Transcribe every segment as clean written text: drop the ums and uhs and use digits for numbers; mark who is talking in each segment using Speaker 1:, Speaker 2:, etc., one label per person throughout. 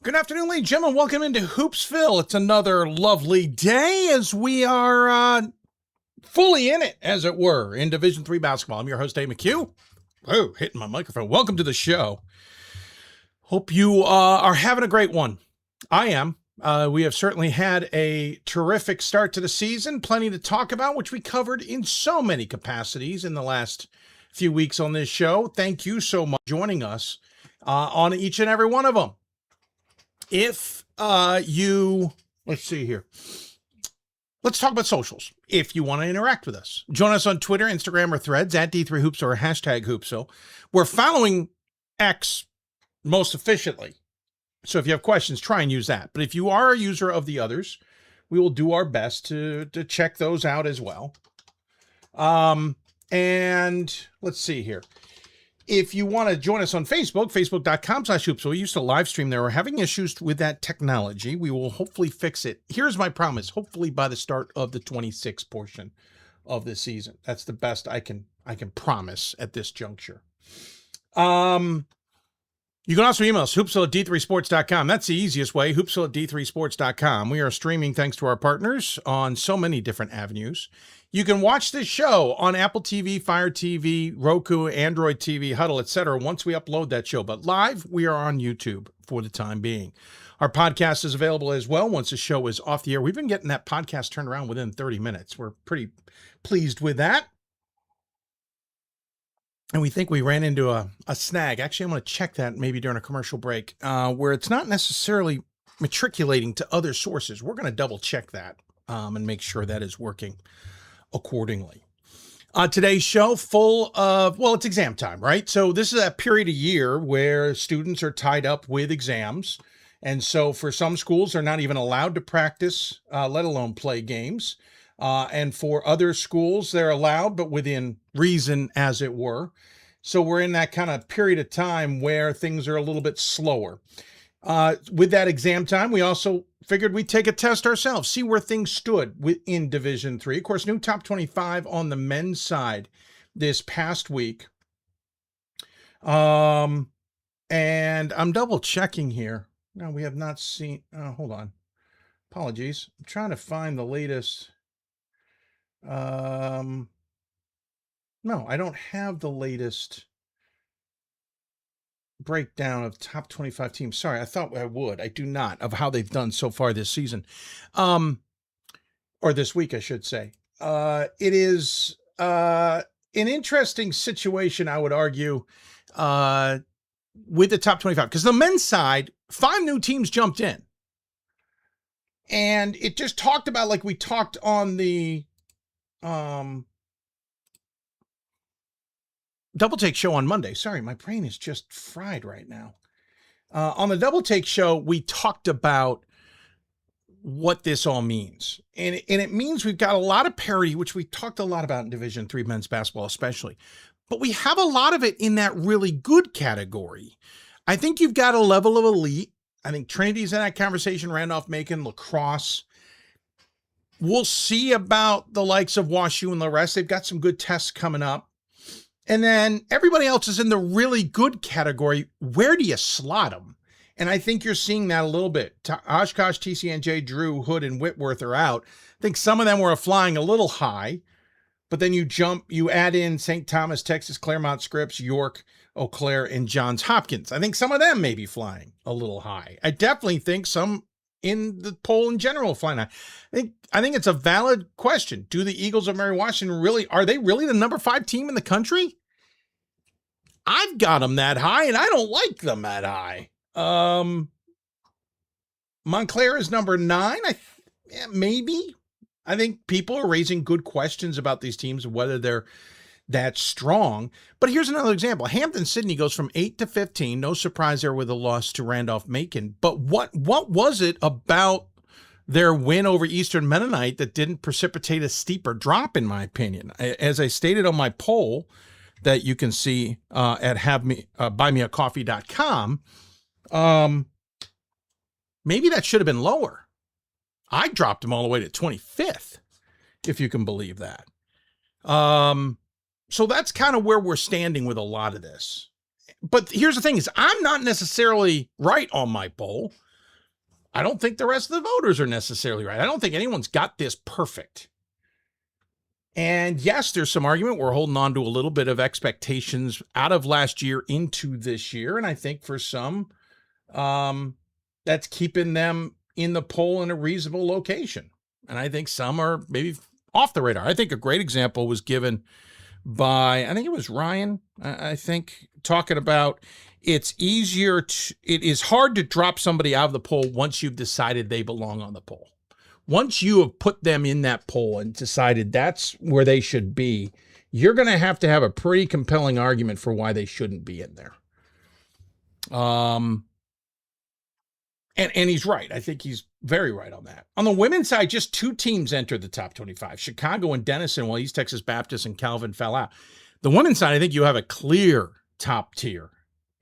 Speaker 1: Good afternoon, ladies and gentlemen. Welcome into Hoopsville. It's another lovely day as we are fully in it, as it were, in Division III basketball. I'm your host, Dave McHugh. Oh, hitting my microphone. Welcome to the show. Hope you are having a great one. I am. We have certainly had a terrific start to the season. Plenty to talk about, which we covered in so many capacities in the last few weeks on this show. Thank you so much for joining us on each and every one of them. If let's see here. Let's talk about socials. If you want to interact with us, join us on Twitter, Instagram, or Threads at D3Hoops or hashtag Hoopsville. We're following X most efficiently. So if you have questions, try and use that. But if you are a user of the others, we will do our best to check those out as well. And let's see here. If you want to join us on Facebook, facebook.com/Hoopsville. We used to live stream there. We're having issues with that technology. We will hopefully fix it. Here's my promise. Hopefully by the start of the 26 portion of the season. That's the best I can promise at this juncture. You can also email us, hoopsville@d3sports.com. That's the easiest way, hoopsville@d3sports.com. We are streaming thanks to our partners on so many different avenues. You can watch this show on Apple TV, Fire TV, Roku, Android TV, Hudl, etc. once we upload that show. But live, we are on YouTube for the time being. Our podcast is available as well once the show is off the air. We've been getting that podcast turned around within 30 minutes. We're pretty pleased with that. And we think we ran into a snag. Actually, I'm going to check that maybe during a commercial break where it's not necessarily matriculating to other sources. We're going to double check that and make sure that is working accordingly. Today's show full of, well, it's exam time, right? So this is a period of year where students are tied up with exams. And so for some schools, they're not even allowed to practice, let alone play games. And for other schools, they're allowed, but within reason, as it were. So we're in that kind of period of time where things are a little bit slower. With that exam time, we also figured we'd take a test ourselves, see where things stood in Division III. Of course, new top 25 on the men's side this past week. And I'm double checking here. No, we have not seen, hold on. Apologies. I'm trying to find the latest. No, I don't have the latest breakdown of top 25 teams. Sorry, I thought I would. I do not, of how they've done so far this season. Or this week, I should say. It is an interesting situation, I would argue, with the top 25. Because the men's side, 5 new teams jumped in. And it just talked about, like we talked on the Double Take show on Monday. Sorry, my brain is just fried right now. On the Double Take show, we talked about what this all means. And it means we've got a lot of parity, which we talked a lot about in Division III men's basketball especially. But we have a lot of it in that really good category. I think you've got a level of elite. I think Trinity's in that conversation, Randolph-Macon, lacrosse. We'll see about the likes of WashU and the rest. They've got some good tests coming up. And then everybody else is in the really good category. Where do you slot them? And I think you're seeing that a little bit. Oshkosh, TCNJ, Drew, Hood, and Whitworth are out. I think some of them were flying a little high, but then you add in St. Thomas, Texas, Claremont-Scripps, York, Eau Claire, and Johns Hopkins. I think some of them may be flying a little high. I definitely think some in the poll in general flying high. I think it's a valid question. Do the Eagles of Mary Washington are they really the number 5 team in the country? I've got them that high, and I don't like them that high. Montclair is number 9. Maybe. I think people are raising good questions about these teams and whether they're that strong. But here's another example. Hampton-Sydney goes from 8 to 15. No surprise there with a loss to Randolph-Macon. But what was it about their win over Eastern Mennonite that didn't precipitate a steeper drop, in my opinion? As I stated on my poll that you can see at buymeacoffee.com, maybe that should have been lower. I dropped them all the way to 25th, if you can believe that. So that's kind of where we're standing with a lot of this. But here's the thing is I'm not necessarily right on my poll. I don't think the rest of the voters are necessarily right. I don't think anyone's got this perfect. And yes, there's some argument. We're holding on to a little bit of expectations out of last year into this year. And I think for some, that's keeping them in the poll in a reasonable location. And I think some are maybe off the radar. I think a great example was given by, I think it was Ryan, I think, talking about it is hard to drop somebody out of the poll once you've decided they belong on the poll. Once you have put them in that poll and decided that's where they should be, you're going to have a pretty compelling argument for why they shouldn't be in there. And he's right. I think he's very right on that. On the women's side, just 2 teams entered the top 25, Chicago and Denison, while East Texas Baptist and Calvin fell out. The women's side, I think you have a clear top tier.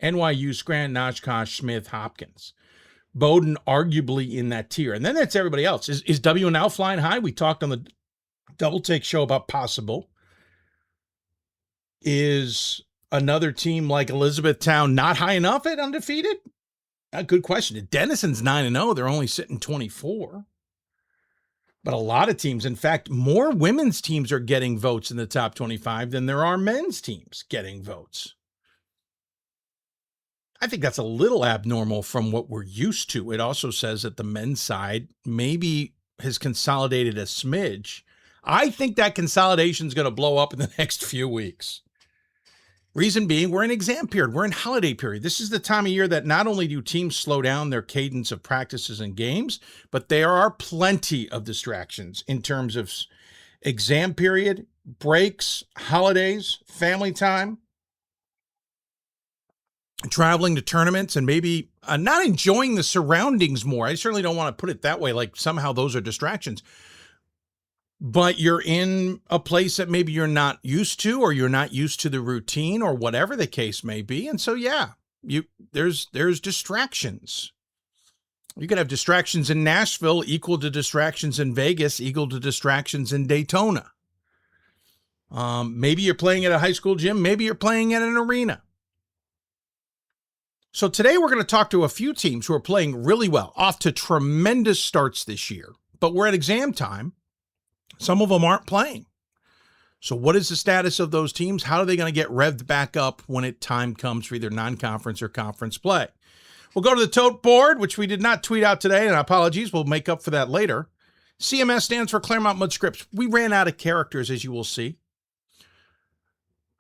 Speaker 1: NYU, Scranton, Oshkosh, Smith, Hopkins. Bowdoin arguably in that tier. And then that's everybody else. Is W&L flying high? We talked on the Double Take show about possible. Is another team like Elizabethtown not high enough at undefeated? A good question. Denison's 9-0. They're only sitting 24. But a lot of teams, in fact, more women's teams are getting votes in the top 25 than there are men's teams getting votes. I think that's a little abnormal from what we're used to. It also says that the men's side maybe has consolidated a smidge. I think that consolidation is going to blow up in the next few weeks. Reason being, we're in exam period. We're in holiday period. This is the time of year that not only do teams slow down their cadence of practices and games, but there are plenty of distractions in terms of exam period, breaks, holidays, family time, traveling to tournaments, and maybe not enjoying the surroundings more. I certainly don't want to put it that way, like somehow those are distractions. But you're in a place that maybe you're not used to, or you're not used to the routine, or whatever the case may be. And so, yeah, there's distractions. You could have distractions in Nashville equal to distractions in Vegas, equal to distractions in Daytona. Maybe you're playing at a high school gym. Maybe you're playing at an arena. So today we're going to talk to a few teams who are playing really well, off to tremendous starts this year. But we're at exam time. Some of them aren't playing. So what is the status of those teams? How are they going to get revved back up when time comes for either non-conference or conference play? We'll go to the tote board, which we did not tweet out today, and apologies, we'll make up for that later. CMS stands for Claremont-Mudd-Scripps. We ran out of characters, as you will see.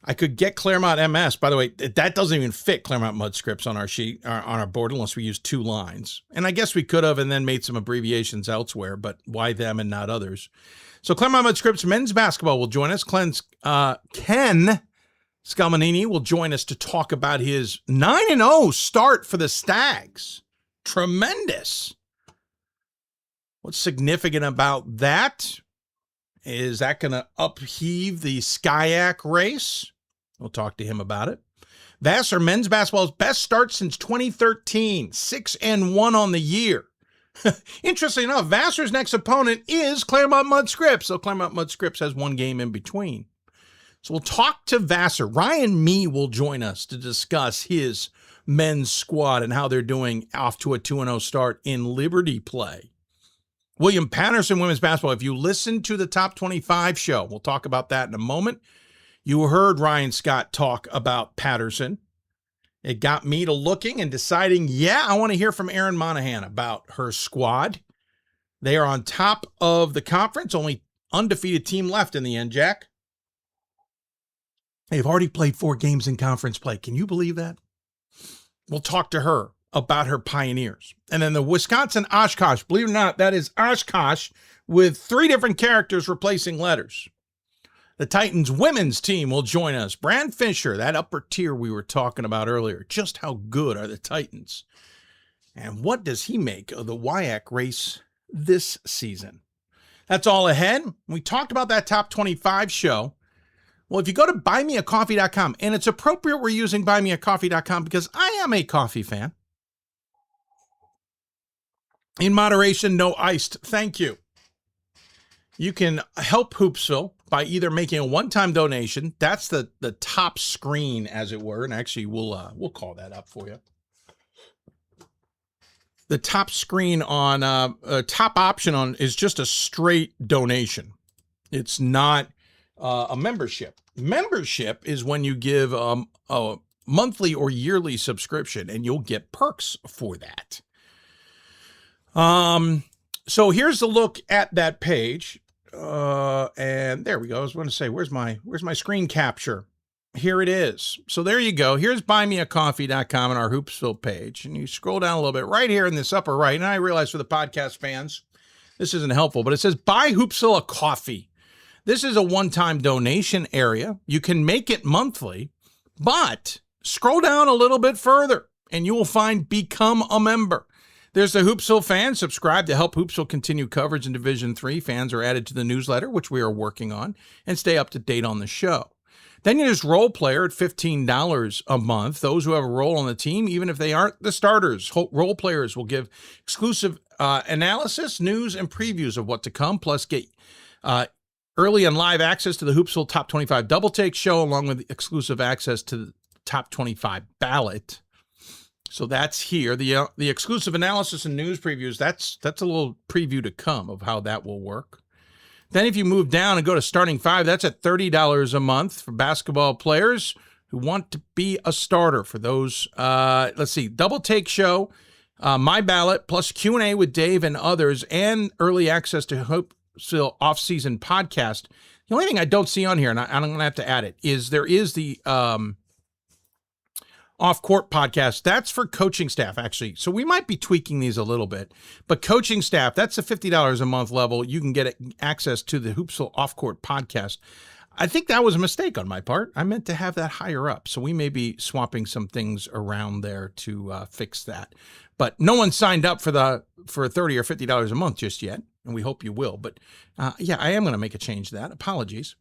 Speaker 1: I could get Claremont MS. By the way, that doesn't even fit Claremont-Mudd-Scripps on our sheet, on our board, unless we use 2 lines. And I guess we could have and then made some abbreviations elsewhere, but why them and not others? So Claremont-Mudd-Scripps men's basketball will join us. Ken Scalmanini will join us to talk about his 9-0 start for the Stags. Tremendous. What's significant about that? Is that going to upheave the SCIAC race? We'll talk to him about it. Vassar men's basketball's best start since 2013, 6-1 on the year. Interesting enough, Vassar's next opponent is Claremont-Mudd-Scripps, so Claremont-Mudd-Scripps has 1 game in between. So we'll talk to Vassar. Ryan Mee will join us to discuss his men's squad and how they're doing off to a 2-0 start in Liberty play. William Paterson women's basketball. If you listen to the Top 25 show, we'll talk about that in a moment. You heard Ryan Scott talk about Paterson. It got me to looking and deciding, yeah, I want to hear from Erin Monahan about her squad. They are on top of the conference, only undefeated team left in the end, Jack. They've already played 4 games in conference play. Can you believe that? We'll talk to her about her Pioneers. And then the Wisconsin-Oshkosh, believe it or not, that is Oshkosh with 3 different characters replacing letters. The Titans women's team will join us. Brand Fischer, that upper tier we were talking about earlier. Just how good are the Titans? And what does he make of the WIAC race this season? That's all ahead. We talked about that Top 25 show. Well, if you go to buymeacoffee.com, and it's appropriate we're using buymeacoffee.com because I am a coffee fan. In moderation, no iced. Thank you. You can help Hoopsville by either making a one-time donation. That's the top screen, as it were. And actually, we'll call that up for you. the top screen on top option on is just a straight donation. It's not a membership. Membership is when you give a monthly or yearly subscription, and you'll get perks for that. So here's a look at that page. And there we go. I was going to say, where's my screen capture? Here it is. So there you go. Here's buymeacoffee.com and our Hoopsville page. And you scroll down a little bit right here in this upper right. And I realize for the podcast fans, this isn't helpful, but it says buy Hoopsville a coffee. This is a one-time donation area. You can make it monthly, but scroll down a little bit further and you will find become a member. There's the Hoopsville fans. Subscribe to help Hoopsville continue coverage in Division III. Fans are added to the newsletter, which we are working on, and stay up to date on the show. Then there's Role Player at $15 a month. Those who have a role on the team, even if they aren't the starters, Role Players will give exclusive analysis, news, and previews of what to come, plus get early and live access to the Hoopsville Top 25 Double Take show, along with exclusive access to the Top 25 ballot. So that's here. The exclusive analysis and news previews, that's a little preview to come of how that will work. Then if you move down and go to starting five, that's at $30 a month for basketball players who want to be a starter. For those, let's see, Double Take show, My Ballot, plus Q&A with Dave and others, and early access to Hoopsville off-season podcast. The only thing I don't see on here, and I'm going to have to add it, is there is the off-court podcast. That's for coaching staff, actually. So we might be tweaking these a little bit. But coaching staff, that's a $50 a month level. You can get access to the Hoopsville off-court podcast. I think that was a mistake on my part. I meant to have that higher up. So we may be swapping some things around there to fix that. But no one signed up for $30 or $50 a month just yet, and we hope you will. But yeah, I am going to make a change to that. Apologies.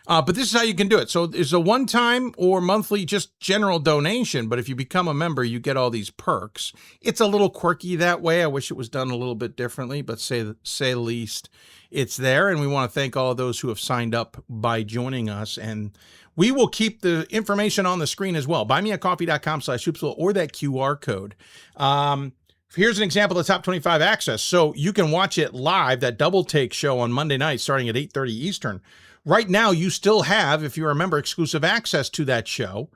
Speaker 1: But this is how you can do it. So there's a one-time or monthly just general donation, but if you become a member, you get all these perks. It's a little quirky that way. I wish it was done a little bit differently, but say the least, it's there. And we want to thank all of those who have signed up by joining us. And we will keep the information on the screen as well. Buymeacoffee.com/Hoopsville or that QR code. Here's an example of the Top 25 access. So you can watch it live, that Double Take show on Monday night starting at 8:30 Eastern. Right now, you still have, if you remember, exclusive access to that show.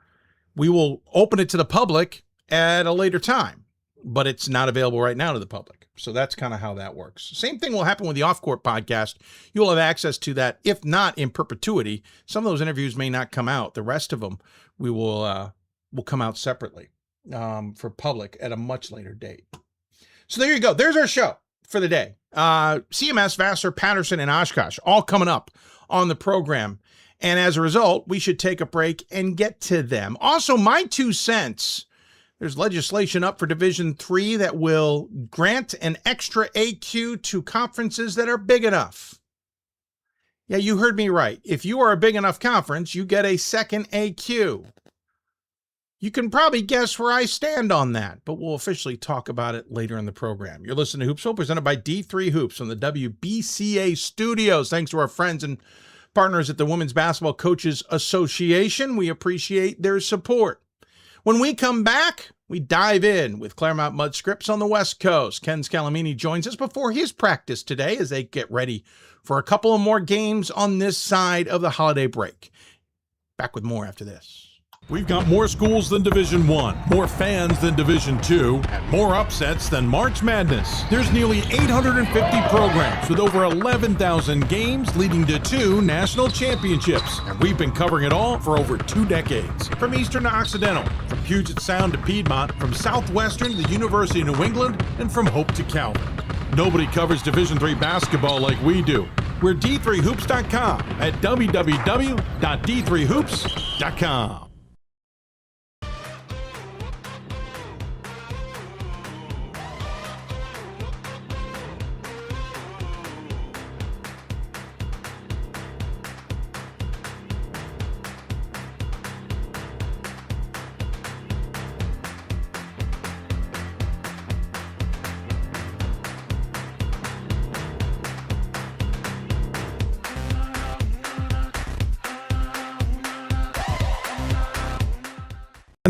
Speaker 1: We will open it to the public at a later time, but it's not available right now to the public. So that's kind of how that works. Same thing will happen with the Off-Court podcast. You'll have access to that, if not in perpetuity. Some of those interviews may not come out. The rest of them we will come out separately for public at a much later date. So there you go. There's our show for the day. CMS, Vassar, Paterson, and Oshkosh all coming up on the program. And as a result, we should take a break and get to them. Also, my 2 cents, there's legislation up for Division III that will grant an extra AQ to conferences that are big enough. Yeah, you heard me right. If you are a big enough conference, you get a second AQ. You can probably guess where I stand on that, but we'll officially talk about it later in the program. You're listening to Hoopsville, presented by D3 Hoops from the WBCA studios. Thanks to our friends and partners at the Women's Basketball Coaches Association. We appreciate their support. When we come back, we dive in with Claremont-Mudd-Scripps on the West Coast. Ken Scalmanini joins us before his practice today as they get ready for a couple of more games on this side of the holiday break. Back with more after this.
Speaker 2: We've got more schools than Division I, more fans than Division II, and more upsets than March Madness. There's nearly 850 programs with over 11,000 games leading to 2 national championships. And we've been covering it all for over 2 decades. From Eastern to Occidental, from Puget Sound to Piedmont, from Southwestern to the University of New England, and from Hope to Calvin. Nobody covers Division III basketball like we do. We're D3Hoops.com at www.d3hoops.com.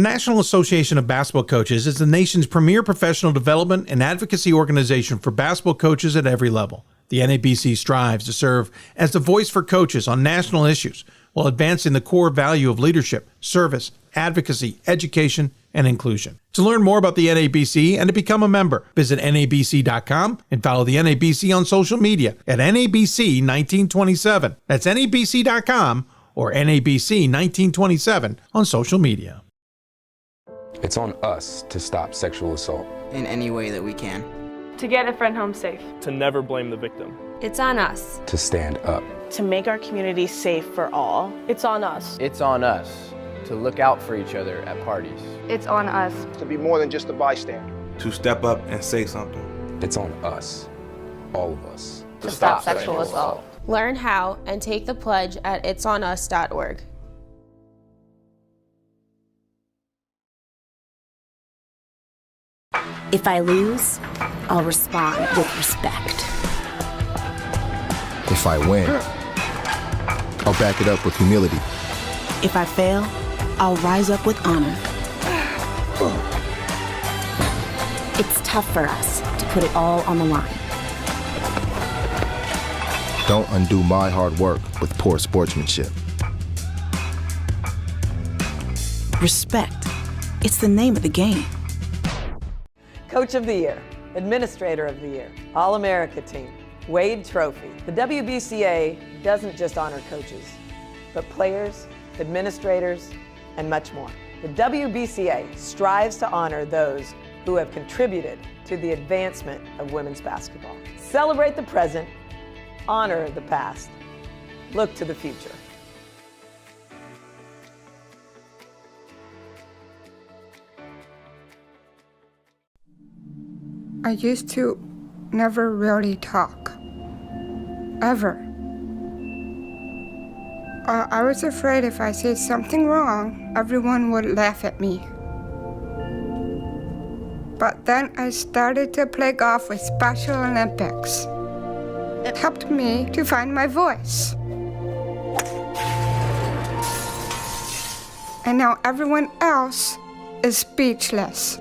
Speaker 1: National Association of Basketball Coaches is the nation's premier professional development and advocacy organization for basketball coaches at every level. The NABC strives to serve as the voice for coaches on national issues while advancing the core value of leadership, service, advocacy, education, and inclusion. To learn more about the NABC and to become a member, visit nabc.com and follow the NABC on social media at NABC1927. That's nabc.com or NABC1927 on social media.
Speaker 3: It's on us to stop sexual assault.
Speaker 4: In any way that we can.
Speaker 5: To get a friend home safe.
Speaker 6: To never blame the victim.
Speaker 7: It's on us.
Speaker 3: To stand up.
Speaker 8: To make our community safe for all.
Speaker 5: It's on us.
Speaker 9: It's on us to look out for each other at parties.
Speaker 5: It's on us.
Speaker 10: To be more than just a bystander.
Speaker 11: To step up and say something.
Speaker 3: It's on us, all of us.
Speaker 7: To stop sexual assault.
Speaker 12: Learn how and take the pledge at itsonus.org.
Speaker 13: If I lose, I'll respond with respect.
Speaker 14: If I win, I'll back it up with humility.
Speaker 15: If I fail, I'll rise up with honor.
Speaker 13: It's tough for us to put it all on the line.
Speaker 14: Don't undo my hard work with poor sportsmanship.
Speaker 15: Respect. It's the name of the game.
Speaker 16: Coach of the Year, Administrator of the Year, All-America Team, Wade Trophy. The WBCA doesn't just honor coaches, but players, administrators, and much more. The WBCA strives to honor those who have contributed to the advancement of women's basketball. Celebrate the present, honor the past, look to the future.
Speaker 17: I used to never really talk, ever. I was afraid if I said something wrong, everyone would laugh at me. But then I started to play golf with Special Olympics. It helped me to find my voice. And now everyone else is speechless.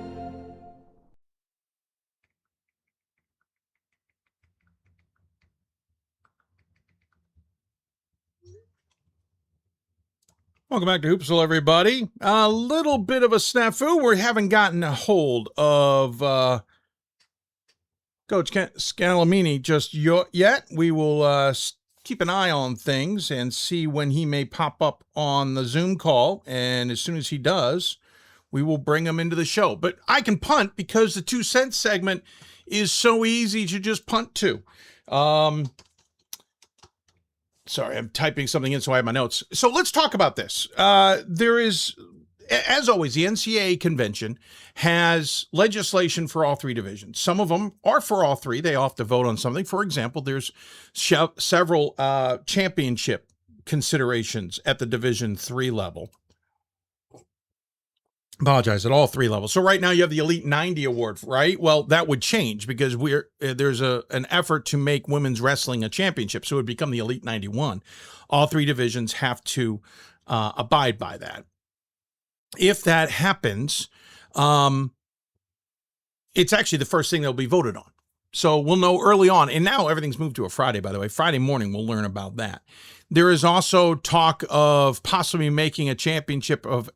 Speaker 1: Welcome back to Hoopsville, everybody. A little bit of a snafu. We haven't gotten a hold of Coach Scalmanini just yet. We will keep an eye on things and see when he may pop up on the Zoom call. And as soon as he does, we will bring him into the show. But I can punt because the 2 cent segment is so easy to just punt to. Sorry, I'm typing something in so I have my notes. So let's talk about this. There is, as always, the NCAA convention has legislation for all 3 divisions. Some of them are for all 3. They all have to vote on something. For example, there's several championship considerations at the Division 3 level. Apologize, at all 3 levels. So right now you have the Elite 90 award, right? Well, that would change because there's an effort to make women's wrestling a championship, so it would become the Elite 91. All 3 divisions have to abide by that. If that happens, it's actually the first thing that'll be voted on. So we'll know early on. And now everything's moved to a Friday, by the way. Friday morning, we'll learn about that. There is also talk of possibly making a championship of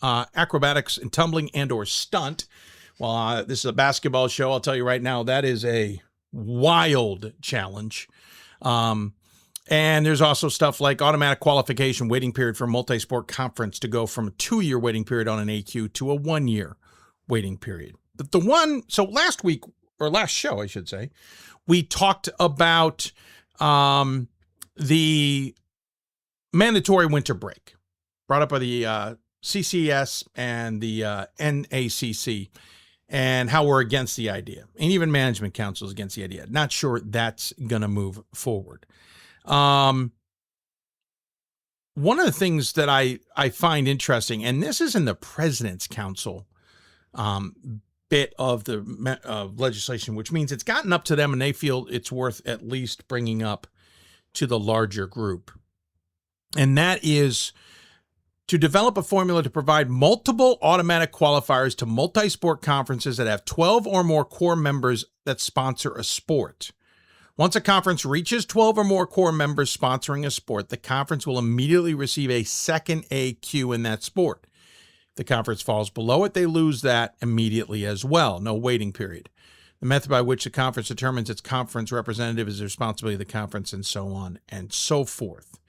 Speaker 1: acrobatics and tumbling and or stunt. Well, this is a basketball show. I'll tell you right now, that is a wild challenge. And there's also stuff like automatic qualification waiting period for a multi-sport conference to go from a 2-year waiting period on an AQ to a 1-year waiting period. But so last week, or last show, I should say, we talked about the mandatory winter break brought up by the CCS and the NACC and how we're against the idea. And even Management Council is against the idea. Not sure that's going to move forward. One of the things that I find interesting, and this is in the President's Council bit of the legislation, which means it's gotten up to them and they feel it's worth at least bringing up to the larger group. And that is to develop a formula to provide multiple automatic qualifiers to multi-sport conferences that have 12 or more core members that sponsor a sport. Once a conference reaches 12 or more core members sponsoring a sport, the conference will immediately receive a second AQ in that sport. If the conference falls below it, they lose that immediately as well. No waiting period. The method by which the conference determines its conference representative is the responsibility of the conference, and so on and so forth.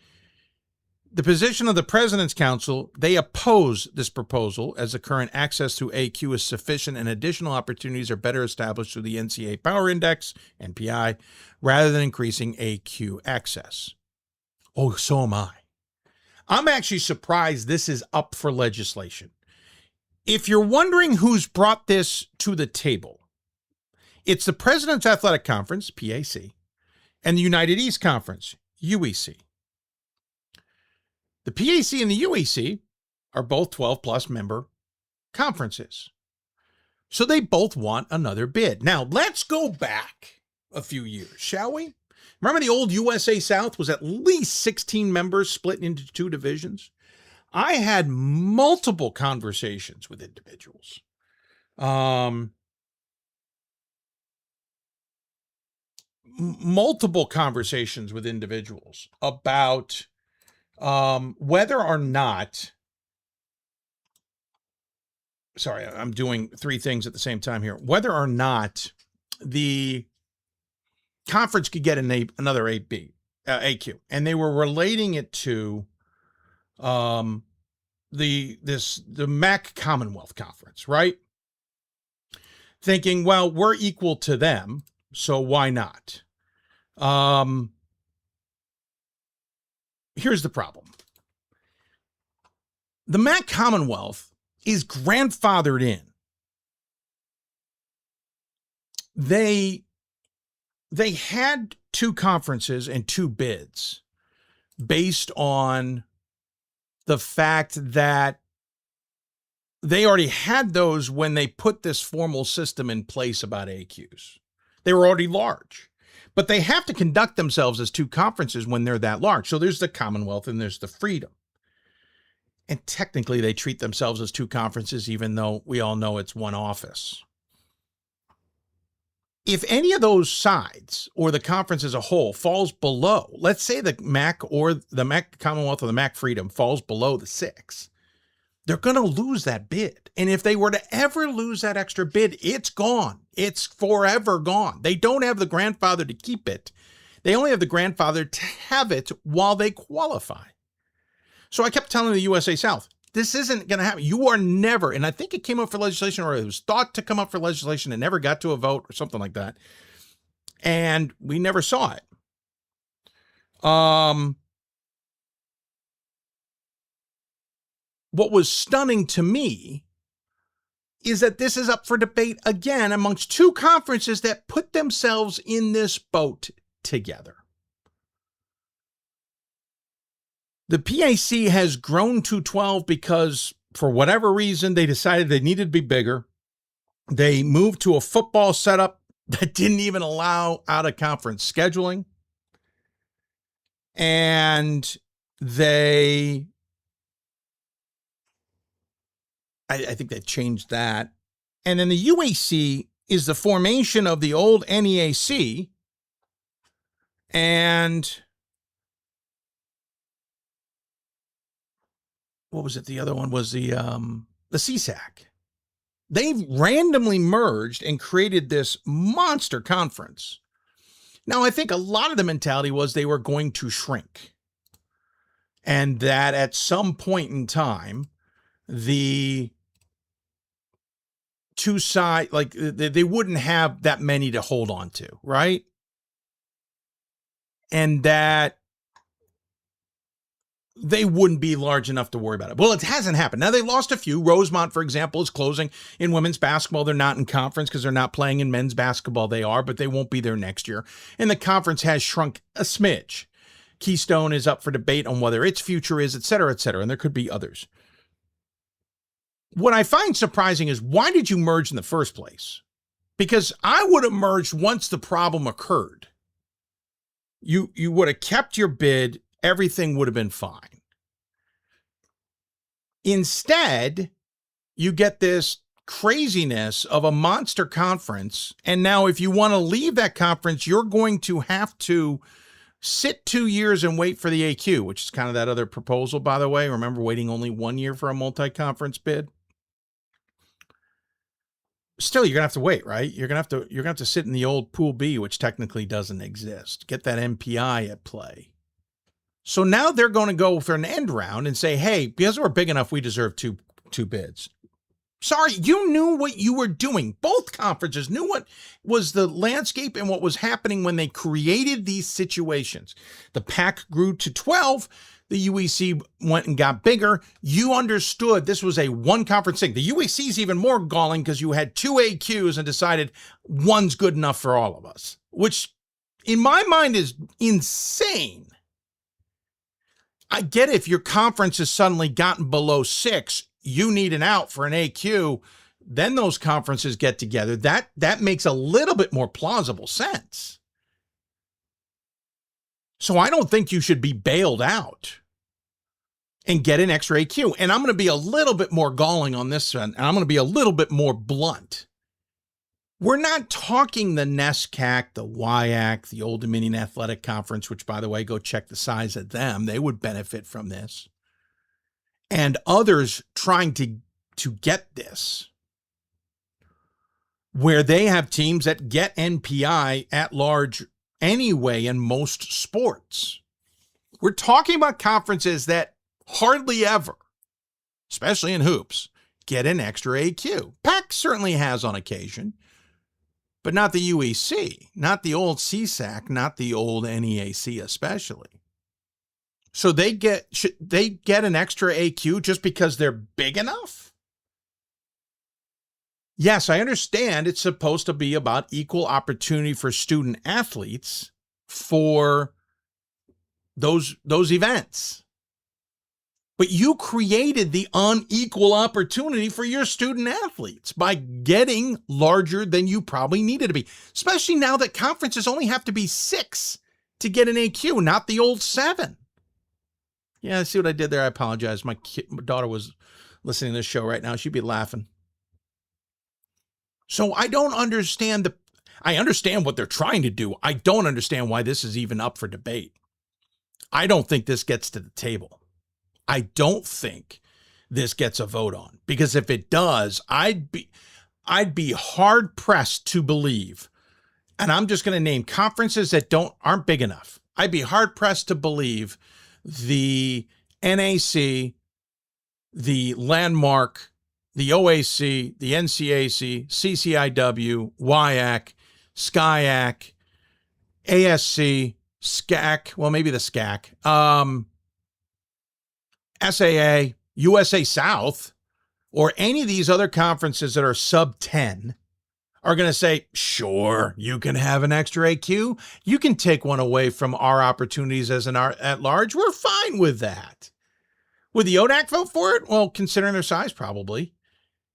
Speaker 1: The position of the President's Council, they oppose this proposal as the current access to AQ is sufficient and additional opportunities are better established through the NCAA Power Index, NPI, rather than increasing AQ access. Oh, so am I. I'm actually surprised this is up for legislation. If you're wondering who's brought this to the table, it's the President's Athletic Conference, PAC, and the United East Conference, UEC. The PAC and the UEC are both 12-plus member conferences. So they both want another bid. Now, let's go back a few years, shall we? Remember the old USA South was at least 16 members split into two divisions? I had multiple conversations with individuals. Multiple conversations with individuals about whether or not, sorry, I'm doing three things at the same time here, whether or not the conference could get another AQ. And they were relating it to the MAC Commonwealth Conference, right? Thinking, well, we're equal to them, so why not? Here's the problem. The MAC Commonwealth is grandfathered in. They had two conferences and two bids based on the fact that they already had those when they put this formal system in place about AQs. They were already large. But they have to conduct themselves as two conferences when they're that large. So there's the Commonwealth and there's the Freedom. And technically they treat themselves as two conferences, even though we all know it's one office. If any of those sides or the conference as a whole falls below, let's say the MAC or the MAC Commonwealth or the MAC Freedom falls below the 6, they're going to lose that bid. And if they were to ever lose that extra bid, it's gone. It's forever gone. They don't have the grandfather to keep it. They only have the grandfather to have it while they qualify. So I kept telling the USA South, this isn't going to happen. You are never, and I think it came up for legislation, or it was thought to come up for legislation and never got to a vote or something like that. And we never saw it. What was stunning to me is that this is up for debate again amongst two conferences that put themselves in this boat together. The PAC has grown to 12 because, for whatever reason, they decided they needed to be bigger. They moved to a football setup that didn't even allow out-of-conference scheduling. And I think they changed that. And then the UAC is the formation of the old NEAC. And what was it? The other one was the CSAC. They've randomly merged and created this monster conference. Now, I think a lot of the mentality was they were going to shrink. And that at some point in time, the two sides, like they wouldn't have that many to hold on to, right? And that they wouldn't be large enough to worry about it. Well, it hasn't happened. Now, they lost a few. Rosemont, for example, is closing in women's basketball. They're not in conference because they're not playing in men's basketball. They are, but they won't be there next year. And the conference has shrunk a smidge. Keystone is up for debate on whether its future is, et cetera, and there could be others. What I find surprising is, why did you merge in the first place? Because I would have merged once the problem occurred. You would have kept your bid. Everything would have been fine. Instead, you get this craziness of a monster conference. And now if you want to leave that conference, you're going to have to sit 2 years and wait for the AQ, which is kind of that other proposal, by the way. Remember waiting only 1 year for a multi-conference bid? Still, you're gonna have to wait, right? You're gonna have to sit in the old Pool B, which technically doesn't exist. Get that MPI at play. So now they're going to go for an end round and say, hey, because we're big enough, we deserve two bids. Sorry, you knew what you were doing. Both conferences knew what was the landscape and what was happening when they created these situations. The pack grew to 12. The UEC went and got bigger. You understood this was a one conference thing. The UEC is even more galling because you had 2 AQs and decided one's good enough for all of us, which in my mind is insane. I get it. If your conference has suddenly gotten below 6, you need an out for an AQ, then those conferences get together. That makes a little bit more plausible sense. So I don't think you should be bailed out and get an extra AQ. And I'm going to be a little bit more galling on this one, and I'm going to be a little bit more blunt. We're not talking the NESCAC, the WIAC, the Old Dominion Athletic Conference, which, by the way, go check the size of them. They would benefit from this. And others trying to get this, where they have teams that get NPI at large anyway in most sports. We're talking about conferences that hardly ever, especially in hoops, get an extra AQ. PAC certainly has on occasion, but not the UEC, not the old CSAC, not the old NEAC especially. So they get an extra AQ just because they're big enough? Yes, I understand it's supposed to be about equal opportunity for student athletes for those events. But you created the unequal opportunity for your student athletes by getting larger than you probably needed to be, especially now that conferences only have to be 6 to get an AQ, not the old 7. Yeah, see what I did there? I apologize. My daughter was listening to this show right now. She'd be laughing. So I don't understand I understand what they're trying to do. I don't understand why this is even up for debate. I don't think this gets to the table. I don't think this gets a vote on, because if it does, I'd be hard pressed to believe, and I'm just going to name conferences that aren't big enough. I'd be hard pressed to believe the NAC, the Landmark, the OAC, the NCAC, CCIW, WIAC, SCIAC, ASC, SCAC, well, maybe the SCAC, SAA, USA South, or any of these other conferences that are sub 10 are going to say, sure, you can have an extra AQ. You can take one away from our opportunities as an at large. We're fine with that. Would the ODAC vote for it? Well, considering their size, probably.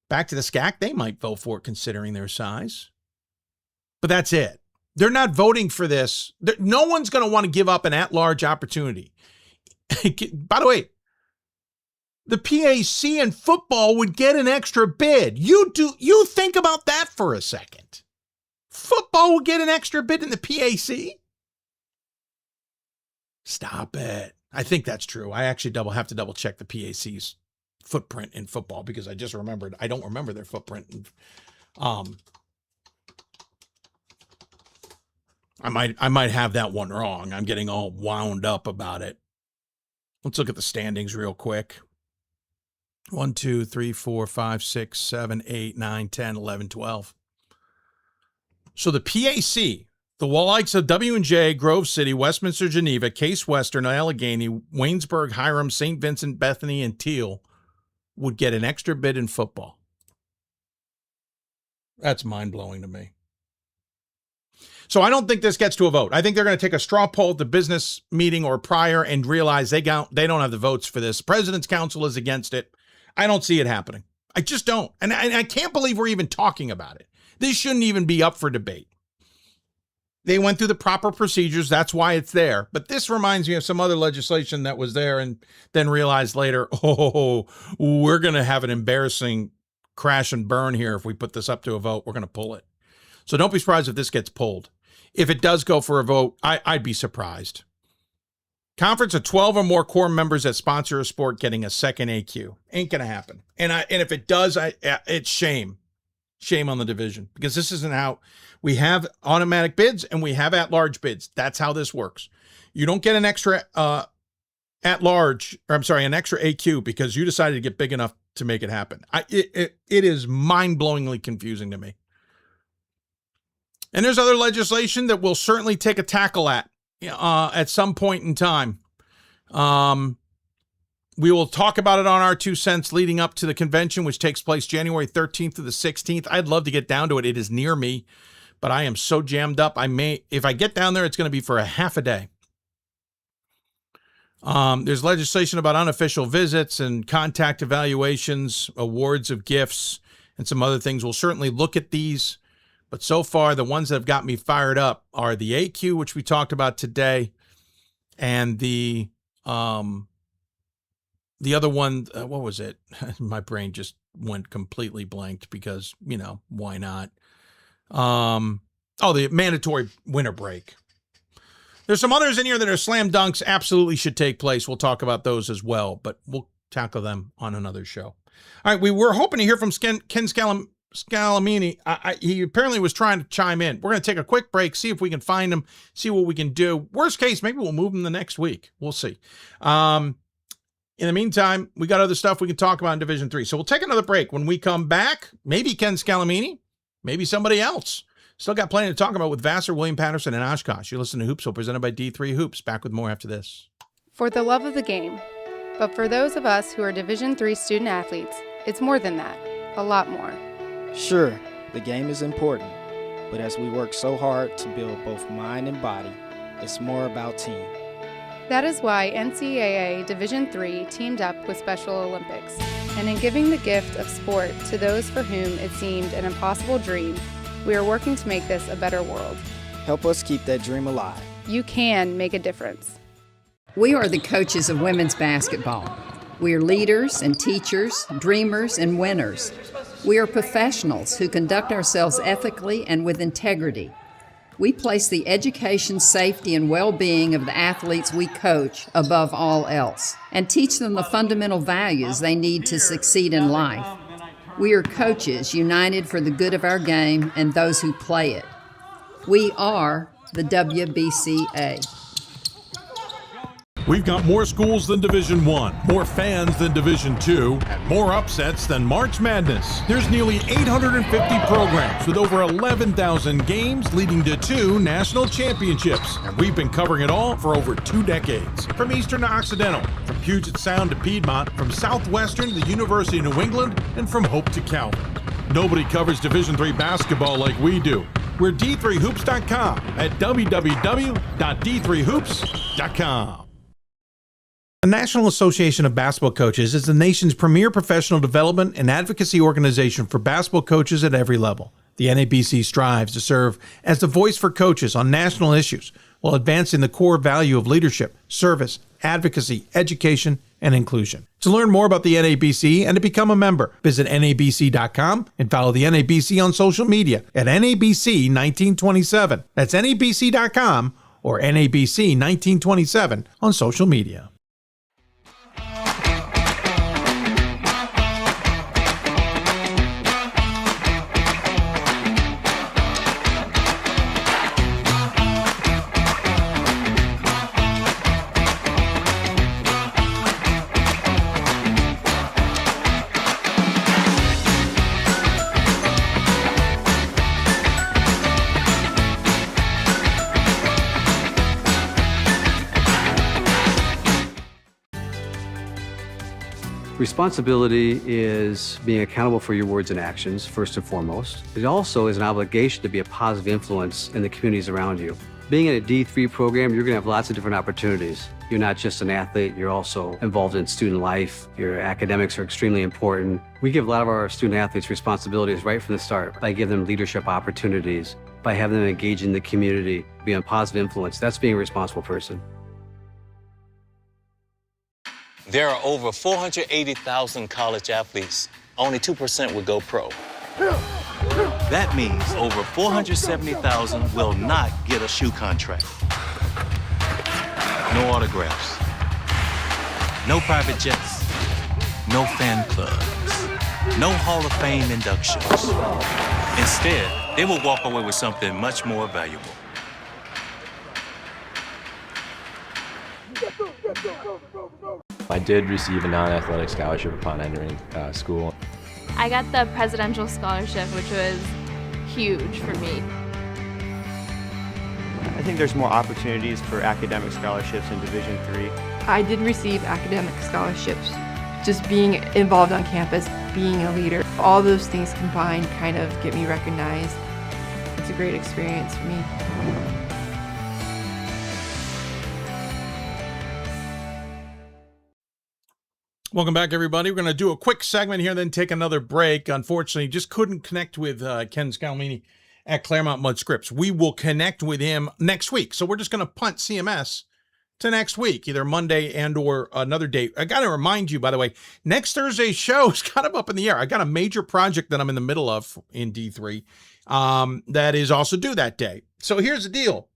Speaker 1: Back to the SCAC, they might vote for it considering their size. But that's it. They're not voting for this. No one's going to want to give up an at-large opportunity. By the way, the PAC in football would get an extra bid. You think about that for a second. Football would get an extra bid in the PAC? Stop it. I think that's true. I actually have to double check the PAC's footprint in football, because I just remembered. I don't remember their footprint. I might have that one wrong. I'm getting all wound up about it. Let's look at the standings real quick. 1, 2, 3, 4, 5, 6, 7, 8, 9, 10, 11, 12. So the PAC, the likes of W&J, Grove City, Westminster, Geneva, Case Western, Allegheny, Waynesburg, Hiram, St. Vincent, Bethany, and Teal would get an extra bid in football. That's mind-blowing to me. So I don't think this gets to a vote. I think they're going to take a straw poll at the business meeting or prior and realize they don't have the votes for this. President's Council is against it. I don't see it happening. I just don't. And I can't believe we're even talking about it. This shouldn't even be up for debate. They went through the proper procedures. That's why it's there. But this reminds me of some other legislation that was there and then realized later, we're going to have an embarrassing crash and burn here. If we put this up to a vote, we're going to pull it. So don't be surprised if this gets pulled. If it does go for a vote, I'd be surprised. Conference of 12 or more core members that sponsor a sport getting a second AQ. Ain't going to happen. And if it does, it's shame. Shame on the division, because this isn't how we have automatic bids and we have at-large bids. That's how this works. You don't get an extra an extra AQ because you decided to get big enough to make it happen. It is mind-blowingly confusing to me. And there's other legislation that we'll certainly take a tackle at some point in time. We will talk about it on our 2 cents leading up to the convention, which takes place January 13th to the 16th. I'd love to get down to it. It is near me, but I am so jammed up. If I get down there, it's going to be for a half a day. There's legislation about unofficial visits and contact evaluations, awards of gifts, and some other things. We'll certainly look at these, but so far the ones that have got me fired up are the AQ, which we talked about today, and the other one, what was it? My brain just went completely blanked because, why not? The mandatory winter break. There's some others in here that are slam dunks, absolutely should take place. We'll talk about those as well, but we'll tackle them on another show. All right, we were hoping to hear from Ken Scalmanini. He apparently was trying to chime in. We're going to take a quick break, see if we can find him, see what we can do. Worst case, maybe we'll move him the next week. We'll see. In the meantime, we got other stuff we can talk about in Division 3. So we'll take another break. When we come back, maybe Ken Scalmanini, maybe somebody else. Still got plenty to talk about with Vassar, William Paterson, and Oshkosh. You listen to Hoopsville, presented by D3 Hoops. Back with more after this.
Speaker 4: For the love of the game. But for those of us who are Division 3 student athletes, it's more than that. A lot more.
Speaker 6: Sure, the game is important. But as we work so hard to build both mind and body, it's more about team.
Speaker 4: That is why NCAA Division III teamed up with Special Olympics. And in giving the gift of sport to those for whom it seemed an impossible dream, we are working to make this a better world.
Speaker 6: Help us keep that dream alive.
Speaker 4: You can make a difference.
Speaker 18: We are the coaches of women's basketball. We are leaders and teachers, dreamers and winners. We are professionals who conduct ourselves ethically and with integrity. We place the education, safety, and well-being of the athletes we coach above all else and teach them the fundamental values they need to succeed in life. We are coaches united for the good of our game and those who play it. We are the WBCA.
Speaker 2: We've got more schools than Division 1, more fans than Division 2, more upsets than March Madness. There's nearly 850 programs with over 11,000 games leading to 2 national championships. And we've been covering it all for over 2 decades. From Eastern to Occidental, from Puget Sound to Piedmont, from Southwestern to the University of New England, and from Hope to Calvin. Nobody covers Division 3 basketball like we do. We're D3Hoops.com at www.d3hoops.com.
Speaker 1: The National Association of Basketball Coaches is the nation's premier professional development and advocacy organization for basketball coaches at every level. The NABC strives to serve as the voice for coaches on national issues while advancing the core value of leadership, service, advocacy, education, and inclusion. To learn more about the NABC and to become a member, visit nabc.com and follow the NABC on social media at NABC1927. That's nabc.com or NABC1927 on social media.
Speaker 19: Responsibility is being accountable for your words and actions, first and foremost. It also is an obligation to be a positive influence in the communities around you. Being in a D3 program, you're going to have lots of different opportunities. You're not just an athlete, you're also involved in student life. Your academics are extremely important. We give a lot of our student athletes responsibilities right from the start by giving them leadership opportunities. by having them engage in the community, be a positive influence. That's being a responsible person.
Speaker 20: There are over 480,000 college athletes. Only 2% would go pro.
Speaker 21: That means over 470,000 will not get a shoe contract. No autographs. No private jets. No fan clubs. No Hall of Fame inductions. Instead, they will walk away with something much more valuable.
Speaker 9: I did receive a non-athletic scholarship upon entering school.
Speaker 22: I got the presidential scholarship, which was huge for me.
Speaker 23: I think there's more opportunities for academic scholarships in Division III.
Speaker 24: I did receive academic scholarships. Just being involved on campus, being a leader, all those things combined kind of get me recognized. It's a great experience for me.
Speaker 1: Welcome back, everybody. We're going to do a quick segment here, then take another break. Unfortunately, just couldn't connect with Ken Scalmanini at Claremont-Mudd-Scripps. We will connect with him next week. So we're just going to punt CMS to next week, either Monday and or another date. I got to remind you, by the way, next Thursday's show is kind of up in the air. I got a major project that I'm in the middle of in D3 that is also due that day. So here's the deal.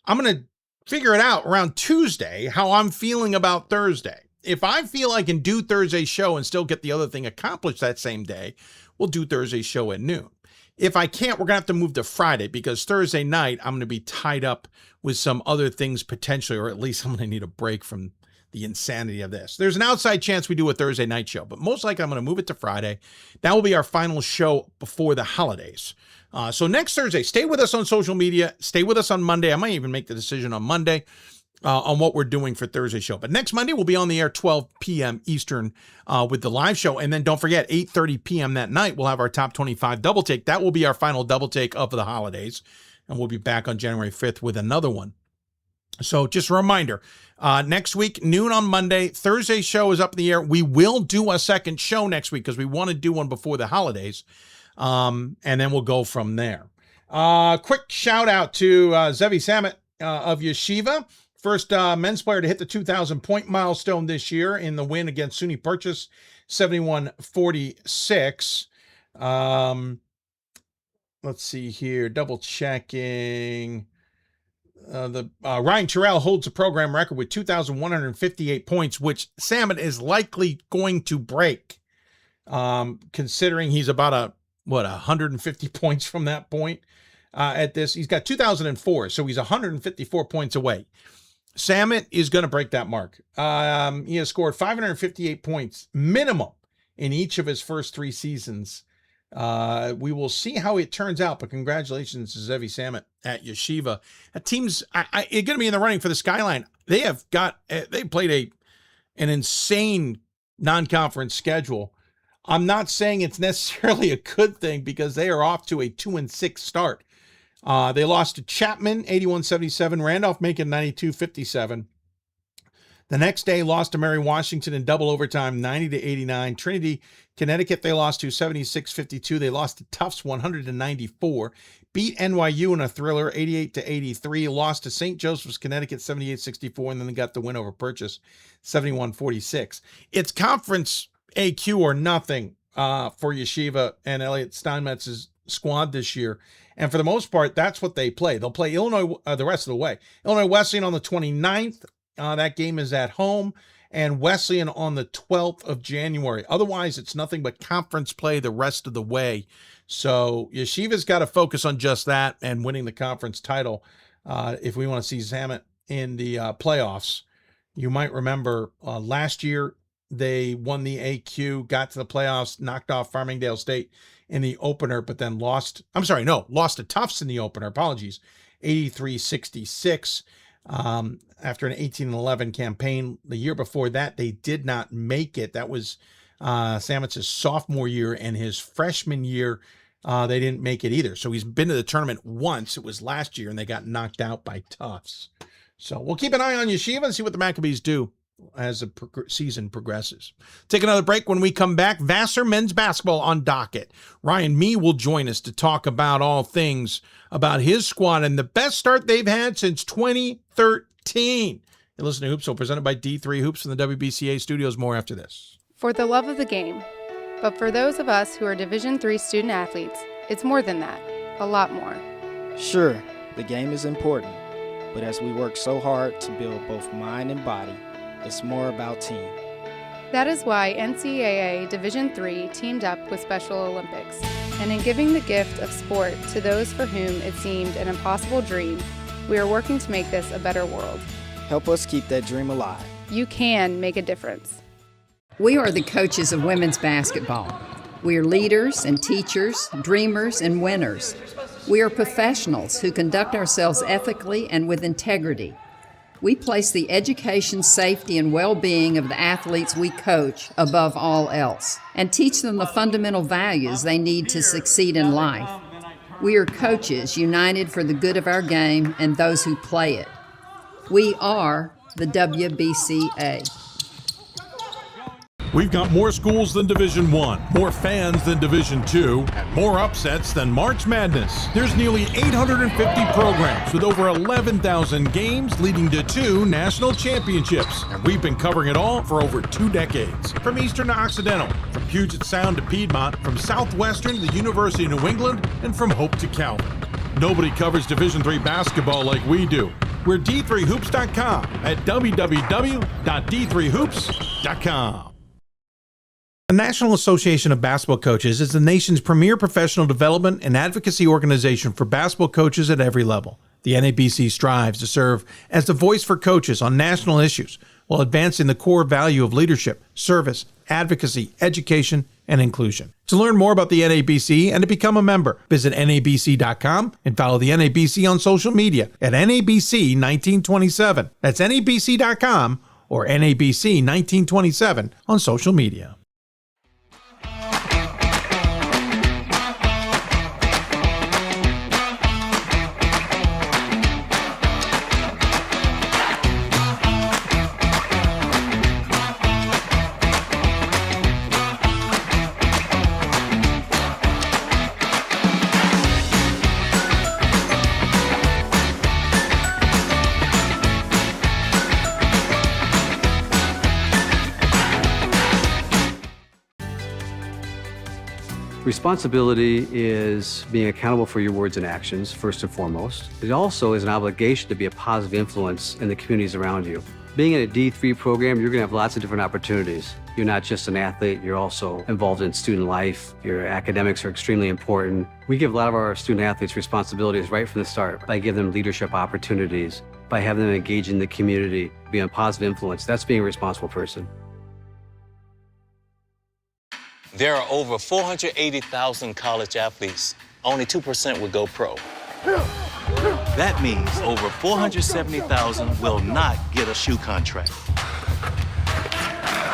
Speaker 1: I'm going to figure it out around Tuesday, how I'm feeling about Thursday. If I feel I can do Thursday's show and still get the other thing accomplished that same day, we'll do Thursday's show at noon. If I can't, we're going to have to move to Friday because Thursday night, I'm going to be tied up with some other things potentially, or at least I'm going to need a break from the insanity of this. There's an outside chance we do a Thursday night show, but most likely I'm going to move it to Friday. That will be our final show before the holidays. So next Thursday, stay with us on social media. Stay with us on Monday. I might even make the decision on Monday on what we're doing for Thursday's show. But next Monday, we'll be on the air 12 p.m. Eastern with the live show. And then don't forget, 8:30 p.m. that night, we'll have our top 25 double take. That will be our final double take of the holidays. And we'll be back on January 5th with another one. So just a reminder, next week, noon on Monday, Thursday's show is up in the air. We will do a second show next week because we want to do one before the holidays. And then we'll go from there. Quick shout out to Zevi Samet of Yeshiva. First men's player to hit the 2,000-point milestone this year in the win against SUNY Purchase, 71-46. Let's see here, double checking. Ryan Terrell holds a program record with 2,158 points, which Samet is likely going to break, considering he's about 150 points from that point at this. He's got 2,004, so he's 154 points away. Samet is going to break that mark. He has scored 558 points minimum in each of his first 3 seasons. We will see how it turns out, but congratulations to Zevi Samet at Yeshiva. That team's going to be in the running for the Skyline. They played an insane non-conference schedule. I'm not saying it's necessarily a good thing because they are off to a 2-6 start. They lost to Chapman, 81-77, Randolph-Macon, 92-57. The next day, lost to Mary Washington in double overtime, 90-89. Trinity, Connecticut, they lost to 76-52. They lost to Tufts, 100-94. Beat NYU in a thriller, 88-83. Lost to St. Joseph's, Connecticut, 78-64. And then they got the win over Purchase, 71-46. It's conference AQ or nothing for Yeshiva and Elliot Steinmetz's squad this year. And for the most part, that's what they play. They'll play Illinois the rest of the way. Illinois Wesleyan on the 29th. That game is at home. And Wesleyan on the 12th of January. Otherwise, it's nothing but conference play the rest of the way. So Yeshiva's got to focus on just that and winning the conference title if we want to see Samet in the playoffs. You might remember last year they won the AQ, got to the playoffs, knocked off Farmingdale State in the opener, but then lost to Tufts in the opener. Apologies. 83-66. After an 18-11 campaign. The year before that, they did not make it. That was Samet's sophomore year, and his freshman year, they didn't make it either. So he's been to the tournament once. It was last year, and they got knocked out by Tufts. So we'll keep an eye on Yeshiva and see what the Maccabees do as the season progresses. Take another break. When we come back, Vassar men's basketball on docket. Ryan Mee will join us to talk about all things about his squad and the best start they've had since 2013. You listen to Hoopsville, presented by D3 Hoops from the WBCA studios. More after this.
Speaker 4: For the love of the game. But for those of us who are Division III student athletes, it's more than that. A lot more.
Speaker 6: Sure, the game is important, but as we work so hard to build both mind and body, it's more about team.
Speaker 4: That is why NCAA Division III teamed up with Special Olympics. And in giving the gift of sport to those for whom it seemed an impossible dream, we are working to make this a better world.
Speaker 6: Help us keep that dream alive.
Speaker 4: You can make a difference.
Speaker 18: We are the coaches of women's basketball. We are leaders and teachers, dreamers and winners. We are professionals who conduct ourselves ethically and with integrity. We place the education, safety, and well-being of the athletes we coach above all else and teach them the fundamental values they need to succeed in life. We are coaches united for the good of our game and those who play it. We are the WBCA.
Speaker 2: We've got more schools than Division I, more fans than Division II, and more upsets than March Madness. There's nearly 850 programs with over 11,000 games leading to 2 national championships. And we've been covering it all for over 2 decades. From Eastern to Occidental, from Puget Sound to Piedmont, from Southwestern to the University of New England, and from Hope to Calvin. Nobody covers Division III basketball like we do. We're D3Hoops.com at www.d3hoops.com. The National Association of Basketball Coaches is the nation's premier professional development and advocacy organization for basketball coaches at every level. The NABC strives to serve as the voice for coaches on national issues while advancing the core value of leadership, service, advocacy, education, and inclusion. To learn more about the NABC and to become a member, visit NABC.com and follow the NABC on social media at NABC1927. That's NABC.com or NABC1927 on social media.
Speaker 19: Responsibility is being accountable for your words and actions, first and foremost. It also is an obligation to be a positive influence in the communities around you. Being in a D3 program, you're going to have lots of different opportunities. You're not just an athlete, you're also involved in student life. Your academics are extremely important. We give a lot of our student athletes responsibilities right from the start by giving them leadership opportunities, by having them engage in the community, be a positive influence. That's being a responsible person.
Speaker 20: There are over 480,000 college athletes. Only 2% would go pro. That means over 470,000 will not get a shoe contract.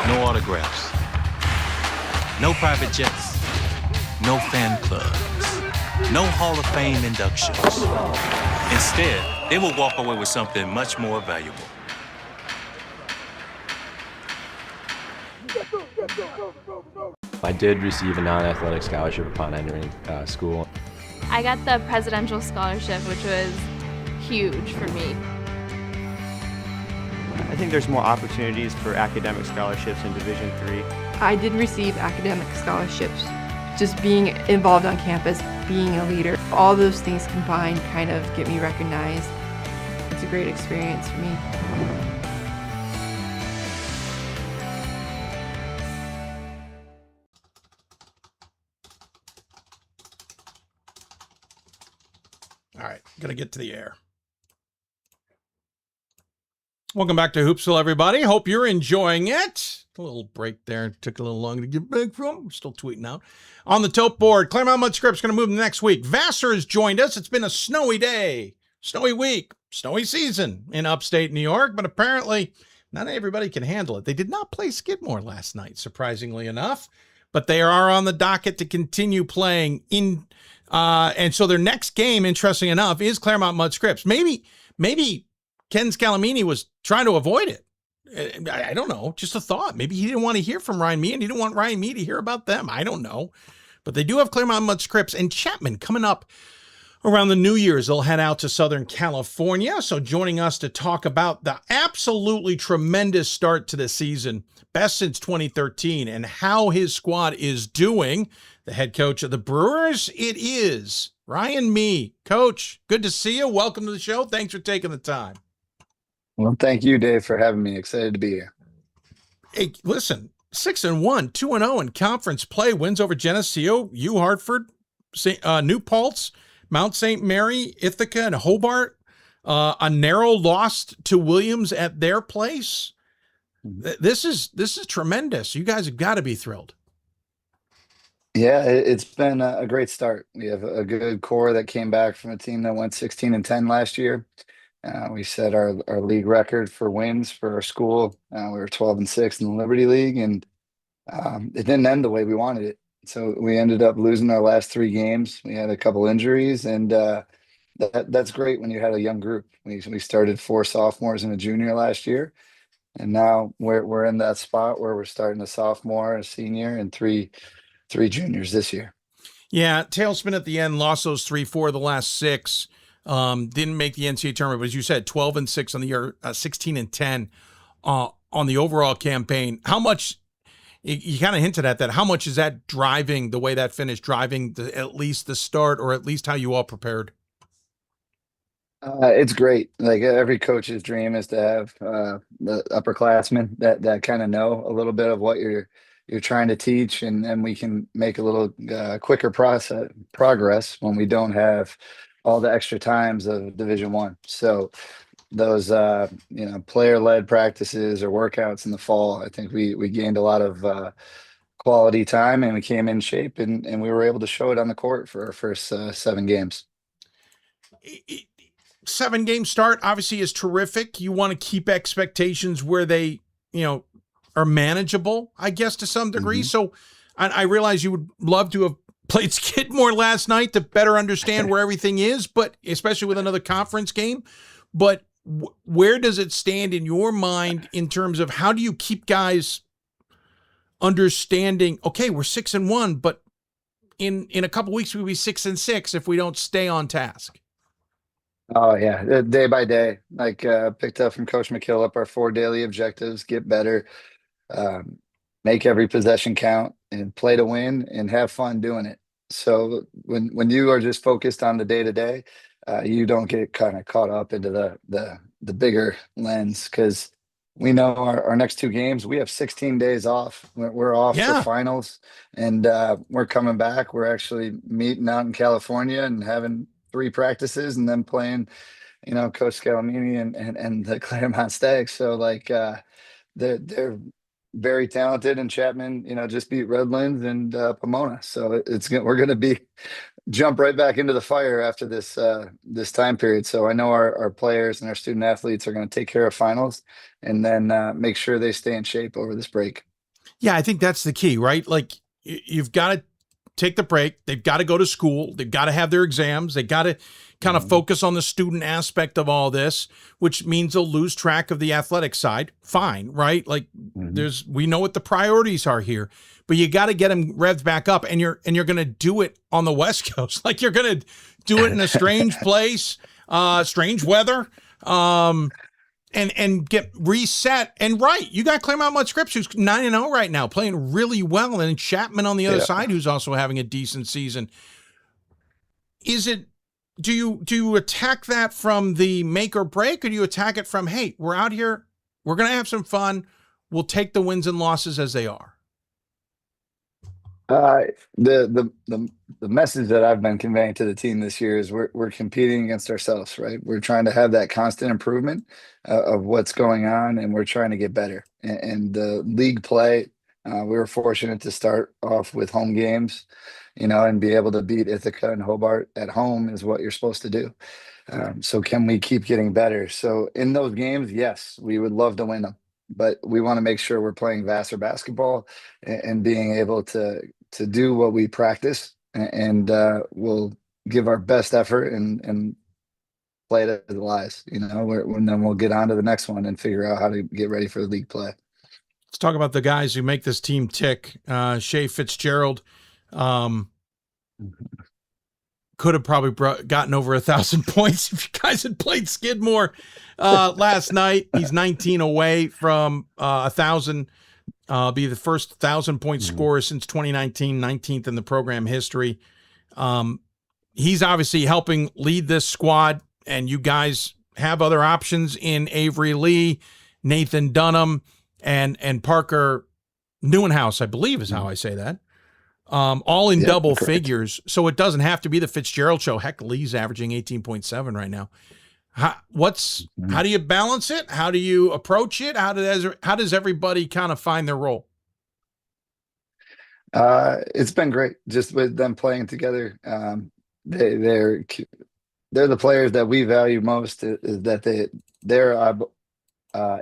Speaker 20: No autographs. No private jets. No fan clubs. No Hall of Fame inductions. Instead, they will walk away with something much more valuable.
Speaker 9: I did receive a non-athletic scholarship upon entering school.
Speaker 22: I got the presidential scholarship, which was huge for me.
Speaker 23: I think there's more opportunities for academic scholarships in Division III.
Speaker 24: I did receive academic scholarships. Just being involved on campus, being a leader, all those things combined kind of get me recognized. It's a great experience for me.
Speaker 1: All right, gotta get to the air. Welcome back to Hoopsville, everybody. Hope you're enjoying it. A little break there. Took a little longer to get back from. We're still tweeting out. On the tote board, Claremont-Mudd-Scripps going to move next week. Vassar has joined us. It's been a snowy day, snowy week, snowy season in upstate New York, but apparently not everybody can handle it. They did not play Skidmore last night, surprisingly enough, but they are on the docket to continue playing in. And so their next game, interesting enough, is Claremont-Mudd-Scripps. Maybe Ken Scalmanini was trying to avoid it. I don't know, just a thought. Maybe he didn't want to hear from Ryan Mee, and he didn't want Ryan Mee to hear about them. I don't know. But they do have Claremont-Mudd-Scripps and Chapman coming up around the New Year's. They'll head out to Southern California. So joining us to talk about the absolutely tremendous start to the season, best since 2013, and how his squad is doing, the head coach of the Brewers, it is Ryan Mee. Coach, good to see you. Welcome to the show. Thanks for taking the time.
Speaker 5: Well, thank you, Dave, for having me. Excited to be here.
Speaker 1: Hey, listen, 6-1, 2-0 in conference play, wins over Geneseo, U Hartford, New Paltz, Mount St. Mary, Ithaca, and Hobart. A narrow loss to Williams at their place. This is tremendous. You guys have got to be thrilled.
Speaker 5: Yeah, it's been a great start. We have a good core that came back from a team that went 16-10 last year. We set our league record for wins for our school. We were 12-6 in the Liberty League, and it didn't end the way we wanted it. So we ended up losing our last 3 games. We had a couple injuries, and that's great when you had a young group. We started 4 sophomores and a junior last year, and now we're in that spot where we're starting a sophomore, a senior, and three juniors this year.
Speaker 1: Yeah, tailspin at the end, lost those 3-4 the last 6. Didn't make the NCAA tournament, but as you said, 12-6 on the year, 16-10 on the overall campaign. How much, you kind of hinted at that, how much is that driving the way that finished, driving at least the start, or at least how you all prepared?
Speaker 5: It's great. Like every coach's dream is to have the upperclassmen that kind of know a little bit of what you're trying to teach, and we can make a little quicker progress when we don't have all the extra times of Division I. So those player-led practices or workouts in the fall, I think we gained a lot of quality time, and we came in shape, and we were able to show it on the court for our first 7 games.
Speaker 1: 7-game start obviously is terrific. You want to keep expectations where they, are manageable, I guess, to some degree. Mm-hmm. So I realize you would love to have played Skidmore last night to better understand where everything is, but especially with another conference game. But where does it stand in your mind in terms of how do you keep guys understanding, okay, we're 6-1, but in a couple weeks we'll be 6-6 if we don't stay on task?
Speaker 5: Oh yeah, day by day. Like picked up from Coach McHugh our 4 daily objectives: get better, make every possession count, and play to win, and have fun doing it. So when you are just focused on the day to day, you don't get kind of caught up into the bigger lens, because we know our next 2 games, we have 16 days off. We're off for finals, and we're coming back. We're actually meeting out in California and having 3 practices, and then playing, Coach Scalmanini and the Claremont Stags. So like they're very talented, and Chapman, just beat Redlands and Pomona. So we're going to jump right back into the fire after this time period. So I know our players and our student athletes are going to take care of finals, and then make sure they stay in shape over this break.
Speaker 1: Yeah, I think that's the key, right? Like you've got to take the break. They've got to go to school. They've got to have their exams. They got to kind of focus on the student aspect of all this, which means they'll lose track of the athletic side. Fine, right? Like we know what the priorities are here, but you got to get them revved back up, and you're going to do it on the West Coast. Like you're going to do it in a strange place, strange weather, and get reset. And right, you got Claremont-Mudd-Scripps, who's 9-0 right now, playing really well, and Chapman on the other side, who's also having a decent season. Do you attack that from the make or break, or do you attack it from, hey, we're out here, we're going to have some fun, we'll take the wins and losses as they are?
Speaker 5: The message that I've been conveying to the team this year is we're competing against ourselves, right? We're trying to have that constant improvement of what's going on, and we're trying to get better. And the league play, we were fortunate to start off with home games, and be able to beat Ithaca and Hobart at home is what you're supposed to do. So can we keep getting better? So in those games, yes, we would love to win them, but we want to make sure we're playing Vassar basketball and being able to do what we practice, and we'll give our best effort and play it as it lies, you know, and then we'll get on to the next one and figure out how to get ready for the league play.
Speaker 1: Let's talk about the guys who make this team tick. Shea Fitzgerald could have probably gotten over 1,000 points if you guys had played Skidmore last night. He's 19 away from 1,000. Be the first 1,000-point scorer since 2019, 19th in the program history. He's obviously helping lead this squad, and you guys have other options in Avery Lee, Nathan Dunham, and Parker Neuenhouse, I believe is how I say that. All in double figures, so it doesn't have to be the Fitzgerald show. Heck, Lee's averaging 18.7 right now. How do you balance it? How do you approach it? How does everybody kind of find their role?
Speaker 5: It's been great just with them playing together. They're the players that we value most, is that they're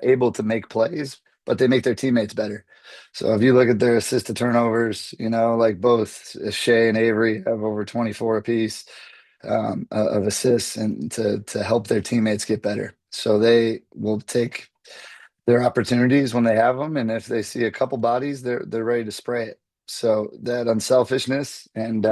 Speaker 5: able to make plays, but they make their teammates better. So if you look at their assist to turnovers, you know, like both Shea and Avery have over 24 apiece of assists, and to help their teammates get better. So they will take their opportunities when they have them, and if they see a couple bodies, they're ready to spray it. So that unselfishness and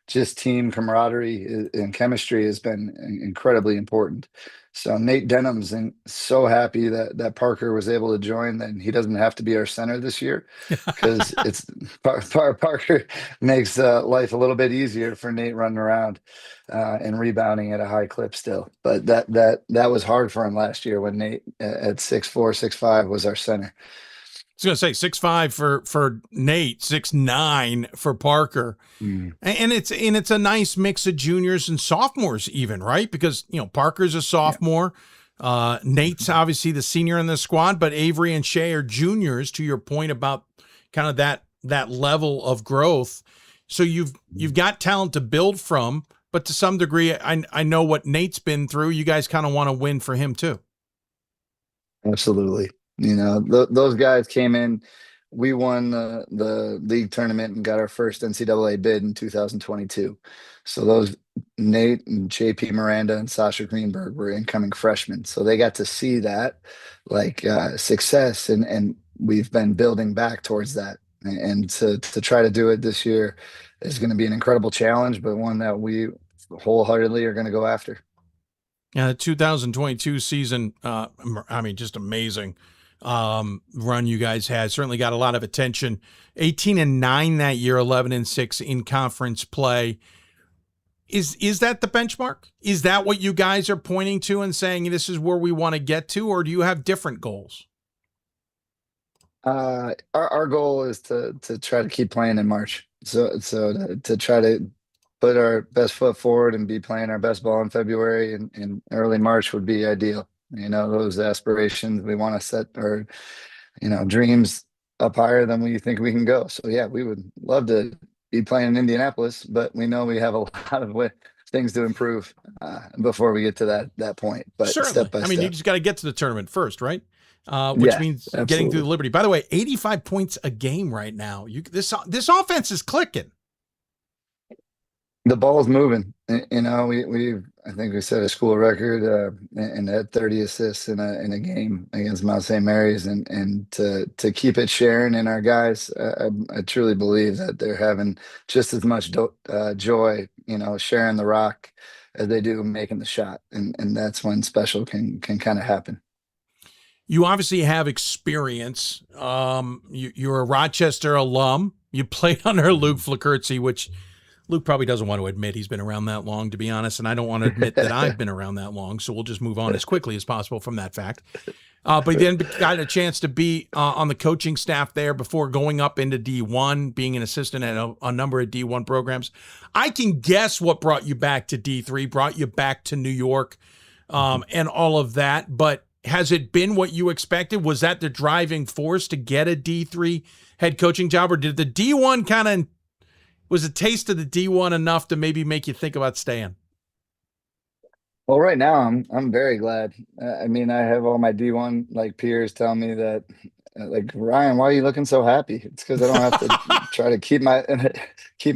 Speaker 5: just team camaraderie and chemistry has been incredibly important. So Nate Denham's so happy that Parker was able to join, that he doesn't have to be our center this year, because Parker makes life a little bit easier for Nate running around and rebounding at a high clip still. But that was hard for him last year when Nate at 6'4", 6'5" was our center.
Speaker 1: I was going to say 6'5" for Nate, 6'9" for Parker. And it's a nice mix of juniors and sophomores even, right? Because, you know, Parker's a sophomore. Nate's obviously the senior in the squad, but Avery and Shea are juniors, to your point about kind of that level of growth. So you've got talent to build from, but to some degree, I know what Nate's been through. You guys kind of want to win for him too.
Speaker 5: Absolutely. You know, those guys came in. We won the league tournament and got our first NCAA bid in 2022. So those Nate and JP Miranda and Sasha Greenberg were incoming freshmen. So they got to see that success, and we've been building back towards that. And to try to do it this year is going to be an incredible challenge, but one that we wholeheartedly are going to go after.
Speaker 1: Yeah, the 2022 season, just amazing run you guys had. Certainly got a lot of attention. 18-9 that year, 11-6 in conference play. Is that the benchmark? Is that what you guys are pointing to and saying this is where we want to get to, or do you have different goals?
Speaker 5: Our goal is to try to keep playing in March. So to try to put our best foot forward and be playing our best ball in February and early March would be ideal. You know, those aspirations, we want to set our, dreams up higher than we think we can go. So yeah, we would love to be playing in Indianapolis, but we know we have a lot of things to improve before we get to that point. But
Speaker 1: certainly,
Speaker 5: step by step.
Speaker 1: You just got to get to the tournament first, right? Which means
Speaker 5: absolutely.
Speaker 1: Getting through the Liberty. By the way, 85 points a game right now. This offense is clicking.
Speaker 5: The ball's moving. I think we set a school record and had 30 assists in a game against Mount St. Mary's, and to keep it sharing in our guys, I truly believe that they're having just as much joy, sharing the rock as they do making the shot, and that's when special can kind of happen.
Speaker 1: You obviously have experience. You're a Rochester alum. You played under Luke Flakertsy, which Luke probably doesn't want to admit he's been around that long, to be honest, and I don't want to admit that I've been around that long, so we'll just move on as quickly as possible from that fact. But then got a chance to be on the coaching staff there before going up into D1, being an assistant at a number of D1 programs. I can guess what brought you back to D3, brought you back to New York, and all of that, but has it been what you expected? Was that the driving force to get a D3 head coaching job, or did the D1 was a taste of the D1 enough to maybe make you think about staying?
Speaker 5: Well, right now I'm very glad. I have all my D1 peers tell me that Ryan, why are you looking so happy? It's because I don't have to try to keep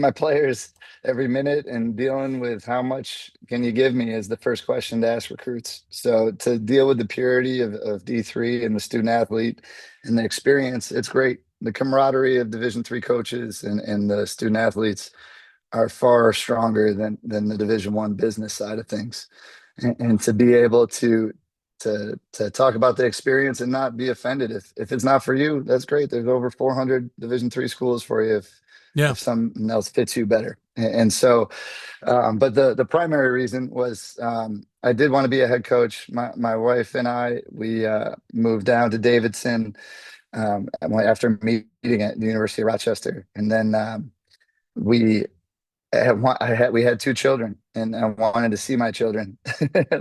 Speaker 5: my players every minute, and dealing with how much can you give me is the first question to ask recruits. So to deal with the purity of D3 and the student athlete and the experience, it's great. The camaraderie of Division III coaches and the student athletes are far stronger than the Division I business side of things. And to be able to talk about the experience and not be offended. If it's not for you, that's great. There's over 400 Division III schools for you if something else fits you better. And so, but the primary reason was I did want to be a head coach. My wife and I, we moved down to Davidson after meeting at the University of Rochester. And then we had 2 children, and I wanted to see my children.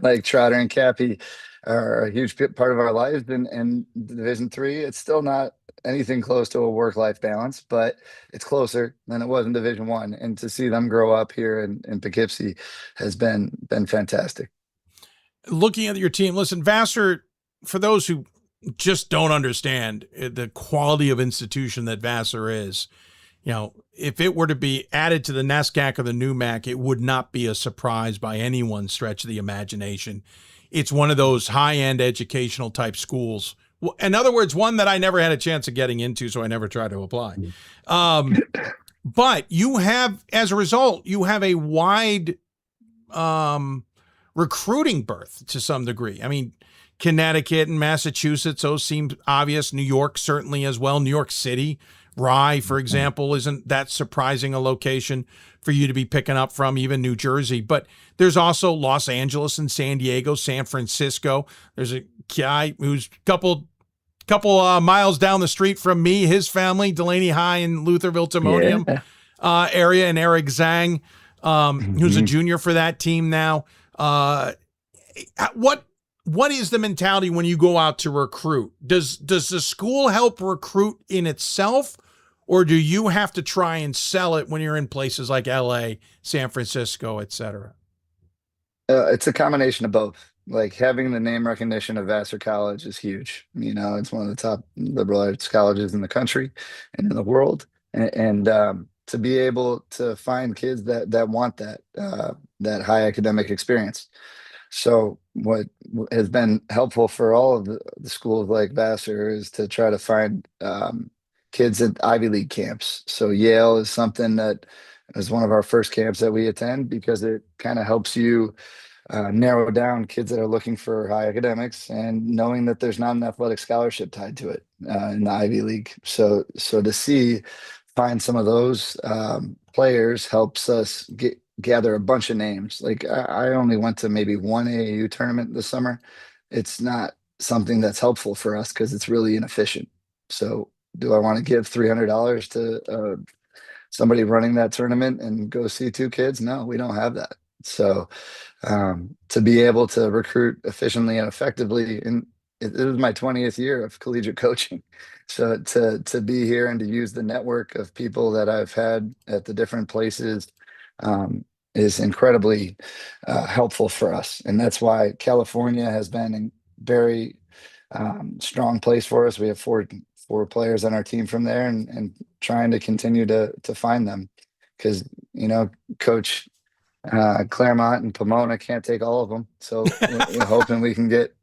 Speaker 5: Like Trotter and Cappy are a huge part of our lives, and Division III, it's still not anything close to a work-life balance, but it's closer than it was in Division I. And to see them grow up here in Poughkeepsie has been fantastic.
Speaker 1: Looking at your team, listen, Vassar, for those who just don't understand the quality of institution that Vassar is, you know, if it were to be added to the NESCAC or the NUMAC, it would not be a surprise by anyone's stretch of the imagination. It's one of those high-end educational type schools. In other words, one that I never had a chance of getting into, so I never tried to apply. But you have, as a result, you have a wide recruiting berth to some degree. I mean, Connecticut and Massachusetts, those seem obvious. New York certainly as well. New York City, Rye, for example, isn't that surprising a location for you to be picking up from, even New Jersey. But there's also Los Angeles and San Diego, San Francisco. There's a guy who's a couple miles down the street from me, his family, Delaney High and Lutherville Timonium area, and Eric Zhang, who's a junior for that team now. What is the mentality when you go out to recruit? Does the school help recruit in itself, or do you have to try and sell it when you're in places like LA, San Francisco, et cetera?
Speaker 5: It's a combination of both. Like, having the name recognition of Vassar College is huge. You know, it's one of the top liberal arts colleges in the country and in the world. And to be able to find kids that want that high academic experience. So what has been helpful for all of the schools like Vassar is to try to find kids at Ivy League camps. So Yale is something that is one of our first camps that we attend, because it kind of helps you narrow down kids that are looking for high academics, and knowing that there's not an athletic scholarship tied to it in the Ivy League. So to find some of those players helps us gather a bunch of names. Like, I only went to maybe one AAU tournament this summer. It's not something that's helpful for us because it's really inefficient. So do I want to give $300 to somebody running that tournament and go see 2 kids? No, we don't have that. So to be able to recruit efficiently and effectively, and it was my 20th year of collegiate coaching. So to be here and to use the network of people that I've had at the different places is incredibly helpful for us. And that's why California has been a very strong place for us. We have four players on our team from there, and trying to continue to find them, because, you know, Coach Claremont and Pomona can't take all of them. So we're hoping we can get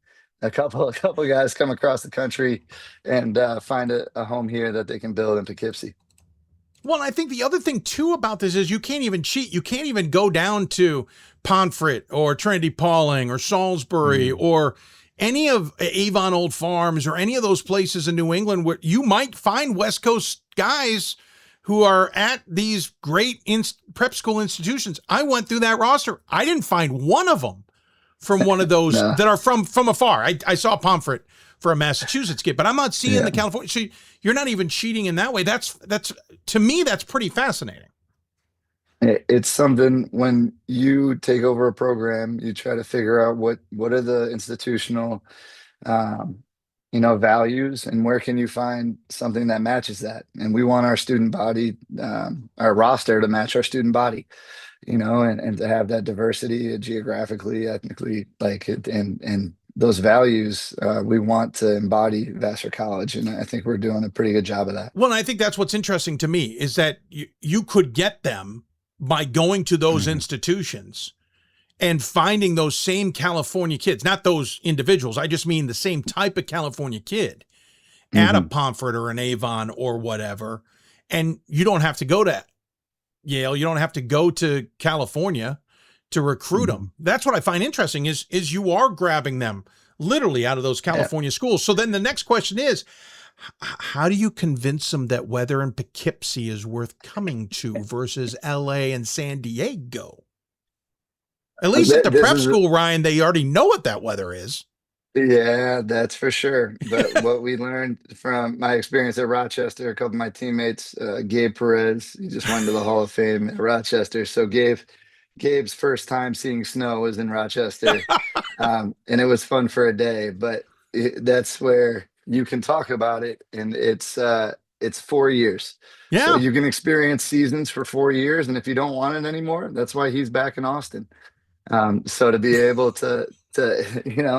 Speaker 5: a couple guys come across the country and find a home here that they can build in Poughkeepsie.
Speaker 1: Well, I think the other thing too about this is you can't even cheat. You can't even go down to Pomfret or Trinity Pauling or Salisbury or any of Avon Old Farms or any of those places in New England where you might find West Coast guys who are at these great prep school institutions. I went through that roster. I didn't find one of them from one of those that are from afar. I saw Pomfret for a Massachusetts kid, but I'm not seeing the California. So you're not even cheating in that way. That's to me, that's pretty fascinating.
Speaker 5: It's something, when you take over a program, you try to figure out what are the institutional, values, and where can you find something that matches that. And we want our student body, our roster to match our student body, and to have that diversity geographically, ethnically, and those values, we want to embody Vassar College. And I think we're doing a pretty good job of that.
Speaker 1: Well, I think that's what's interesting to me is that you could get them by going to those institutions and finding those same California kids, not those individuals. I just mean the same type of California kid at a Pomfret or an Avon or whatever. And you don't have to go to Yale. You don't have to go to California to recruit them. That's what I find interesting is you are grabbing them literally out of those California schools. So then the next question is, how do you convince them that weather in Poughkeepsie is worth coming to versus LA and San Diego? At least at the prep school, Ryan, they already know what that weather is.
Speaker 5: Yeah, that's for sure. But what we learned from my experience at Rochester, a couple of my teammates, Gabe Perez, he just went to the Hall of Fame at Rochester. So Gabe's first time seeing snow was in Rochester. And it was fun for a day, but that's where you can talk about it. And it's 4 years.
Speaker 1: Yeah.
Speaker 5: So you can experience seasons for 4 years. And if you don't want it anymore, that's why he's back in Austin. So to be able to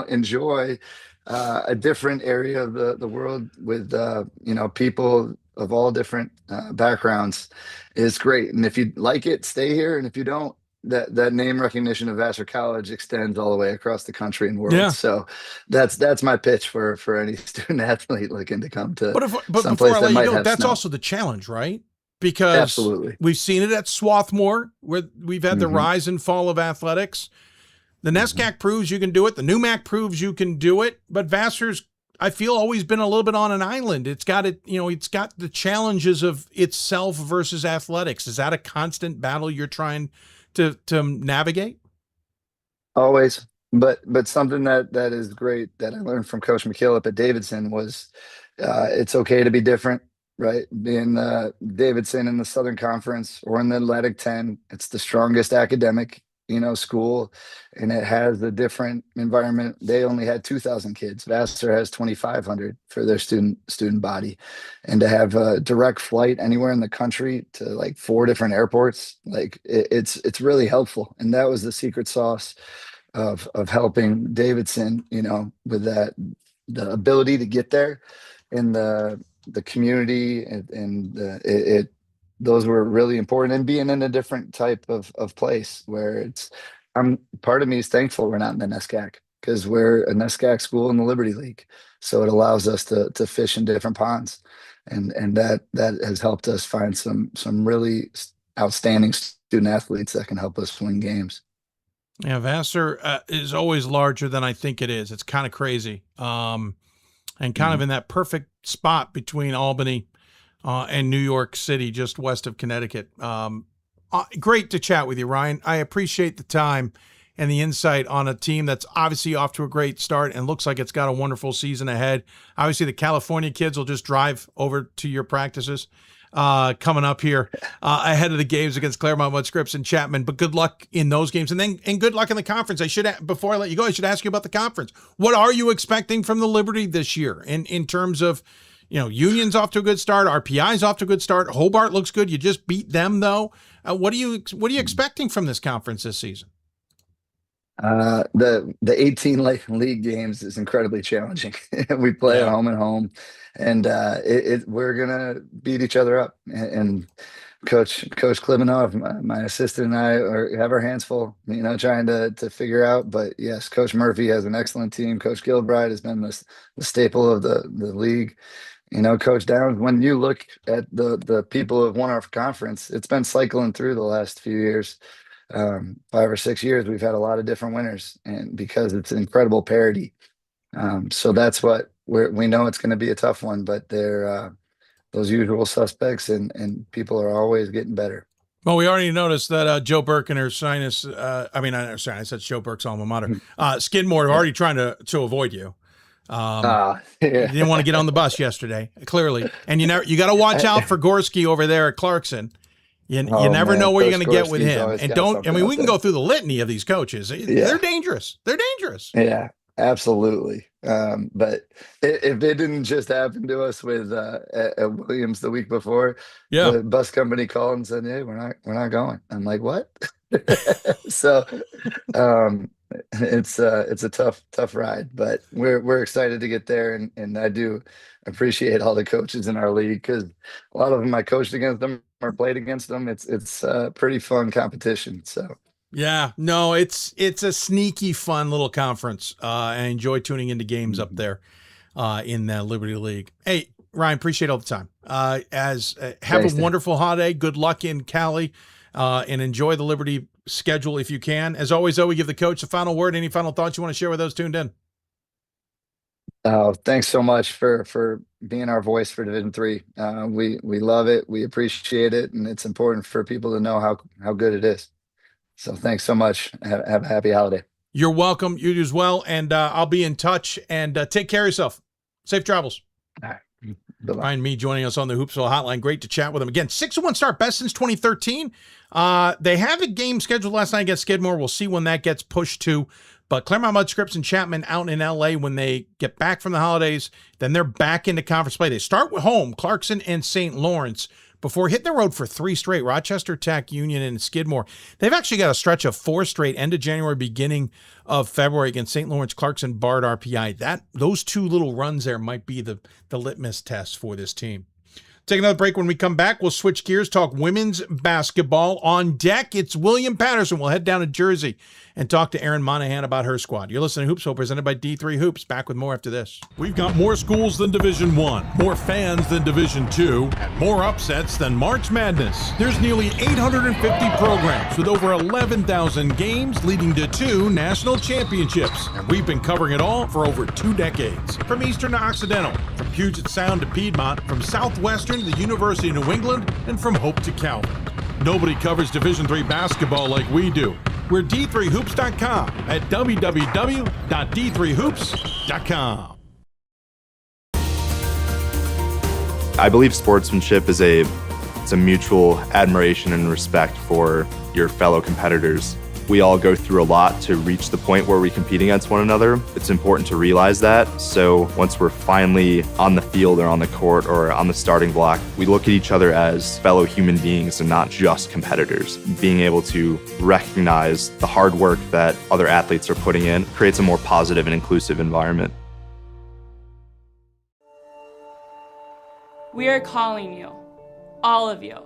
Speaker 5: enjoy a different area of the world with people of all different backgrounds is great. And if you like it, stay here. And if you don't, that name recognition of Vassar College extends all the way across the country and world.
Speaker 1: Yeah.
Speaker 5: So that's my pitch for any student athlete looking to come to
Speaker 1: but
Speaker 5: someplace
Speaker 1: before I
Speaker 5: that
Speaker 1: let
Speaker 5: might
Speaker 1: you go,
Speaker 5: have
Speaker 1: that's
Speaker 5: snow.
Speaker 1: also the challenge, right? Because
Speaker 5: Absolutely.
Speaker 1: we've seen it at Swarthmore, where we've had the rise and fall of athletics. The NESCAC proves you can do it. The NUMAC proves you can do it. But Vassar's, I feel, always been a little bit on an island. It's got it's got the challenges of itself versus athletics. Is that a constant battle you're trying to navigate?
Speaker 5: Always. But something that is great that I learned from Coach McHugh at Davidson was it's okay to be different. Right. Being Davidson in the Southern Conference or in the Atlantic 10, it's the strongest academic, school, and it has a different environment. They only had 2,000 kids. Vassar has 2,500 for their student body. And to have a direct flight anywhere in the country to like 4 different airports, like it's really helpful. And that was the secret sauce of helping Davidson, with that, the ability to get there and the community and those were really important, and being in a different type of place where part of me is thankful we're not in the NESCAC because we're a NESCAC school in the Liberty League. So it allows us to fish in different ponds. And that has helped us find some really outstanding student athletes that can help us win games.
Speaker 1: Yeah. Vassar is always larger than I think it is. It's kind of crazy. And kind of in that perfect spot between Albany and New York City, just west of Connecticut. Great to chat with you, Ryan. I appreciate the time and the insight on a team that's obviously off to a great start and looks like it's got a wonderful season ahead. Obviously, the California kids will just drive over to your practices coming up here ahead of the games against Claremont-Mudd-Scripps and Chapman. But good luck in those games, and good luck in the conference. Before I let you go, I should ask you about the conference. What are you expecting from the Liberty this year in terms of, Union's off to a good start, RPI's off to a good start, Hobart looks good. You just beat them though. What are you expecting from this conference this season?
Speaker 5: The 18 league games is incredibly challenging. We play at home and home, and we're gonna beat each other up. And Coach Klibanov, my assistant, and I have our hands full, trying to figure out. But yes, Coach Murphy has an excellent team. Coach Gilbride has been the staple of the league. Coach Downs, when you look at the people who have won our conference, it's been cycling through the last few years. 5 or 6 years, we've had a lot of different winners, and because it's an incredible parity. So that's what we know it's going to be a tough one, but they're those usual suspects, and people are always getting better.
Speaker 1: Well, we already noticed that Joe Burke and her sinus, I said Joe Burke's alma mater, Skidmore are already trying to avoid you. You didn't want to get on the bus yesterday, clearly. And you got to watch out for Gorski over there at Clarkson. You never know where you're going to get with him. And we can go through the litany of these coaches. They're dangerous. They're dangerous.
Speaker 5: Yeah, absolutely. But if it didn't just happen to us with at Williams the week before, the bus company called and said, "Hey, we're not going." I'm like, "What?" So it's a tough ride, but we're excited to get there, and I do appreciate all the coaches in our league, because a lot of them I coached against them or played against them. It's pretty fun competition. So
Speaker 1: yeah, no, it's a sneaky fun little conference. I enjoy tuning into games up there in the Liberty League. Hey, Ryan, appreciate all the time. Have a wonderful holiday. Good luck in Cali, and enjoy the Liberty schedule if you can. As always, though, we give the coach the final word. Any final thoughts you want to share with those tuned in?
Speaker 5: Thanks so much for being our voice for Division III. We love it. We appreciate it, and it's important for people to know how good it is. So thanks so much. Have a happy holiday.
Speaker 1: You're welcome. You as well. And I'll be in touch, and take care of yourself. Safe travels.
Speaker 5: All right.
Speaker 1: Ryan Mead joining us on the Hoopsville Hotline. Great to chat with him. Again, 6-1 start, best since 2013. They have a game scheduled last night against Skidmore. We'll see when that gets pushed to. But Claremont-Mudd-Scripps and Chapman out in L.A. when they get back from the holidays. Then they're back into conference play. They start with home, Clarkson and St. Lawrence, before hitting the road for 3 straight, Rochester, Tech, Union, and Skidmore. They've actually got a stretch of 4 straight, end of January, beginning of February against St. Lawrence, Clarkson, Bard, RPI. Those 2 little runs there might be the litmus test for this team. Take another break. When we come back, we'll switch gears, talk women's basketball. On deck, it's William Paterson. We'll head down to Jersey and talk to Erin Monahan about her squad. You're listening to Hoopsville, presented by D3 Hoops. Back with more after this.
Speaker 2: We've got more schools than Division I, more fans than Division II, and more upsets than March Madness. There's nearly 850 programs with over 11,000 games leading to 2 national championships. And we've been covering it all for over 2 decades. From Eastern to Occidental, from Puget Sound to Piedmont, from Southwestern to the University of New England, and from Hope to Calvin. Nobody covers Division III basketball like we do. We're D3Hoops.com at www.d3hoops.com.
Speaker 3: I believe sportsmanship is a mutual admiration and respect for your fellow competitors. We all go through a lot to reach the point where we compete against one another. It's important to realize that. So once we're finally on the field or on the court or on the starting block, we look at each other as fellow human beings and not just competitors. Being able to recognize the hard work that other athletes are putting in creates a more positive and inclusive environment.
Speaker 8: We are calling you, all of you.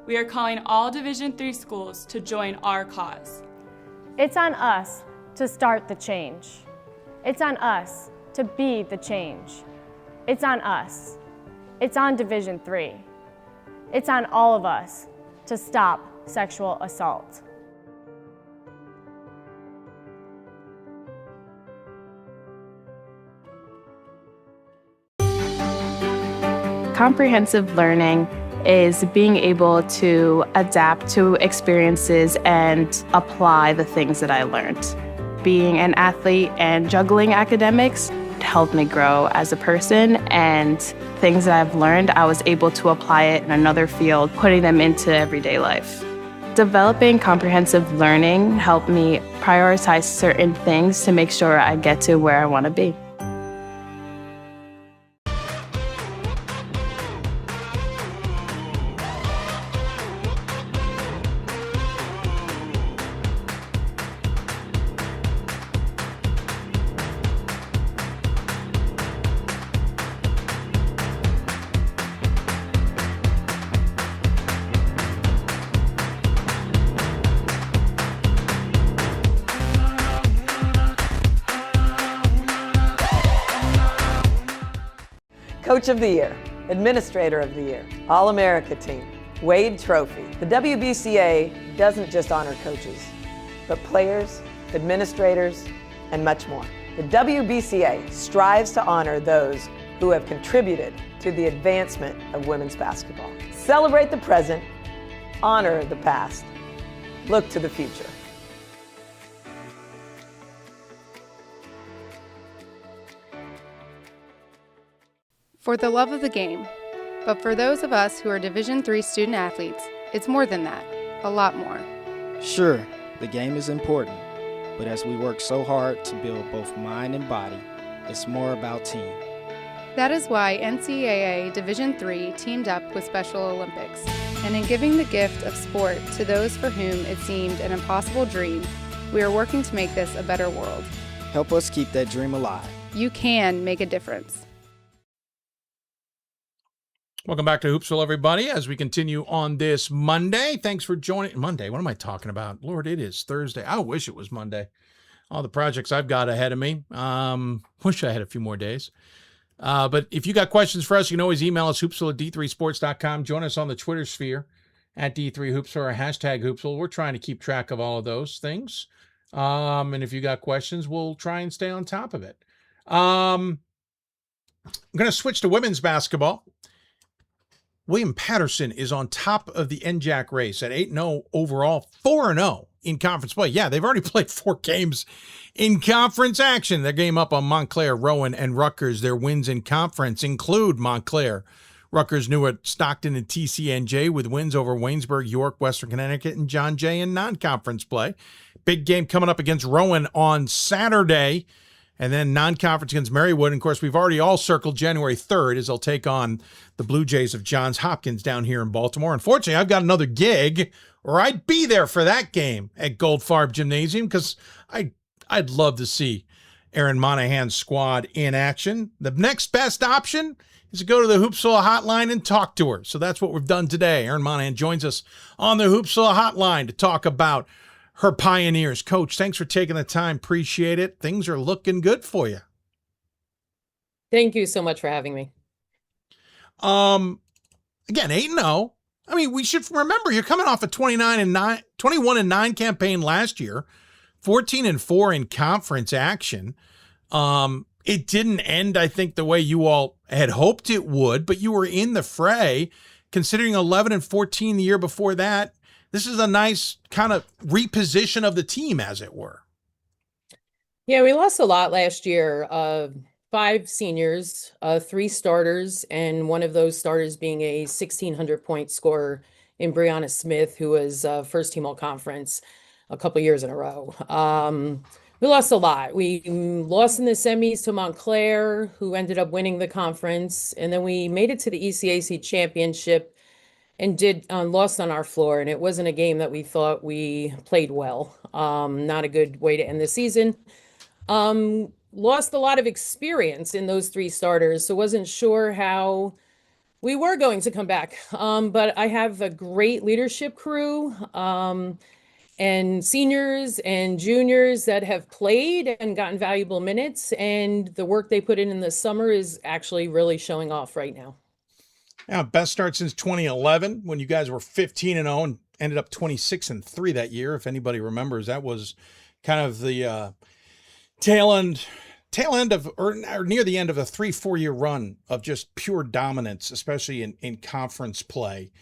Speaker 8: We are calling all Division III schools to join our cause.
Speaker 10: It's on us to start the change. It's on us to be the change. It's on us. It's on Division III. It's on all of us to stop sexual assault.
Speaker 12: Comprehensive learning is being able to adapt to experiences and apply the things that I learned. Being an athlete and juggling academics helped me grow as a person, and things that I've learned, I was able to apply it in another field, putting them into everyday life. Developing comprehensive learning helped me prioritize certain things to make sure I get to where I want to be.
Speaker 16: Coach of the Year, Administrator of the Year, All-America Team, Wade Trophy. The WBCA doesn't just honor coaches, but players, administrators, and much more. The WBCA strives to honor those who have contributed to the advancement of women's basketball. Celebrate the present, honor the past, look to the future.
Speaker 4: For the love of the game, but for those of us who are Division III student athletes, it's more than that, a lot more.
Speaker 6: Sure, the game is important, but as we work so hard to build both mind and body, it's more about team.
Speaker 4: That is why NCAA Division III teamed up with Special Olympics, and in giving the gift of sport to those for whom it seemed an impossible dream, We are working to make this a better world.
Speaker 6: Help us keep that dream alive.
Speaker 4: You can make a difference.
Speaker 1: Welcome back to Hoopsville, everybody, as we continue on this Monday. Thanks for joining. Monday? What am I talking about? Lord, it is Thursday. I wish it was Monday. All the projects I've got ahead of me. Wish I had a few more days. But if you got questions for us, you can always email us, hoopsville@d3sports.com. Join us on the Twitter sphere at D3Hoopsville or hashtag Hoopsville. We're trying to keep track of all of those things. And if you got questions, we'll try and stay on top of it. I'm going to switch to women's basketball. William Paterson is on top of the NJAC race at 8-0 overall, 4-0 in conference play. Yeah, they've already played 4 games in conference action. Their game up on Montclair, Rowan, and Rutgers. Their wins in conference include Montclair, Rutgers, Newark, Stockton, and TCNJ, with wins over Waynesburg, York, Western Connecticut, and John Jay in non-conference play. Big game coming up against Rowan on Saturday. And then non-conference against Marywood. And, of course, we've already all circled January 3rd as they'll take on the Blue Jays of Johns Hopkins down here in Baltimore. Unfortunately, I've got another gig, or I'd be there for that game at Goldfarb Gymnasium, because I'd love to see Erin Monahan's squad in action. The next best option is to go to the Hoopsville Hotline and talk to her. So that's what we've done today. Erin Monahan joins us on the Hoopsville Hotline to talk about her Pioneers. Coach, thanks for taking the time. Appreciate it. Things are looking good for you.
Speaker 7: Thank you so much for having me.
Speaker 1: Again, 8-0. I mean, we should remember you're coming off a 21-9 campaign last year, 14-4 in conference action. It didn't end, I think, the way you all had hoped it would, but you were in the fray. Considering 11-14 the year before that, this is a nice kind of reposition of the team, as it were.
Speaker 7: Yeah, we lost a lot last year. 5 seniors, 3 starters, and one of those starters being a 1,600-point scorer in Brianna Smith, who was first team all-conference a couple years in a row. We lost a lot. We lost in the semis to Montclair, who ended up winning the conference, and then we made it to the ECAC championship and lost on our floor, and it wasn't a game that we thought we played well. Not a good way to end the season. Lost a lot of experience in those 3 starters, so wasn't sure how we were going to come back. But I have a great leadership crew, and seniors and juniors that have played and gotten valuable minutes, and the work they put in the summer is actually really showing off right now.
Speaker 1: Yeah, best start since 2011, when you guys were 15-0 and ended up 26-3 that year. If anybody remembers, that was kind of the tail end of, or near the end of a 3-4 year run of just pure dominance, especially in conference play.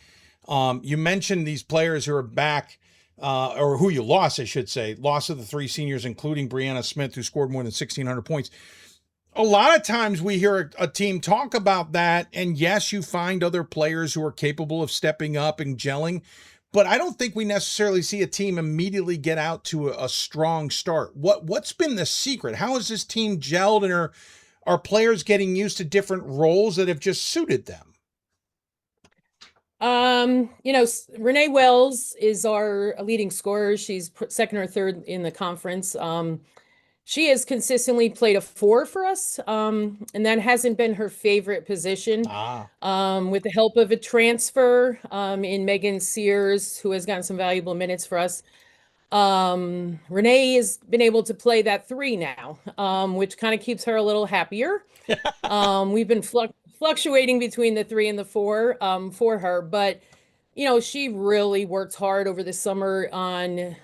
Speaker 1: You mentioned these players who are back, or who you lost, I should say. Loss of the 3 seniors, including Brianna Smith, who scored more than 1,600 points. A lot of times we hear a team talk about that, and yes, you find other players who are capable of stepping up and gelling, but I don't think we necessarily see a team immediately get out to a strong start. What's been the secret? How has this team gelled, and are players getting used to different roles that have just suited them?
Speaker 7: Renee Wells is our leading scorer. She's second or third in the conference. She has consistently played a 4 for us, and that hasn't been her favorite position. With the help of a transfer in Megan Sears, who has gotten some valuable minutes for us, Renee has been able to play that 3 now, which kind of keeps her a little happier. We've been fluctuating between the 3 and the 4 for her, but she really worked hard over the summer on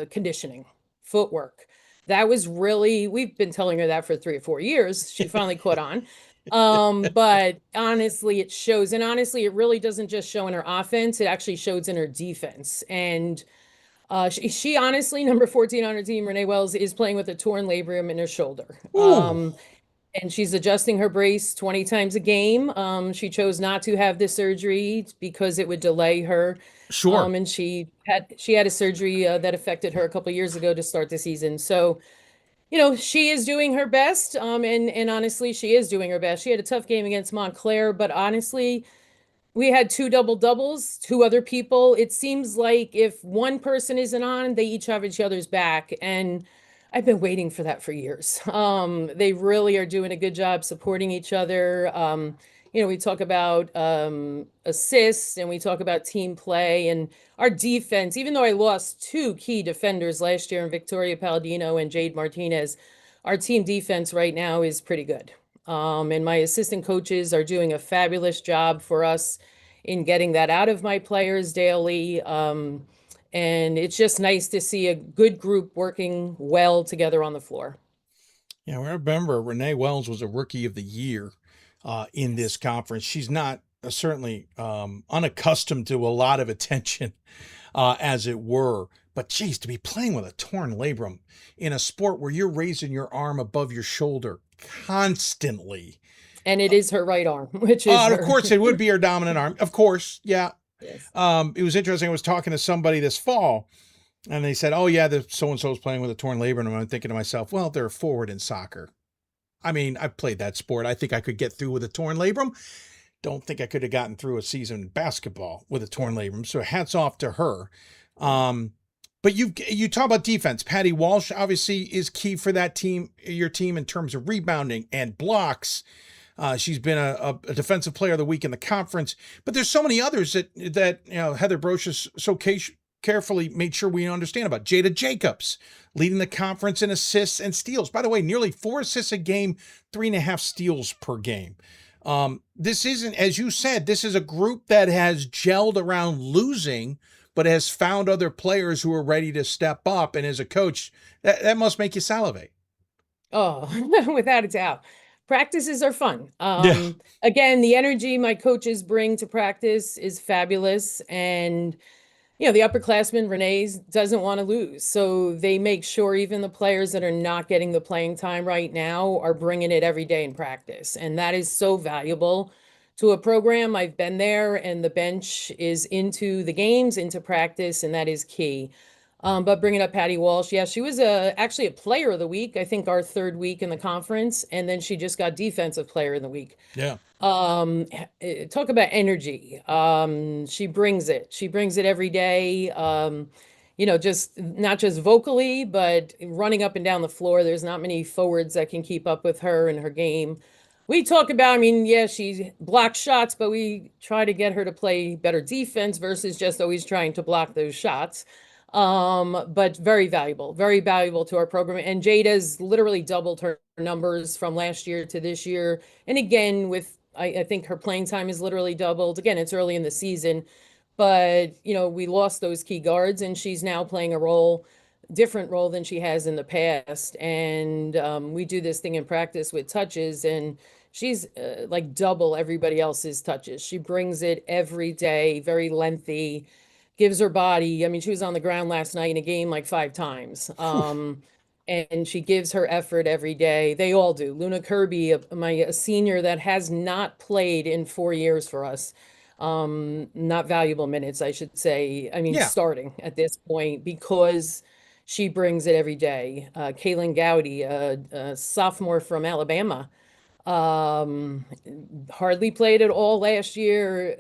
Speaker 7: conditioning, footwork. That was really, we've been telling her that for 3 or 4 years. She finally caught on. But honestly, it shows. And honestly, it really doesn't just show in her offense. It actually shows in her defense. And she honestly, number 14 on her team, Renee Wells, is playing with a torn labrum in her shoulder. And she's adjusting her brace 20 times a game. She chose not to have the surgery because it would delay her.
Speaker 1: Sure.
Speaker 7: And she had a surgery that affected her a couple of years ago to start the season. So, she is doing her best. And honestly, she is doing her best. She had a tough game against Montclair, but honestly, We had 2 double doubles, 2 other people. It seems like if one person isn't on, they each have each other's back. And I've been waiting for that for years. They really are doing a good job supporting each other. We talk about assists and we talk about team play and our defense. Even though I lost 2 key defenders last year in Victoria Palladino and Jade Martinez, our team defense right now is pretty good. And my assistant coaches are doing a fabulous job for us in getting that out of my players daily. And it's just nice to see a good group working well together on the floor.
Speaker 1: Yeah, I remember Renee Wells was a rookie of the year in this conference. She's not certainly unaccustomed to a lot of attention, as it were. But geez, to be playing with a torn labrum in a sport where you're raising your arm above your shoulder constantly.
Speaker 7: And it is her right arm, which is
Speaker 1: of course it would be her dominant arm. Of course. Yeah.
Speaker 7: Yes.
Speaker 1: It was interesting. I was talking to somebody this fall and they said, oh yeah, the so-and-so is playing with a torn labrum. And I'm thinking to myself, well, they're a forward in soccer. I mean, I've played that sport. I think I could get through with a torn labrum. Don't think I could have gotten through a season in basketball with a torn labrum. So hats off to her. But you talk about defense. Patty Walsh obviously is key for that team, your team, in terms of rebounding and blocks. She's been a defensive player of the week in the conference. But there's so many others that Heather Brocious so carefully made sure we understand about. Jada Jacobs leading the conference in assists and steals. By the way, nearly 4 assists a game, 3.5 steals per game. This isn't, as you said, this is a group that has gelled around losing, but has found other players who are ready to step up. And as a coach, that must make you salivate.
Speaker 7: Oh, without a doubt. Practices are fun. Again, the energy my coaches bring to practice is fabulous. And, the upperclassman, Renee, doesn't want to lose. So they make sure even the players that are not getting the playing time right now are bringing it every day in practice. And that is so valuable to a program. I've been there and the bench is into the games, into practice, and that is key. But bringing up Patty Walsh, yeah, she was actually a player of the week, I think our 3rd week in the conference, and then she just got defensive player of the week.
Speaker 1: Yeah.
Speaker 7: Talk about energy. She brings it. She brings it every day. Just not just vocally, but running up and down the floor. There's not many forwards that can keep up with her and her game. We talk about, she blocks shots, but we try to get her to play better defense versus just always trying to block those shots. But very valuable to our program. And Jada's literally doubled her numbers from last year to this year. And again, I think her playing time is literally doubled. Again, it's early in the season, but we lost those key guards and she's now playing a different role than she has in the past. And we do this thing in practice with touches, and she's like double everybody else's touches. She brings it every day, very lengthy, gives her body. She was on the ground last night in a game like 5 times. And she gives her effort every day. They all do. Luna Kirby, a senior that has not played in 4 years for us. Not valuable minutes, I should say. Starting at this point, because she brings it every day. Kaylin Gowdy, a sophomore from Alabama, hardly played at all last year.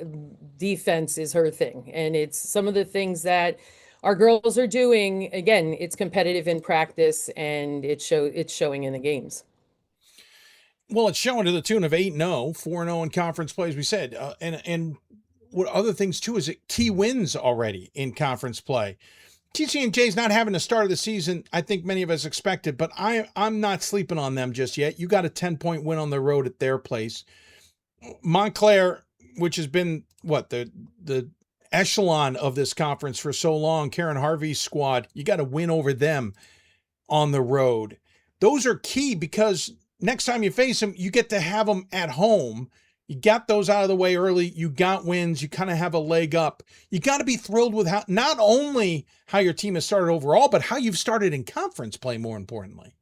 Speaker 7: Defense is her thing. And it's some of the things that our girls are doing. Again, it's competitive in practice and it's showing in the games.
Speaker 1: Well, it's showing to the tune of 8-0, 4-0 in conference play, as we said. And what other things too is it key wins already in conference play. TCNJ's not having the start of the season I think many of us expected, but I'm not sleeping on them just yet. You got a 10-point win on the road at their place. Montclair, which has been the echelon of this conference for so long, Karen Harvey's squad, you got to win over them on the road. Those are key because next time you face them, you get to have them at home. You got those out of the way early. You got wins. You kind of have a leg up. You got to be thrilled with how, not only how your team has started overall, but how you've started in conference play, more importantly.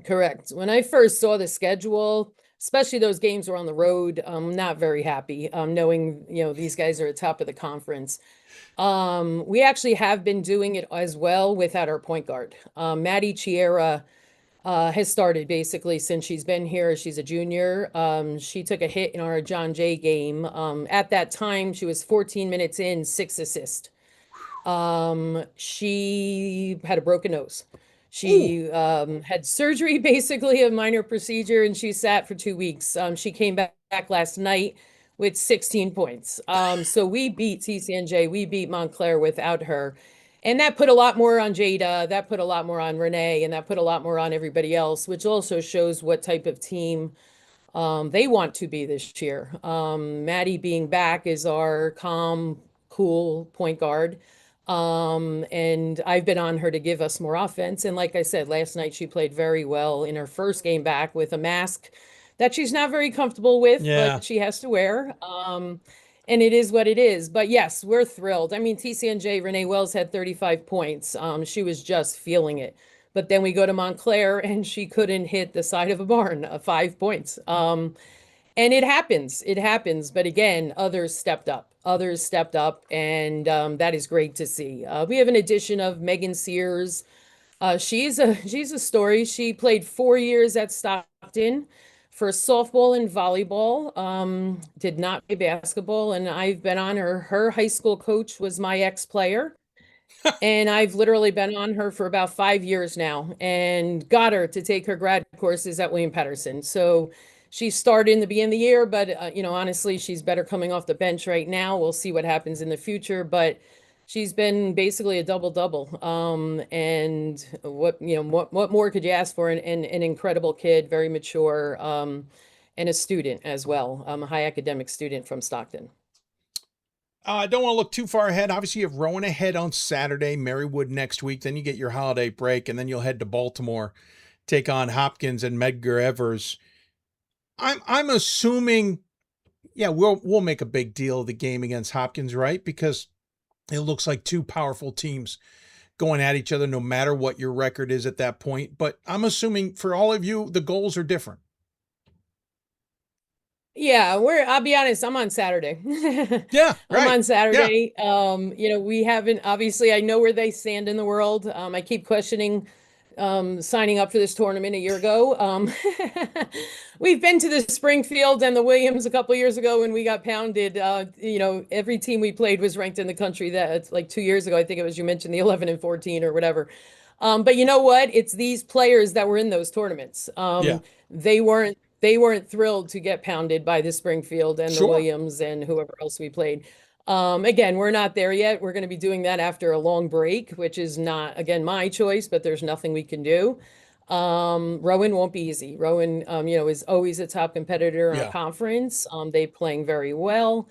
Speaker 7: Correct. When I first saw the schedule, especially those games were on the road, I'm not very happy knowing, these guys are at top of the conference. We actually have been doing it as well without our point guard. Maddie Chiera has started basically since she's been here. She's a junior. She took a hit in our John Jay game. At that time, she was 14 minutes in, 6 assists. She had a broken nose. She had surgery, basically a minor procedure, and she sat for 2 weeks. She came back last night with 16 points. So we beat TCNJ, we beat Montclair without her. And that put a lot more on Jada, that put a lot more on Renee, and that put a lot more on everybody else, which also shows what type of team they want to be this year. Maddie being back is our calm, cool point guard. And I've been on her to give us more offense. And like I said, last night she played very well in her first game back with a mask that she's not very comfortable with, but she has to wear. And it is what it is. But yes, we're thrilled. I mean, TCNJ, Renee Wells had 35 points. She was just feeling it. But then we go to Montclair and she couldn't hit the side of a barn, 5 points. And it happens. It happens. But again, others stepped up. And that is great to see. We have an addition of Megan Sears. She's a story. She played 4 years at Stockton for softball and volleyball, did not play basketball. And I've been on her. Her high school coach was my ex-player. And I've literally been on her for about 5 years now and got her to take her grad courses at William Paterson. So she started in the beginning of the year, but honestly, she's better coming off the bench right now. We'll see what happens in the future, but she's been basically a double-double. And what more could you ask for? An incredible kid, very mature, and a student as well, a high academic student from Stockton.
Speaker 1: I don't want to look too far ahead. Obviously, you have Rowan ahead on Saturday, Marywood next week. Then you get your holiday break, and then you'll head to Baltimore, take on Hopkins and Medgar Evers. I'm assuming, we'll make a big deal of the game against Hopkins, right? Because it looks like two powerful teams going at each other, no matter what your record is at that point. But I'm assuming for all of you, the goals are different.
Speaker 7: Yeah, I'll be honest, I'm on Saturday.
Speaker 1: Yeah, right.
Speaker 7: I'm on Saturday. Yeah. We haven't, obviously, I know where they stand in the world. I keep questioning signing up for this tournament a year ago. We've been to the Springfield and the Williams a couple of years ago when we got pounded. Every team we played was ranked in the country. That's like 2 years ago. I think it was, you mentioned the 11 and 14 or whatever. But you know what? It's these players that were in those tournaments. They weren't thrilled to get pounded by the Springfield and the Williams and whoever else we played. Again, we're not there yet. We're going to be doing that after a long break, which is not, again, my choice, but there's nothing we can do. Rowan won't be easy. Rowan, is always a top competitor in our conference. They playing very well.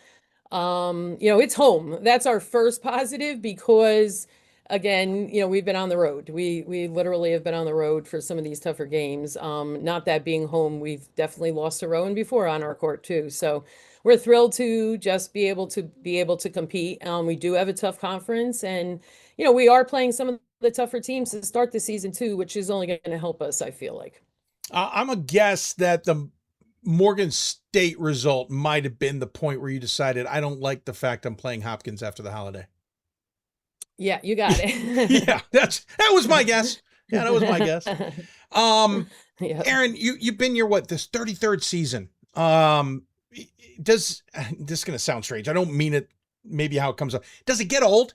Speaker 7: It's home. That's our first positive because, again, we've been on the road. We literally have been on the road for some of these tougher games. Not that being home, we've definitely lost to Rowan before on our court too. So we're thrilled to just be able to compete. We do have a tough conference, and we are playing some of the tougher teams to start the season too, which is only going to help us, I feel like.
Speaker 1: I'm a guess that the Morgan State result might have been the point where you decided, I don't like the fact I'm playing Hopkins after the holiday.
Speaker 7: Yeah, you got it.
Speaker 1: Yeah, that was my guess. Yeah, that was my guess. Erin, you've been your this 33rd season. This is going to sound strange. I don't mean it. Maybe how it comes up. Does it get old?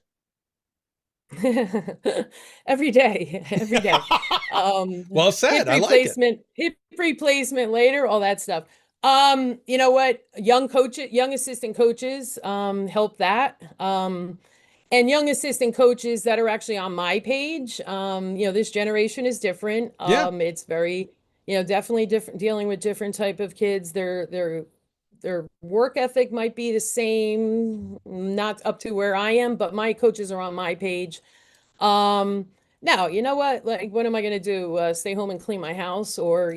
Speaker 7: Every day.
Speaker 1: Well said. I like it.
Speaker 7: Hip replacement later, all that stuff. You know what? Young assistant coaches help that. And young assistant coaches that are actually on my page, this generation is different. It's very, definitely different, dealing with different type of kids. Their work ethic might be the same, not up to where I am, but my coaches are on my page. Now, you know what? Like, what am I going to do? Stay home and clean my house? Or,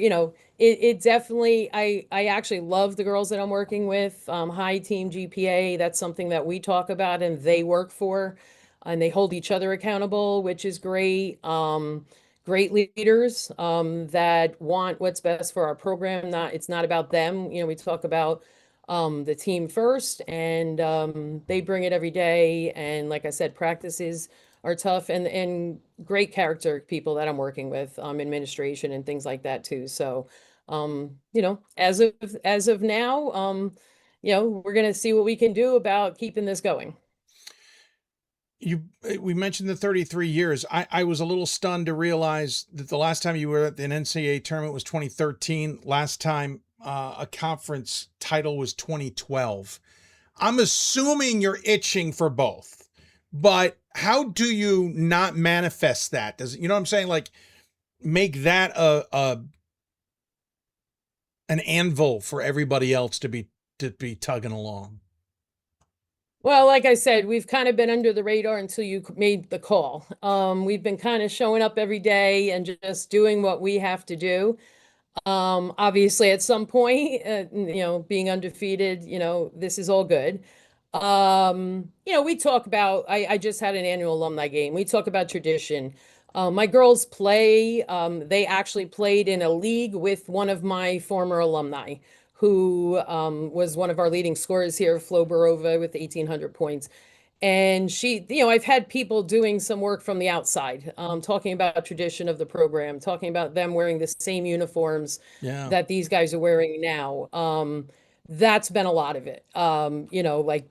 Speaker 7: it definitely, I actually love the girls that I'm working with. High team GPA, that's something that we talk about and they work for, and they hold each other accountable, which is great. Great leaders that want what's best for our program. It's not about them. We talk about the team first, and they bring it every day. And like I said, practices are tough, and great character people that I'm working with, administration and things like that too. So, as of now, we're going to see what we can do about keeping this going.
Speaker 1: We mentioned the 33 years. I was a little stunned to realize that the last time you were at an NCAA tournament was 2013. Last time a conference title was 2012. I'm assuming you're itching for both, but how do you not manifest that? Does, you know what I'm saying? Like, make that an anvil for everybody else to be tugging along.
Speaker 7: Well, like I said, we've kind of been under the radar until you made the call. We've been kind of showing up every day and just doing what we have to do. Obviously, at some point, being undefeated, this is all good. We talk about, I just had an annual alumni game. We talk about tradition. My girls play, they actually played in a league with one of my former alumni, who was one of our leading scorers here, Flo Barova, with 1,800 points. And she, I've had people doing some work from the outside, talking about tradition of the program, talking about them wearing the same uniforms that these guys are wearing now. That's been a lot of it.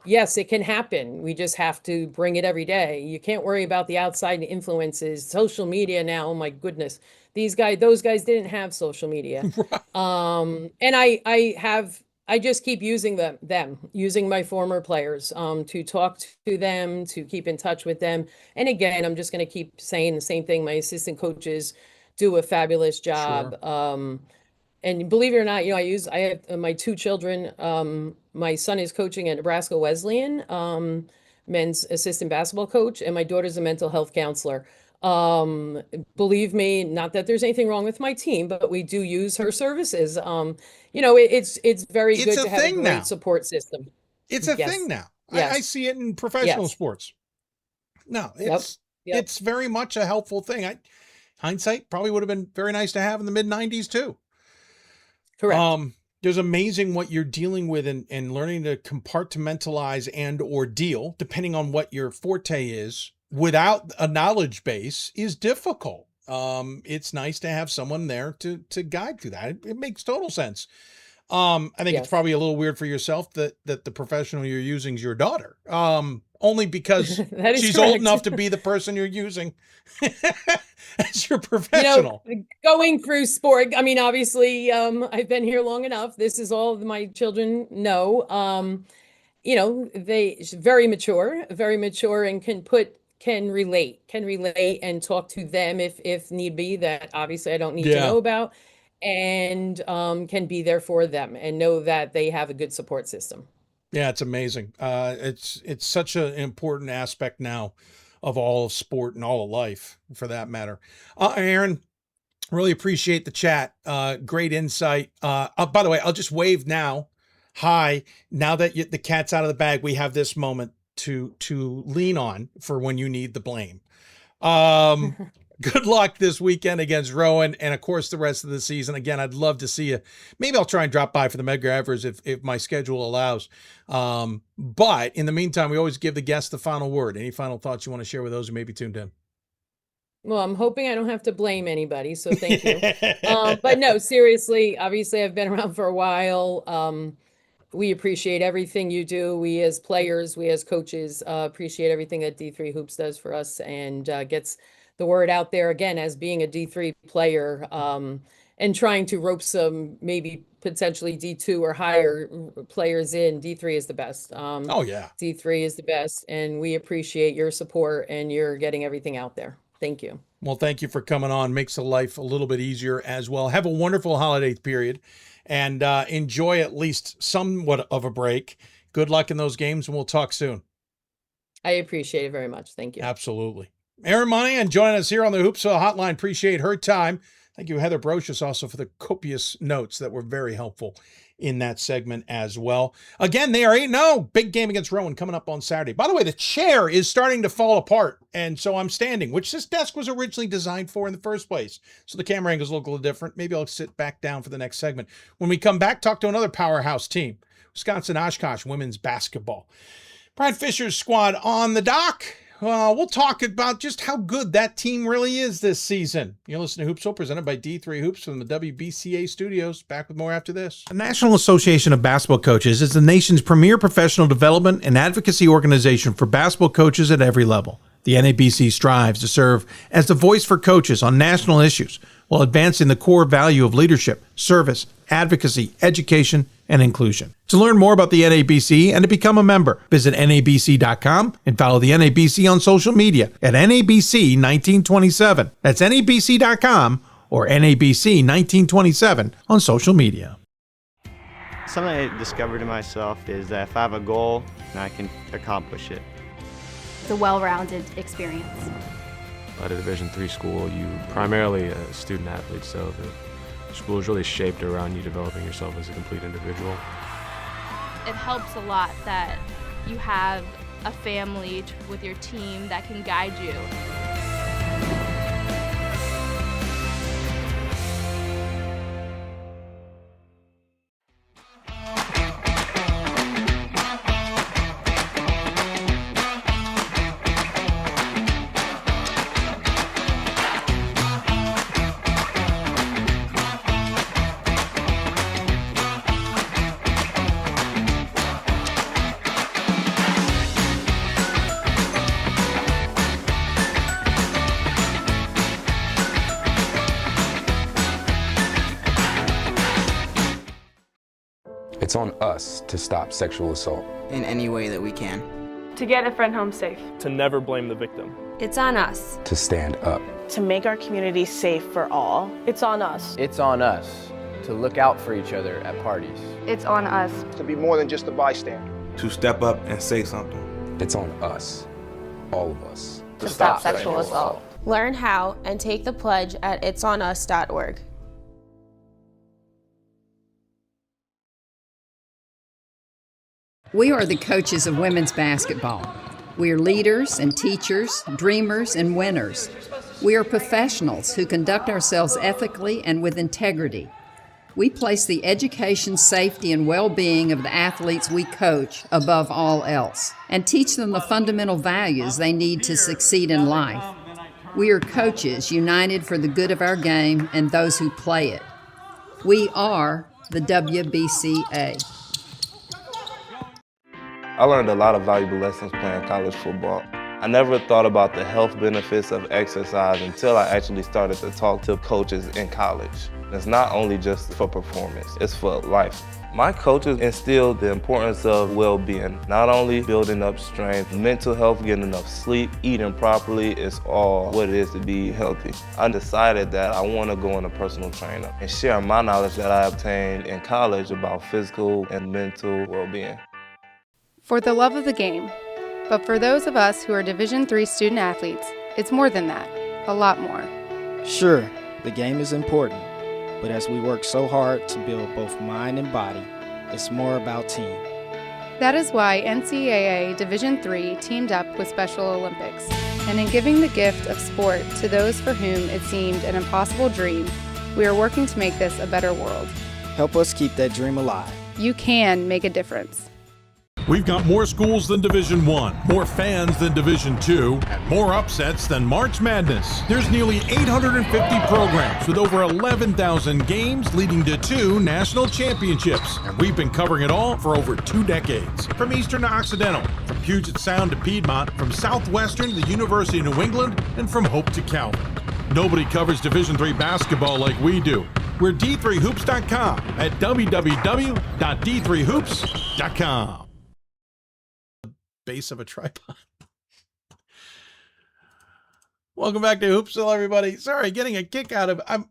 Speaker 7: Yes, it can happen. We just have to bring it every day. You can't worry about the outside influences. Social media now, oh my goodness. Those guys didn't have social media. And I just keep using using my former players, to talk to them, to keep in touch with them. And again, I'm just going to keep saying the same thing. My assistant coaches do a fabulous job. Sure. And believe it or not, I have my two children. My son is coaching at Nebraska Wesleyan, men's assistant basketball coach, and my daughter's a mental health counselor. Believe me, not that there's anything wrong with my team, but we do use her services. It's very good to have a great support system.
Speaker 1: It's a thing now. Yes. I see it in professional sports. No, it's very much a helpful thing. Hindsight probably would have been very nice to have in the mid-90s too.
Speaker 7: Correct.
Speaker 1: There's amazing what you're dealing with and learning to compartmentalize and or deal, depending on what your forte is, without a knowledge base is difficult. It's nice to have someone there to guide through that. It makes total sense. I think it's probably a little weird for yourself that the professional you're using is your daughter. Only because she's old enough to be the person you're using as your professional.
Speaker 7: Going through sport, I mean, obviously, I've been here long enough. This is all my children know. They very mature and can relate and talk to them if need be, that obviously I don't need to know about, and can be there for them and know that they have a good support system.
Speaker 1: Yeah, it's amazing. It's such an important aspect now of all of sport and all of life, for that matter. Erin, really appreciate the chat. Great insight. By the way, I'll just wave now. Hi. Now that the cat's out of the bag, we have this moment to lean on for when you need the blame. Good luck this weekend against Rowan, and of course the rest of the season. Again, I'd love to see you. Maybe I'll try and drop by for the Medgar Evers if my schedule allows. But in the meantime, we always give the guests the final word. Any final thoughts you want to share with those who may be tuned in?
Speaker 7: Well, I'm hoping I don't have to blame anybody, so thank you. But no, seriously, obviously I've been around for a while. We appreciate everything you do. We as players, we as coaches, appreciate everything that D3 Hoops does for us, and gets the word out there, again, as being a D3 player, and trying to rope some maybe potentially D2 or higher players in. D3 is the best. D3 is the best, and we appreciate your support, and you're getting everything out there. Thank you.
Speaker 1: Well, thank you for coming on. Makes the life a little bit easier as well. Have a wonderful holiday period, and enjoy at least somewhat of a break. Good luck in those games, and we'll talk soon.
Speaker 7: I appreciate it very much. Thank you.
Speaker 1: Absolutely. Erin Monahan joining us here on the Hoopsville Hotline. Appreciate her time. Thank you, Heather Brocious, also for the copious notes that were very helpful in that segment as well. Again, they are 8-0. Big game against Rowan coming up on Saturday. By the way, the chair is starting to fall apart, and so I'm standing, which this desk was originally designed for in the first place. So the camera angles look a little different. Maybe I'll sit back down for the next segment. When we come back, talk to another powerhouse team, Wisconsin-Oshkosh women's basketball. Brad Fischer's squad on the dock. Well, we'll talk about just how good that team really is this season. You're listening to Hoopsville, presented by D3 Hoops from the WBCA studios. Back with more after this. The National Association of Basketball Coaches is the nation's premier professional development and advocacy organization for basketball coaches at every level. The NABC strives to serve as the voice for coaches on national issues while advancing the core value of leadership, service, advocacy, education, and inclusion. To learn more about the NABC and to become a member, visit NABC.com and follow the NABC on social media at NABC 1927. That's NABC.com or NABC 1927 on social media.
Speaker 23: Something I discovered in myself is that if I have a goal, I can accomplish it.
Speaker 11: It's a well-rounded experience.
Speaker 9: At a Division III school, you primarily a student athlete, so the school is really shaped around you developing yourself as a complete individual.
Speaker 22: It helps a lot that you have a family with your team that can guide you.
Speaker 13: It's on us to stop sexual assault.
Speaker 14: In any way that we can.
Speaker 22: To get a friend home safe.
Speaker 15: To never blame the victim.
Speaker 11: It's on us.
Speaker 13: To stand up.
Speaker 25: To make our community safe for all. It's on us.
Speaker 26: It's on us to look out for each other at parties.
Speaker 22: It's on us.
Speaker 27: To be more than just a bystander.
Speaker 28: To step up and say something.
Speaker 13: It's on us, all of us.
Speaker 11: To stop sexual assault.
Speaker 29: Learn how and take the pledge at itsonus.org.
Speaker 18: We are the coaches of women's basketball. We are leaders and teachers, dreamers and winners. We are professionals who conduct ourselves ethically and with integrity. We place the education, safety, and well-being of the athletes we coach above all else and teach them the fundamental values they need to succeed in life. We are coaches united for the good of our game and those who play it. We are the WBCA.
Speaker 28: I learned a lot of valuable lessons playing college football. I never thought about the health benefits of exercise until I actually started to talk to coaches in college. It's not only just for performance, it's for life. My coaches instilled the importance of well-being, not only building up strength, mental health, getting enough sleep, eating properly is all what it is to be healthy. I decided that I want to go into personal trainer and share my knowledge that I obtained in college about physical and mental well-being.
Speaker 4: For the love of the game, but for those of us who are Division III student athletes, it's more than that, a lot more.
Speaker 6: Sure, the game is important, but as we work so hard to build both mind and body, it's more about team.
Speaker 4: That is why NCAA Division III teamed up with Special Olympics, and in giving the gift of sport to those for whom it seemed an impossible dream, we are working to make this a better world.
Speaker 6: Help us keep that dream alive.
Speaker 4: You can make a difference.
Speaker 2: We've got more schools than Division I, more fans than Division II, more upsets than March Madness. There's nearly 850 programs with over 11,000 games leading to 2 national championships. And we've been covering it all for over 2 decades. From Eastern to Occidental, from Puget Sound to Piedmont, from Southwestern to the University of New England, and from Hope to Calvin. Nobody covers Division III basketball like we do. We're d3hoops.com at www.d3hoops.com. Base of a tripod. Welcome back to Hoopsville, everybody. Sorry, getting a kick out of I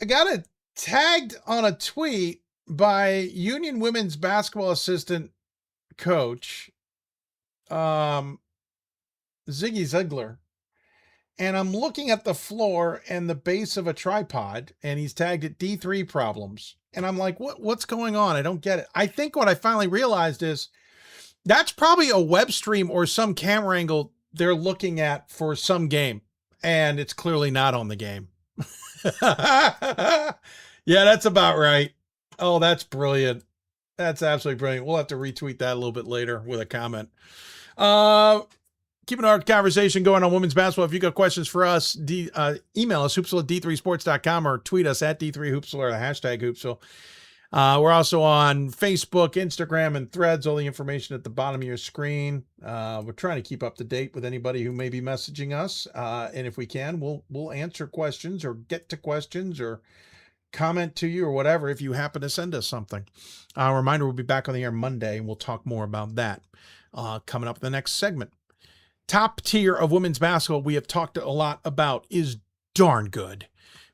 Speaker 2: got it tagged on a tweet by Union women's basketball assistant coach Ziggy Ziegler, and I'm looking at the floor and the base of a tripod, and he's tagged it D3 problems, and I'm like, what's going on? I don't get it. I think what I finally realized is that's probably a web stream or some camera angle they're looking at for some game, and it's clearly not on the game. Yeah, that's about right. Oh, that's brilliant. That's absolutely brilliant. We'll have to retweet that a little bit later with a comment.
Speaker 1: keeping our conversation going on women's basketball. If you got questions for us, email us, hoopsville@d3sports.com, or tweet us at D3Hoopsville or the hashtag Hoopsville. We're also on Facebook, Instagram, and Threads. All the information at the bottom of your screen. We're trying to keep up to date with anybody who may be messaging us. And if we can, we'll answer questions or get to questions or comment to you or whatever if you happen to send us something. Reminder, we'll be back on the air Monday, and we'll talk more about that coming up in the next segment. Top tier of women's basketball we have talked a lot about is darn good.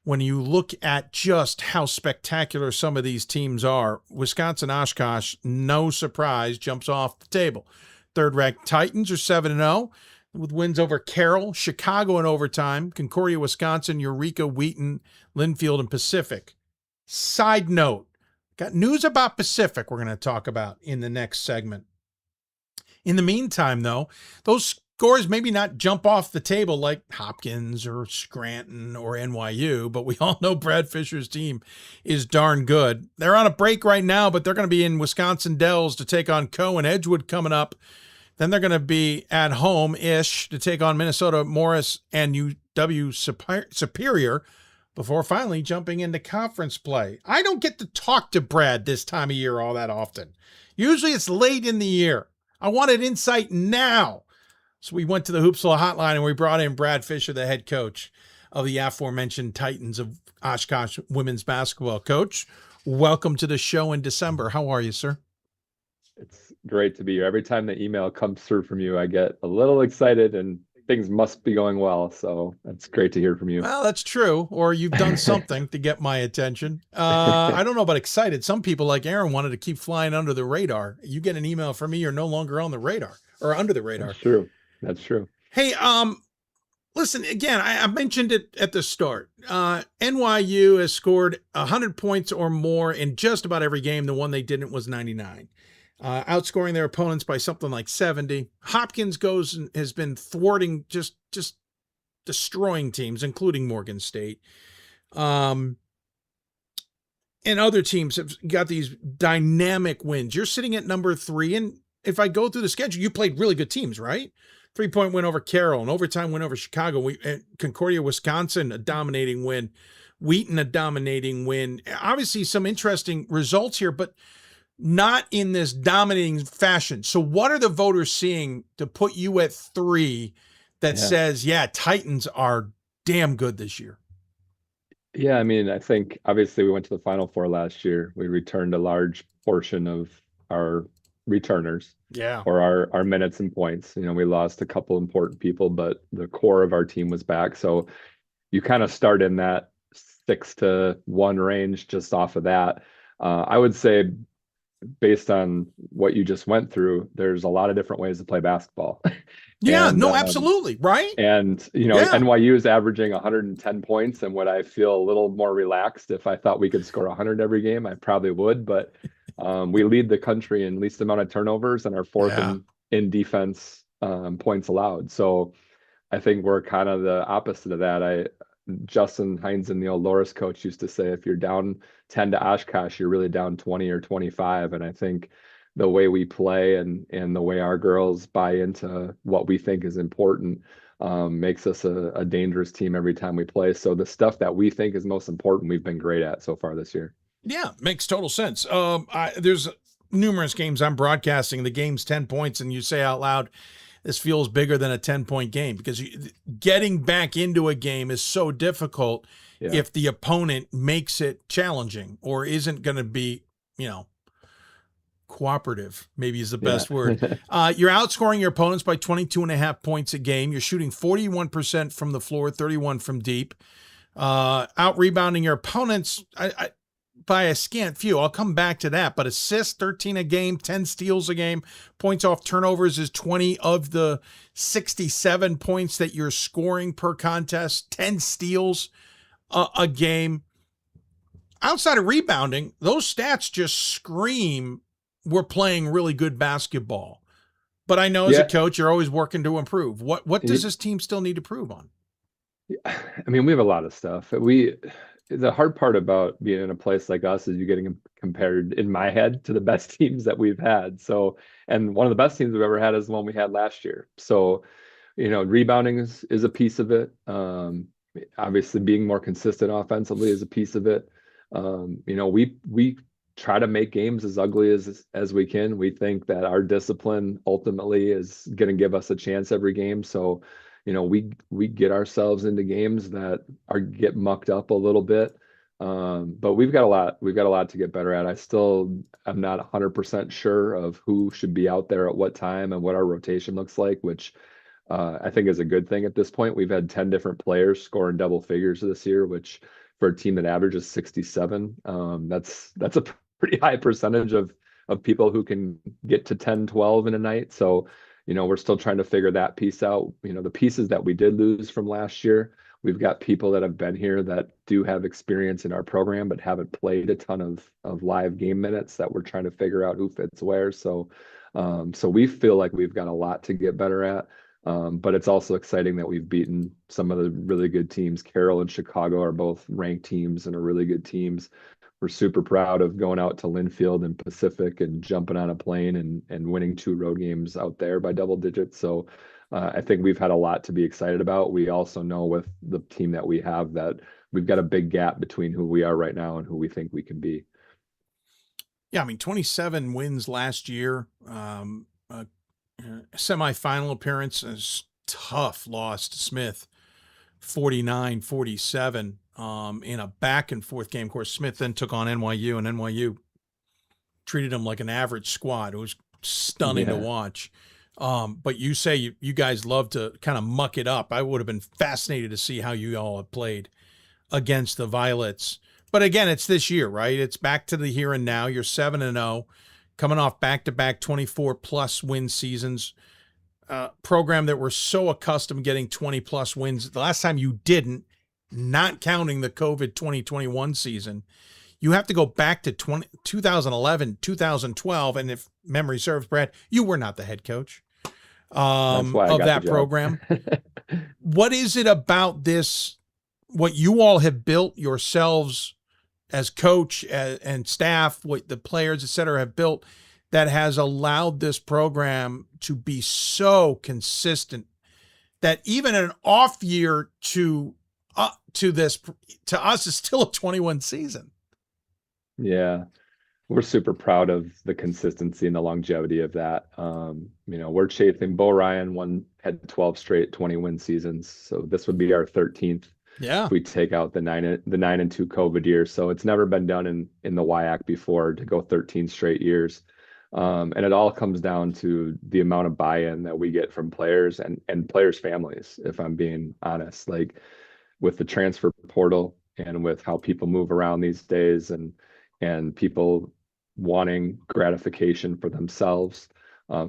Speaker 1: When you look at just how spectacular some of these teams are, Wisconsin-Oshkosh, no surprise, jumps off the table. Third-ranked Titans are 7-0 with wins over Carroll, Chicago in overtime, Concordia, Wisconsin, Eureka, Wheaton, Linfield, and Pacific. Side note, got news about Pacific we're going to talk about in the next segment. In the meantime, though, those scores maybe not jump off the table like Hopkins or Scranton or NYU, but we all know Brad Fischer's team is darn good. They're on a break right now, but they're going to be in Wisconsin Dells to take on Coe and Edgewood coming up. Then they're going to be at home-ish to take on Minnesota Morris and UW Superior before finally jumping into conference play. I don't get to talk to Brad this time of year all that often. Usually it's late in the year. I wanted insight now. So we went to the Hoopsville Hotline and we brought in Brad Fischer, the head coach of the aforementioned Titans of Oshkosh women's basketball. Coach, welcome to the show in December. How are you, sir?
Speaker 3: It's great to be here. Every time the email comes through from you, I get a little excited and things must be going well. So it's great to hear from you.
Speaker 1: Well, that's true. Or you've done something to get my attention. I don't know about excited. Some people like Erin wanted to keep flying under the radar. You get an email from me, you're no longer on the radar or under the radar.
Speaker 3: That's true. That's true.
Speaker 1: Hey, listen, again, I mentioned it at the start. NYU has scored 100 points or more in just about every game. The one they didn't was 99. Outscoring their opponents by something like 70. Hopkins goes and has been thwarting, just destroying teams, including Morgan State. And other teams have got these dynamic wins. You're sitting at number 3, and if I go through the schedule, you played really good teams, right? 3-point win over Carroll, an overtime win over Chicago. Concordia, Wisconsin, a dominating win. Wheaton, a dominating win. Obviously, some interesting results here, but not in this dominating fashion. So what are the voters seeing to put you at 3 that says, yeah, Titans are damn good this year?
Speaker 3: Yeah, I mean, I think obviously we went to the Final Four last year. We returned a large portion of our returners, or our minutes and points. You know, we lost a couple important people, but the core of our team was back. So you kind of start in that 6-1 range just off of that. I would say, based on what you just went through, there's a lot of different ways to play basketball.
Speaker 1: Yeah, no, absolutely. Right.
Speaker 3: And, you know, NYU is averaging 110 points. And would I feel a little more relaxed if I thought we could score 100 every game? I probably would. But we lead the country in least amount of turnovers and are fourth in defense points allowed. So I think we're kind of the opposite of that. Justin Heinzen, the old Loris coach, used to say, if you're down 10 to Oshkosh, you're really down 20 or 25. And I think the way we play and the way our girls buy into what we think is important makes us a dangerous team every time we play. So the stuff that we think is most important, we've been great at so far this year. Yeah,
Speaker 1: makes total sense. There's numerous games I'm broadcasting. The game's 10 points, and you say out loud, this feels bigger than a 10-point game, because getting back into a game is so difficult if the opponent makes it challenging or isn't going to be, cooperative, maybe is the best word. You're outscoring your opponents by 22.5 points a game. You're shooting 41% from the floor, 31 from deep. Out rebounding your opponents by a scant few. I'll come back to that. But assists, 13 a game, 10 steals a game. Points off turnovers is 20 of the 67 points that you're scoring per contest. 10 steals a game. Outside of rebounding, those stats just scream we're playing really good basketball. But I know as a coach, you're always working to improve. What does this team still need to prove on?
Speaker 3: I mean, we have a lot of stuff. The hard part about being in a place like us is you're getting compared, in my head, to the best teams that we've had. So, and one of the best teams we've ever had is the one we had last year. So rebounding is a piece of it. Obviously being more consistent offensively is a piece of it. We try to make games as ugly as we can. We think that our discipline ultimately is going to give us a chance every game. So, we get ourselves into games that get mucked up a little bit. But we've got a lot to get better at. I'm not 100% sure of who should be out there at what time and what our rotation looks like, which I think is a good thing at this point. We've had 10 different players score in double figures this year, which for a team that averages 67, that's a pretty high percentage of people who can get to 10, 12 in a night. So, we're still trying to figure that piece out. The pieces that we did lose from last year, we've got people that have been here that do have experience in our program, but haven't played a ton of live game minutes that we're trying to figure out who fits where. So we feel like we've got a lot to get better at. But it's also exciting that we've beaten some of the really good teams. Carroll and Chicago are both ranked teams and are really good teams. We're super proud of going out to Linfield and Pacific and jumping on a plane and winning 2 road games out there by double digits. So I think we've had a lot to be excited about. We also know with the team that we have that we've got a big gap between who we are right now and who we think we can be.
Speaker 1: Yeah, 27 wins last year. Semifinal appearance, is tough loss to Smith, 49-47 in a back and forth game. Of course, Smith then took on NYU, and NYU treated them like an average squad. It was stunning to watch. But you say you guys love to kind of muck it up. I would have been fascinated to see how you all have played against the Violets. But again, it's this year, right? It's back to the here and now. You're 7-0, coming off back-to-back 24-plus win seasons. Program that we're so accustomed getting 20-plus wins. The last time you didn't, not counting the COVID 2021 season, you have to go back to 2011, 2012, and if memory serves, Brad, you were not the head coach of that program. What is it about this, what you all have built yourselves as coach and staff, what the players, et cetera, have built that has allowed this program to be so consistent that even an off year to us is still a 21 season?
Speaker 3: Yeah, we're super proud of the consistency and the longevity of that. We're chasing. Bo Ryan had 12 straight 20-win seasons, so this would be our 13th.
Speaker 1: Yeah,
Speaker 3: if we take out the 9-2 COVID years. So it's never been done in the WIAC before to go 13 straight years. And it all comes down to the amount of buy-in that we get from players and players' families, if I'm being honest. Like with the transfer portal and with how people move around these days and people wanting gratification for themselves,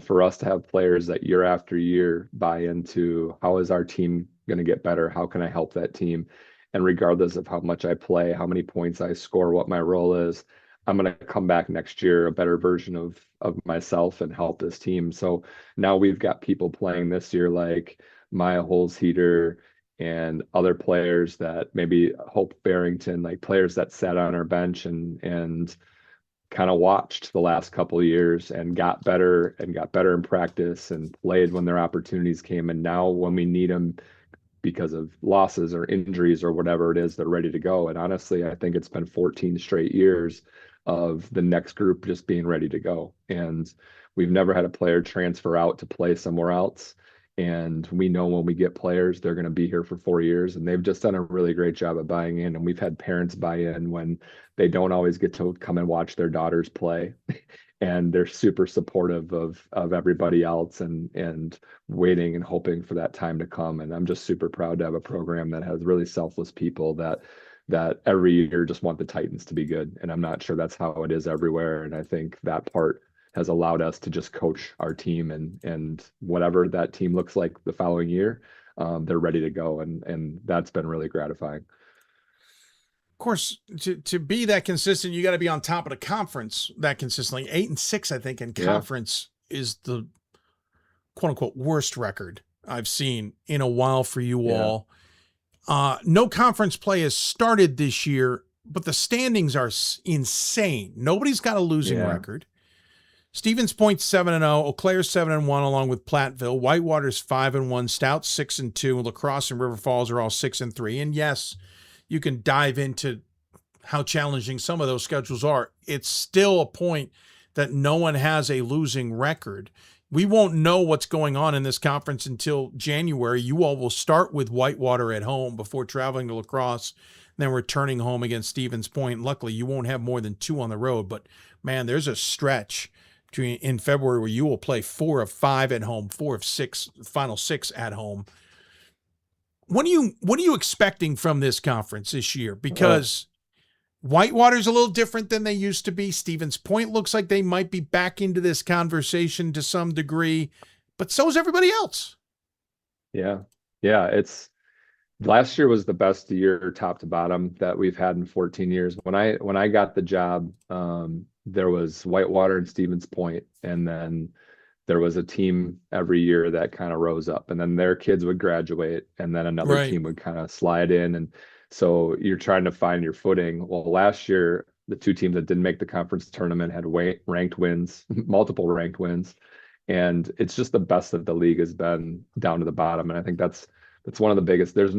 Speaker 3: for us to have players that year after year buy into how is our team going to get better? How can I help that team? And regardless of how much I play, how many points I score, what my role is, I'm going to come back next year a better version of myself and help this team. So now we've got people playing this year like Maya Holzheater and other players that maybe Hope Barrington, like players that sat on our bench and kind of watched the last couple of years and got better in practice and played when their opportunities came. And now when we need them because of losses or injuries or whatever it is, they're ready to go. And honestly, I think it's been 14 straight years of the next group just being ready to go. And we've never had a player transfer out to play somewhere else. And we know when we get players, they're going to be here for 4 years. And they've just done a really great job of buying in. And we've had parents buy in when they don't always get to come and watch their daughters play. And they're super supportive of everybody else and waiting and hoping for that time to come. And I'm just super proud to have a program that has really selfless people that every year just want the Titans to be good. And I'm not sure that's how it is everywhere. And I think that part has allowed us to just coach our team and whatever that team looks like the following year, they're ready to go. And that's been really gratifying.
Speaker 1: Of course, to be that consistent, you got to be on top of the conference that consistently. 8-6, I think, in conference is the quote unquote worst record I've seen in a while for you all. No conference play has started this year, but the standings are insane. Nobody's got a losing record. Stevens Point 7-0, Eau Claire 7-1, along with Platteville. Whitewater's 5-1, Stout 6-2, La Crosse and River Falls are all 6-3. And yes, you can dive into how challenging some of those schedules are. It's still a point that no one has a losing record. We won't know what's going on in this conference until January. You all will start with Whitewater at home before traveling to La Crosse, then returning home against Stevens Point. Luckily, you won't have more than 2 on the road, but man, there's a stretch in February where you will play 4 of 5 at home, 4 of 6, final 6 at home. What are you expecting from this conference this year? Because Whitewater's a little different than they used to be. Stevens Point looks like they might be back into this conversation to some degree, but so is everybody else.
Speaker 3: Yeah. Last year was the best year top to bottom that we've had in 14 years. When I got the job, there was Whitewater and Stevens Point, and then there was a team every year that kind of rose up, and then their kids would graduate, and then another team would kind of slide in. And so you're trying to find your footing. Well, last year, the 2 teams that didn't make the conference tournament had ranked wins, multiple ranked wins. And it's just the best that the league has been down to the bottom. And I think that's one of the biggest. There's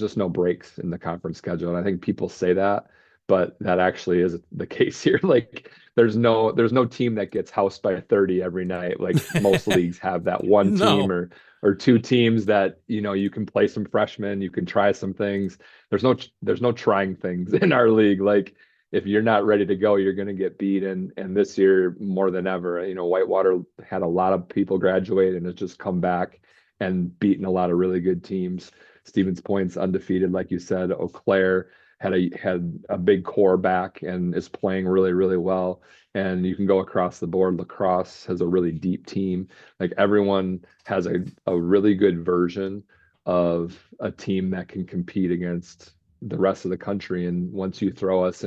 Speaker 3: just no breaks in the conference schedule. And I think people say that, but that actually is the case here. Like there's no team that gets housed by 30 every night. Like most leagues have that one team or 2 teams that, you can play some freshmen, you can try some things. There's no trying things in our league. Like if you're not ready to go, you're going to get beat. And this year more than ever, Whitewater had a lot of people graduate and has just come back and beaten a lot of really good teams. Stevens Point's undefeated, like you said. Eau Claire had a big core back and is playing really, really well. And you can go across the board. La Crosse has a really deep team. Like everyone has a really good version of a team that can compete against the rest of the country. And once you throw us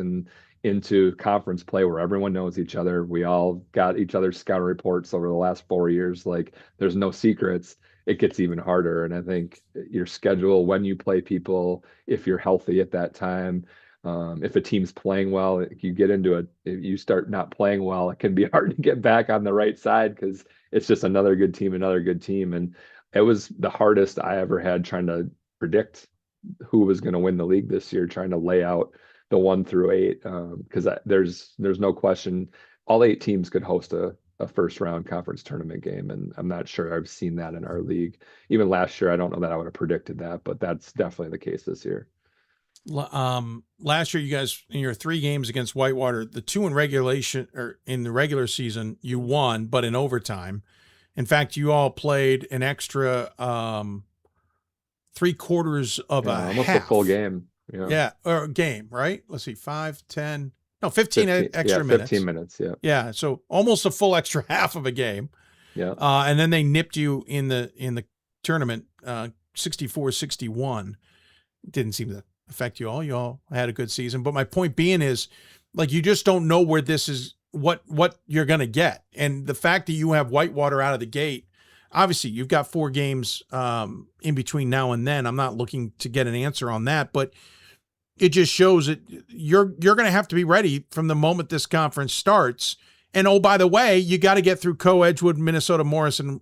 Speaker 3: into conference play where everyone knows each other, we all got each other's scouting reports over the last 4 years. Like there's no secrets. It gets even harder. And I think your schedule, when you play people, if you're healthy at that time, if a team's playing well, you get into it, if you start not playing well, it can be hard to get back on the right side because it's just another good team. And it was the hardest I ever had trying to predict who was going to win the league this year, trying to lay out the 1 through 8. Because there's no question all 8 teams could host a first round conference tournament game. And I'm not sure I've seen that in our league. Even last year, I don't know that I would have predicted that, but that's definitely the case this year.
Speaker 1: Last year, you guys, in your 3 games against Whitewater, the 2 in regulation or in the regular season, you won, but in overtime. In fact, you all played an extra 3/4 of a
Speaker 3: almost
Speaker 1: half.
Speaker 3: a full game.
Speaker 1: Yeah, or a game, right? Let's see, 15 extra minutes.
Speaker 3: 15 minutes, yeah.
Speaker 1: Yeah, so almost a full extra half of a game.
Speaker 3: Yeah.
Speaker 1: And then they nipped you in the tournament 64-61. Didn't seem to affect you all. You all had a good season. But my point being is, like, you just don't know where this is, what you're going to get. And the fact that you have Whitewater out of the gate, obviously you've got 4 games in between now and then. I'm not looking to get an answer on that, but it just shows that you're going to have to be ready from the moment this conference starts. And oh, by the way, you got to get through Edgewood, Minnesota Morris, and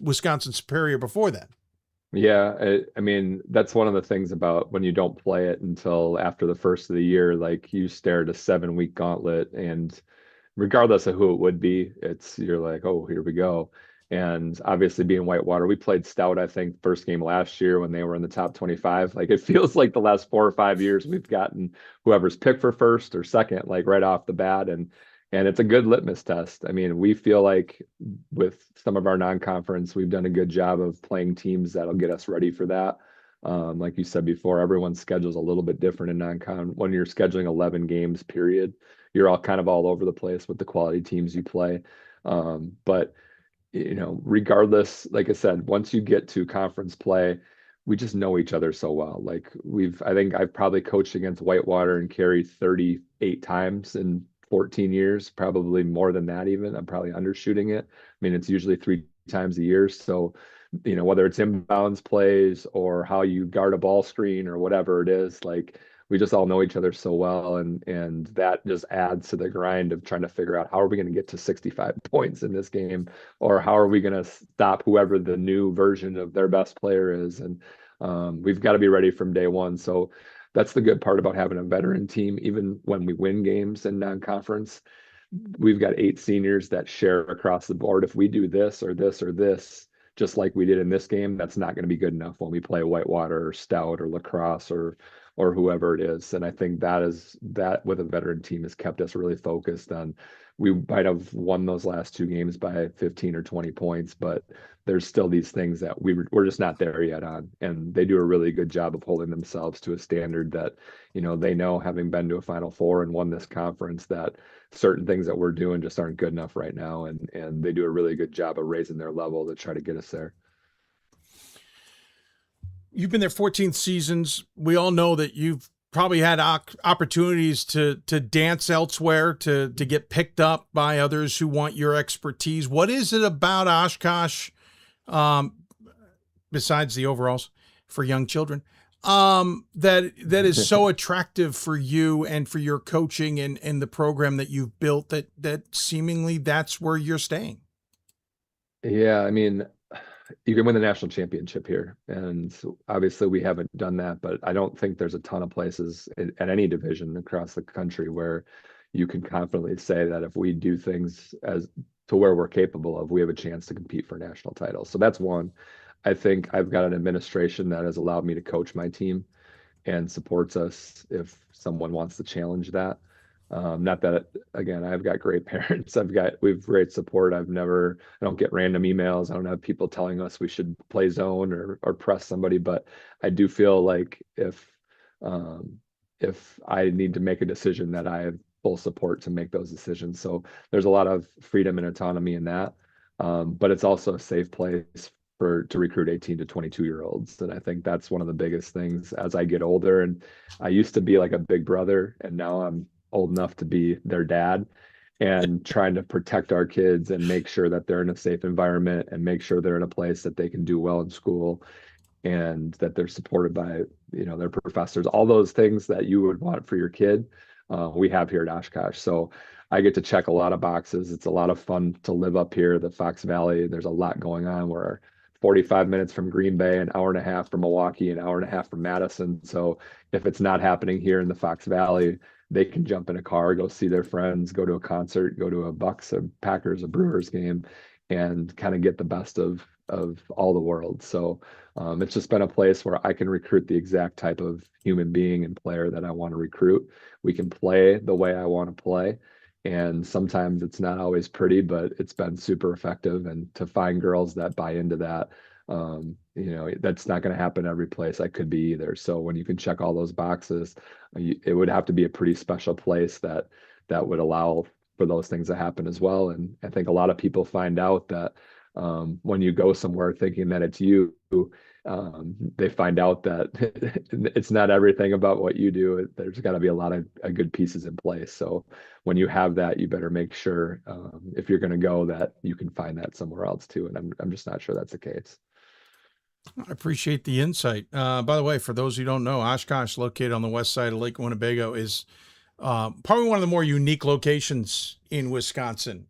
Speaker 1: Wisconsin Superior before then.
Speaker 3: Yeah, I mean, that's one of the things about when you don't play it until after the first of the year. Like you stare at a 7-week gauntlet, and regardless of who it would be, you're like, oh, here we go. And obviously being Whitewater, we played Stout, I think, first game last year when they were in the top 25. Like it feels like the last 4 or 5 years we've gotten whoever's picked for first or second, like right off the bat. And it's a good litmus test. I mean, we feel like with some of our non-conference, we've done a good job of playing teams that'll get us ready for that. Like you said before, everyone's schedule is a little bit different in non-con. When you're scheduling 11 games, period, you're all kind of all over the place with the quality teams you play. But regardless, like I said, once you get to conference play, we just know each other so well. Like I think I've probably coached against Whitewater and Cary 38 times in 14 years, probably more than that even. I'm probably undershooting it. I mean, it's usually 3 times a year. So, whether it's inbounds plays or how you guard a ball screen or whatever it is, like we just all know each other so well, and that just adds to the grind of trying to figure out how are we going to get to 65 points in this game, or how are we going to stop whoever the new version of their best player is. And we've got to be ready from day one. So that's the good part about having a veteran team. Even when we win games in non-conference, we've got 8 seniors that share across the board. If we do this or this or this, just like we did in this game, that's not going to be good enough when we play Whitewater or Stout or lacrosse or whoever it is. And I think that with a veteran team has kept us really focused on, we might have won those last 2 games by 15 or 20 points, but there's still these things that we're just not there yet on. And they do a really good job of holding themselves to a standard that, they know, having been to a Final Four and won this conference, that certain things that we're doing just aren't good enough right now. And they do a really good job of raising their level to try to get us there.
Speaker 1: You've been there 14 seasons. We all know that you've probably had opportunities to dance elsewhere, to get picked up by others who want your expertise. What is it about Oshkosh, besides the overalls for young children, that is so attractive for you and for your coaching and the program that you've built, that seemingly that's where you're staying?
Speaker 3: Yeah, I mean, you can win the national championship here, and obviously we haven't done that, but I don't think there's a ton of places at any division across the country where you can confidently say that if we do things as to where we're capable of, we have a chance to compete for national titles. So that's one. I think I've got an administration that has allowed me to coach my team and supports us if someone wants to challenge that. Not that, again, I've got great parents. We've great support. I don't get random emails. I don't have people telling us we should play zone or press somebody, but I do feel like if I need to make a decision, that I have full support to make those decisions. So there's a lot of freedom and autonomy in that. But it's also a safe place to recruit 18 to 22-year-olds. And I think that's one of the biggest things as I get older. And I used to be like a big brother, and now I'm old enough to be their dad, and trying to protect our kids and make sure that they're in a safe environment and make sure they're in a place that they can do well in school and that they're supported by, their professors, all those things that you would want for your kid. We have here at Oshkosh. So I get to check a lot of boxes. It's a lot of fun to live up here, the Fox Valley. There's a lot going on. We're 45 minutes from Green Bay, an hour and a half from Milwaukee, an hour and a half from Madison. So if it's not happening here in the Fox Valley, they can jump in a car, go see their friends, go to a concert, go to a Bucks, a Packers, a Brewers game, and kind of get the best of all the world. So it's just been a place where I can recruit the exact type of human being and player that I want to recruit. We can play the way I want to play. And sometimes it's not always pretty, but it's been super effective. And to find girls that buy into that, that's not going to happen every place I could be either. So when you can check all those boxes, it would have to be a pretty special place that would allow for those things to happen as well. And I think a lot of people find out that when you go somewhere thinking that it's you, they find out that it's not everything about what you do. There's got to be a lot of good pieces in place. So when you have that, you better make sure if you're going to go that you can find that somewhere else too. And I'm just not sure that's the case.
Speaker 1: I appreciate the insight. By the way, for those who don't know, Oshkosh, located on the west side of Lake Winnebago, is probably one of the more unique locations in Wisconsin.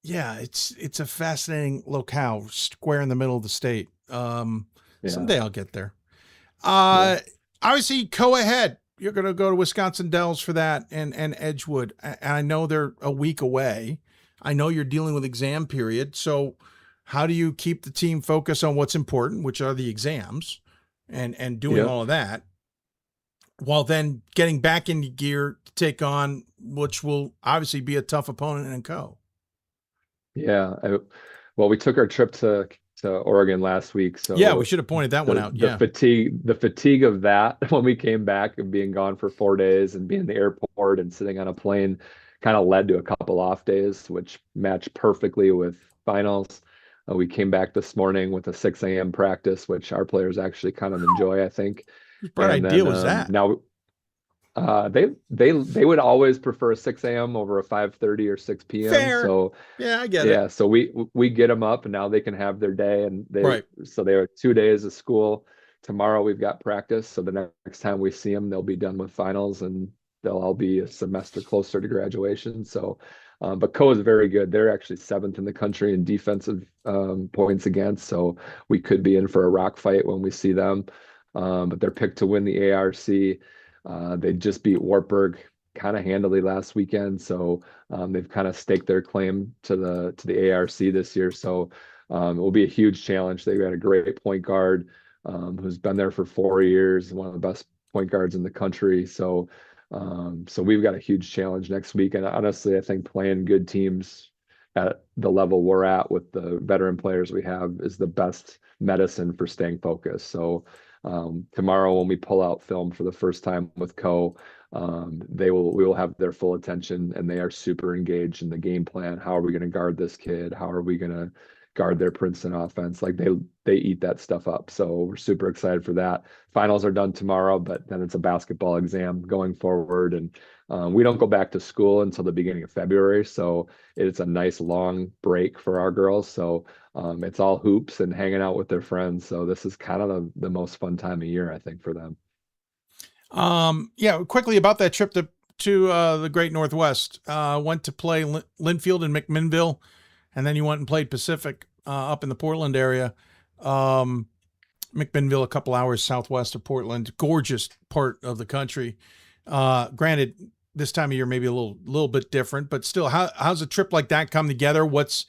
Speaker 1: Yeah, it's a fascinating locale, square in the middle of the state. Someday I'll get there. Obviously, go ahead. You're going to go to Wisconsin Dells for that, and Edgewood. And I know they're a week away. I know you're dealing with exam period. So how do you keep the team focused on what's important, which are the exams, and doing all of that, while then getting back into gear to take on, which will obviously be a tough opponent in Co.
Speaker 3: Yeah. Well, we took our trip to Oregon last week. So
Speaker 1: yeah, we should have pointed that one out.
Speaker 3: The fatigue of that when we came back and being gone for 4 days and being in the airport and sitting on a plane kind of led to a couple off days, which matched perfectly with finals. We came back this morning with a 6 a.m. practice, which our players actually kind of enjoy, I think.
Speaker 1: What idea was that?
Speaker 3: Now, they would always prefer a 6 a.m. over a 5:30 or 6 p.m.
Speaker 1: Fair.
Speaker 3: So
Speaker 1: yeah, I get it.
Speaker 3: Yeah, so we get them up and now they can have their day, and so they have 2 days of school tomorrow we've got practice. So the next time we see them, they'll be done with finals and they'll all be a semester closer to graduation. So, but Co is very good. They're actually 7th in the country in defensive points against. So we could be in for a rock fight when we see them. But they're picked to win the ARC. They just beat Wartburg kind of handily last weekend. So they've kind of staked their claim to the ARC this year. So it will be a huge challenge. They've got a great point guard who's been there for 4 years, one of the best point guards in the country. So we've got a huge challenge next week. And honestly, I think playing good teams at the level we're at with the veteran players we have is the best medicine for staying focused. So tomorrow when we pull out film for the first time with Co, we will have their full attention, and they are super engaged in the game plan. How are we going to guard this kid? How are we going to guard their Princeton offense? Like they eat that stuff up. So we're super excited for that. Finals are done tomorrow, but then it's a basketball exam going forward. And we don't go back to school until the beginning of February. So it's a nice long break for our girls. So it's all hoops and hanging out with their friends. So this is kind of the most fun time of year, I think, for them.
Speaker 1: Yeah, quickly about that trip to the Great Northwest. Went to play Linfield and McMinnville, and then you went and played Pacific up in the Portland area. McMinnville, a couple hours southwest of Portland, gorgeous part of the country. Granted, this time of year maybe a little bit different, but still, how's a trip like that come together? What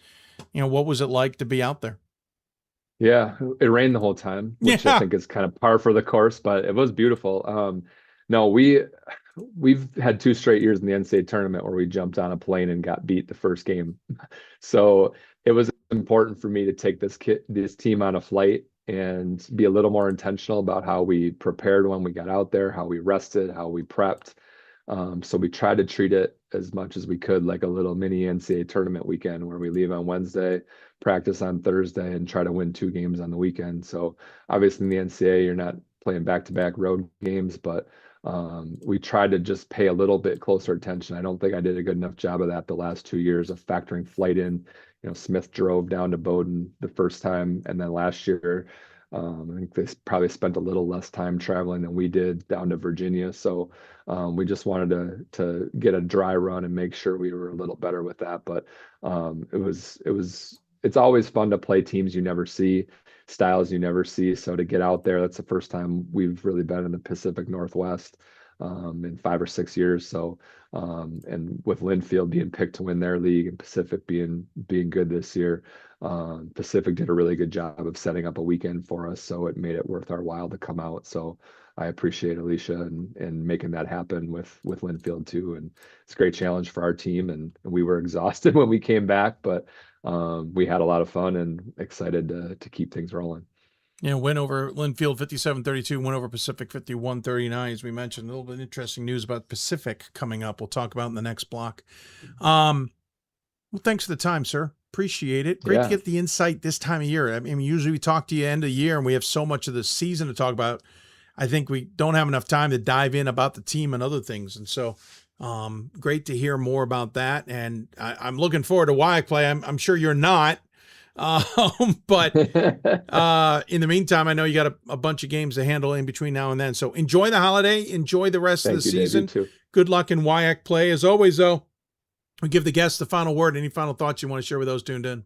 Speaker 1: was it like to be out there?
Speaker 3: Yeah, it rained the whole time, which I think is kind of par for the course, but it was beautiful. No, we've had 2 straight years in the NCAA tournament where we jumped on a plane and got beat the first game. So it was important for me to take this team on a flight and be a little more intentional about how we prepared when we got out there, how we rested, how we prepped. So we tried to treat it as much as we could like a little mini NCAA tournament weekend where we leave on Wednesday, practice on Thursday, and try to win 2 games on the weekend. So obviously in the NCAA, you're not playing back-to-back road games, but we tried to just pay a little bit closer attention. I don't think I did a good enough job of that the last 2 years of factoring flight in. Smith drove down to Bowdoin the first time, and then last year, I think they probably spent a little less time traveling than we did down to Virginia. So we just wanted to get a dry run and make sure we were a little better with that. But it's always fun to play teams you never see, styles you never see. So to get out there, that's the first time we've really been in the Pacific Northwest in 5 or 6 years. So and with Linfield being picked to win their league and Pacific being good this year, Pacific did a really good job of setting up a weekend for us. So it made it worth our while to come out. So I appreciate Alicia and making that happen with Linfield too. And it's a great challenge for our team. And we were exhausted when we came back, but we had a lot of fun and excited to keep things rolling.
Speaker 1: Win over Linfield 57-32, win over Pacific 51-39. As we mentioned, a little bit of interesting news about Pacific coming up. We'll talk about in the next block. Well, thanks for the time, sir. Appreciate it. Great to get the insight this time of year. I mean, usually we talk to you end of the year and we have so much of the season to talk about. I think we don't have enough time to dive in about the team and other things. And so great to hear more about that. And I'm looking forward to WIAC play. I'm sure you're not. But in the meantime, I know you got a bunch of games to handle in between now and then. So enjoy the holiday. Enjoy the rest of the season. Dave, good luck in WIAC play. As always, though, we give the guests the final word. Any final thoughts you want to share with those tuned in?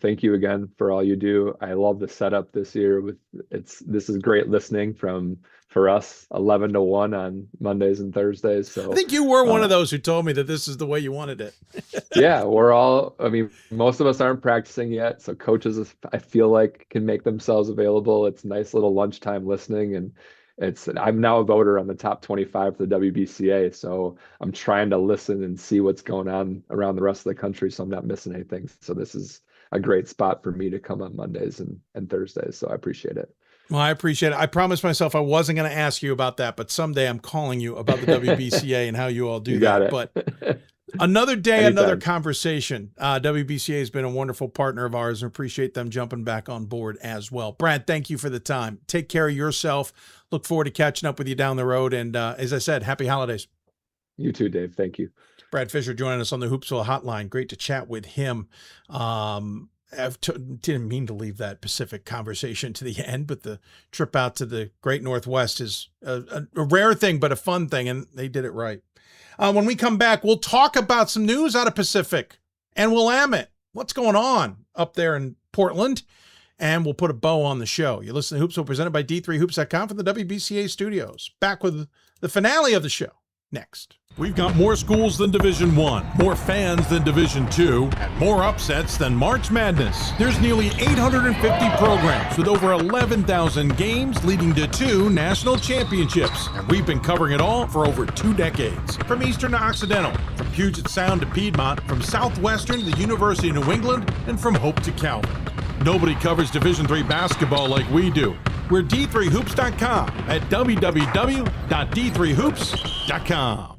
Speaker 3: Thank you again for all you do. I love the setup this year. This is great listening for us 11 to 1 on Mondays and Thursdays. So
Speaker 1: I think you were one of those who told me that this is the way you wanted it.
Speaker 3: Yeah, most of us aren't practicing yet. So coaches, I feel like, can make themselves available. It's nice little lunchtime listening. And I'm now a voter on the top 25 for the WBCA. So I'm trying to listen and see what's going on around the rest of the country. So I'm not missing anything. So this is a great spot for me to come on Mondays and Thursdays. So I appreciate it.
Speaker 1: Well, I appreciate it. I promised myself I wasn't going to ask you about that, but someday I'm calling you about the WBCA and how you all do that. But another day, another conversation. WBCA has been a wonderful partner of ours and appreciate them jumping back on board as well. Brad, thank you for the time. Take care of yourself. Look forward to catching up with you down the road. And as I said, happy holidays.
Speaker 3: You too, Dave. Thank you.
Speaker 1: Brad Fischer joining us on the Hoopsville Hotline. Great to chat with him. didn't mean to leave that Pacific conversation to the end, but the trip out to the Great Northwest is a rare thing, but a fun thing, and they did it right. When we come back, we'll talk about some news out of Pacific and Willamette. What's going on up there in Portland? And we'll put a bow on the show. You listen to Hoopsville, presented by D3Hoops.com from the WBCA studios. Back with the finale of the show next.
Speaker 2: We've got more schools than Division I, more fans than Division II, and more upsets than March Madness. There's nearly 850 programs with over 11,000 games leading to 2 national championships. And we've been covering it all for over 2 decades. From Eastern to Occidental, from Puget Sound to Piedmont, from Southwestern to the University of New England, and from Hope to Calvin. Nobody covers Division III basketball like we do. We're D3Hoops.com at www.d3hoops.com.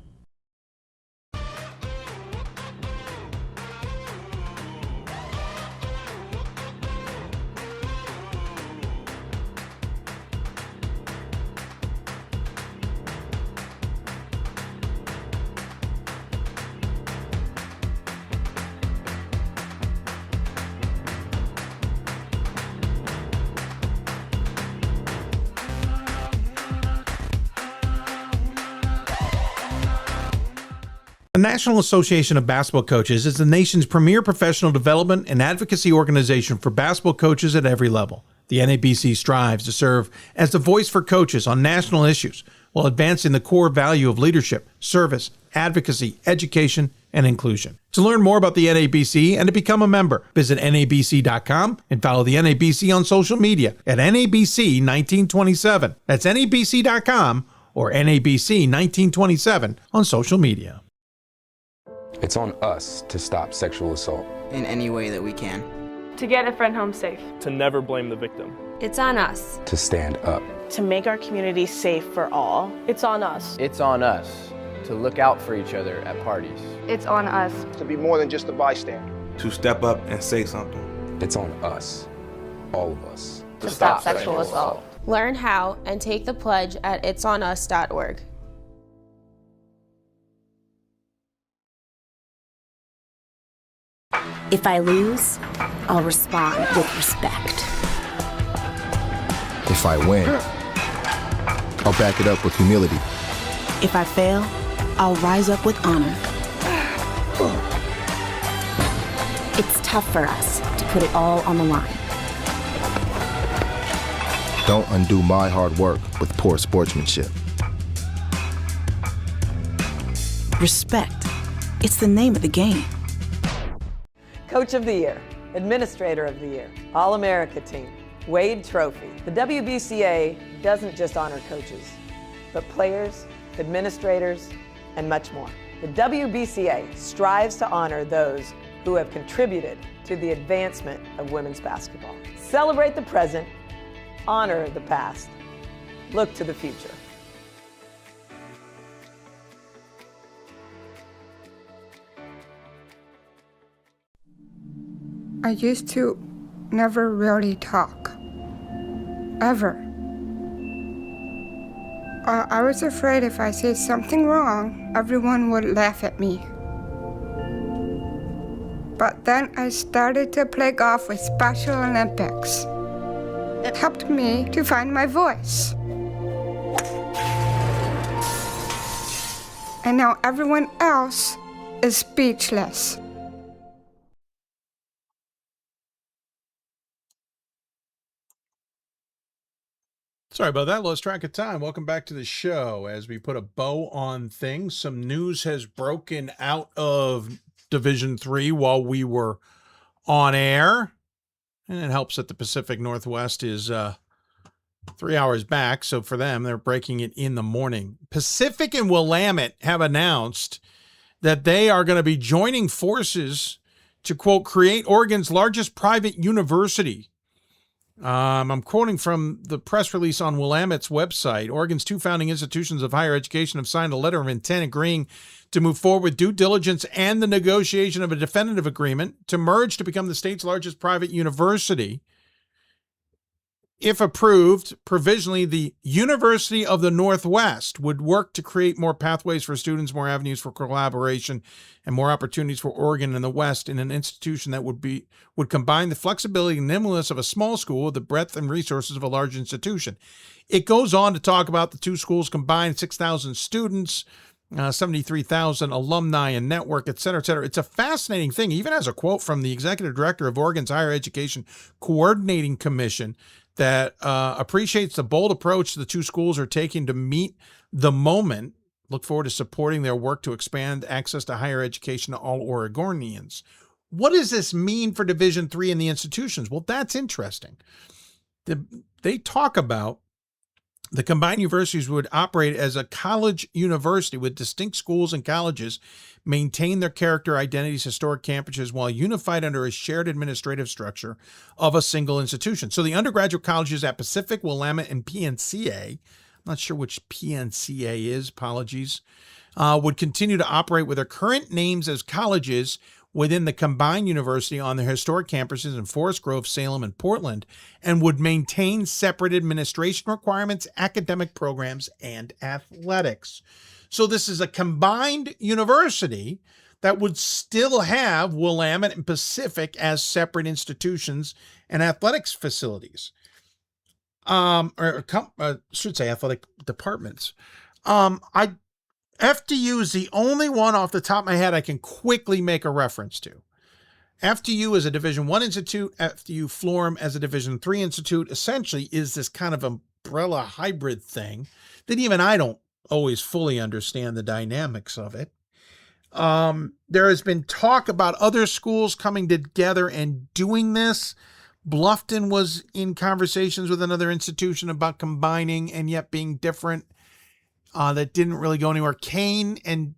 Speaker 1: The National Association of Basketball Coaches is the nation's premier professional development and advocacy organization for basketball coaches at every level. The NABC strives to serve as the voice for coaches on national issues while advancing the core value of leadership, service, advocacy, education, and inclusion. To learn more about the NABC and to become a member, visit NABC.com and follow the NABC on social media at NABC1927. That's NABC.com or NABC1927 on social media.
Speaker 13: It's on us to stop sexual assault.
Speaker 6: In any way that we can.
Speaker 10: To get a friend home safe.
Speaker 5: To never blame the victim.
Speaker 11: It's on us.
Speaker 13: To stand up.
Speaker 25: To make our community safe for all. It's on us.
Speaker 26: It's on us to look out for each other at parties.
Speaker 11: It's on us.
Speaker 27: To be more than just a bystander.
Speaker 8: To step up and say something.
Speaker 13: It's on us. All of us.
Speaker 11: To stop sexual assault.
Speaker 29: Learn how and take the pledge at itsonus.org.
Speaker 14: If I lose, I'll respond with respect.
Speaker 13: If I win, I'll back it up with humility.
Speaker 14: If I fail, I'll rise up with honor. It's tough for us to put it all on the line.
Speaker 13: Don't undo my hard work with poor sportsmanship.
Speaker 14: Respect. It's the name of the game.
Speaker 16: Coach of the Year, Administrator of the Year, All-America Team, Wade Trophy. The WBCA doesn't just honor coaches, but players, administrators, and much more. The WBCA strives to honor those who have contributed to the advancement of women's basketball. Celebrate the present, honor the past, look to the future.
Speaker 15: I used to never really talk, ever. I was afraid if I said something wrong, everyone would laugh at me. But then I started to play golf with Special Olympics. It helped me to find my voice. And now everyone else is speechless.
Speaker 1: Sorry about that. Lost track of time. Welcome back to the show. As we put a bow on things, some news has broken out of Division III while we were on air. And it helps that the Pacific Northwest is 3 hours back. So for them, they're breaking it in the morning. Pacific and Willamette have announced that they are going to be joining forces to, quote, create Oregon's largest private university. I'm quoting from the press release on Willamette's website. Oregon's 2 founding institutions of higher education have signed a letter of intent agreeing to move forward with due diligence and the negotiation of a definitive agreement to merge to become the state's largest private university. If approved, provisionally, the University of the Northwest would work to create more pathways for students, more avenues for collaboration, and more opportunities for Oregon and the West in an institution that would combine the flexibility and nimbleness of a small school with the breadth and resources of a large institution. It goes on to talk about the two schools combined, 6,000 students, 73,000 alumni and network, et cetera, et cetera. It's a fascinating thing. It even has a quote from the executive director of Oregon's Higher Education Coordinating Commission that appreciates the bold approach the two schools are taking to meet the moment. Look forward to supporting their work to expand access to higher education to all Oregonians. What does this mean for Division III and the institutions? Well, that's interesting. They talk about the combined universities would operate as a college university with distinct schools and colleges, maintain their character, identities, historic campuses, while unified under a shared administrative structure of a single institution. So the undergraduate colleges at Pacific, Willamette, and PNCA, I'm not sure which PNCA is, apologies, would continue to operate with their current names as colleges within the combined university on their historic campuses in Forest Grove, Salem, and Portland, and would maintain separate administration requirements, academic programs, and athletics. So this is a combined university that would still have Willamette and Pacific as separate institutions and athletics facilities. Should say athletic departments. FDU is the only one off the top of my head I can quickly make a reference to. FDU is a Division I institute. FDU Florham as a Division III institute essentially is this kind of umbrella hybrid thing that even I don't always fully understand the dynamics of it. There has been talk about other schools coming together and doing this. Bluffton was in conversations with another institution about combining and yet being different. That didn't really go anywhere. Kane and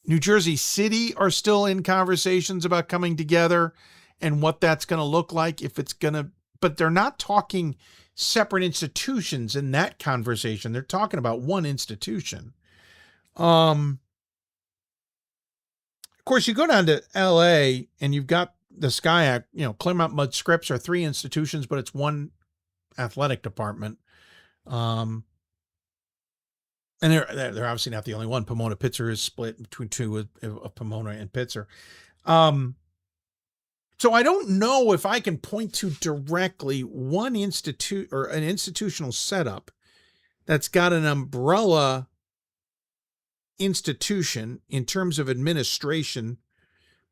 Speaker 1: New Jersey City are still in conversations about coming together and what that's going to look like, if it's going to, but they're not talking separate institutions in that conversation. They're talking about one institution. Of course, you go down to LA and you've got the SCIAC, Claremont-Mudd-Scripps are three institutions, but it's one athletic department. And they're obviously not the only one. Pomona-Pitzer is split between two of Pomona and Pitzer. So I don't know if I can point to directly one institute or an institutional setup that's got an umbrella institution in terms of administration,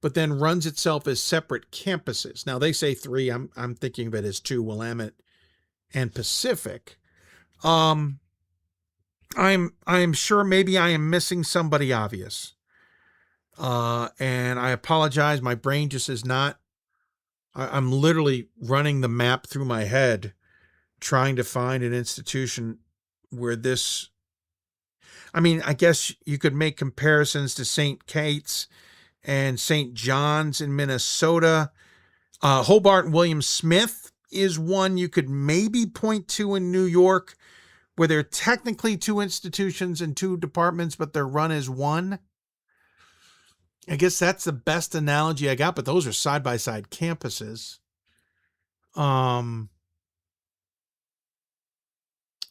Speaker 1: but then runs itself as separate campuses. Now they say three. I'm thinking of it as two: Willamette and Pacific. I'm sure maybe I am missing somebody obvious. And I apologize. My brain just is not, I'm literally running the map through my head, trying to find an institution where this, I guess you could make comparisons to St. Kate's and St. John's in Minnesota. Hobart and William Smith is one you could maybe point to in New York, where they're technically two institutions and two departments, but they're run as one. I guess that's the best analogy I got, but those are side-by-side campuses.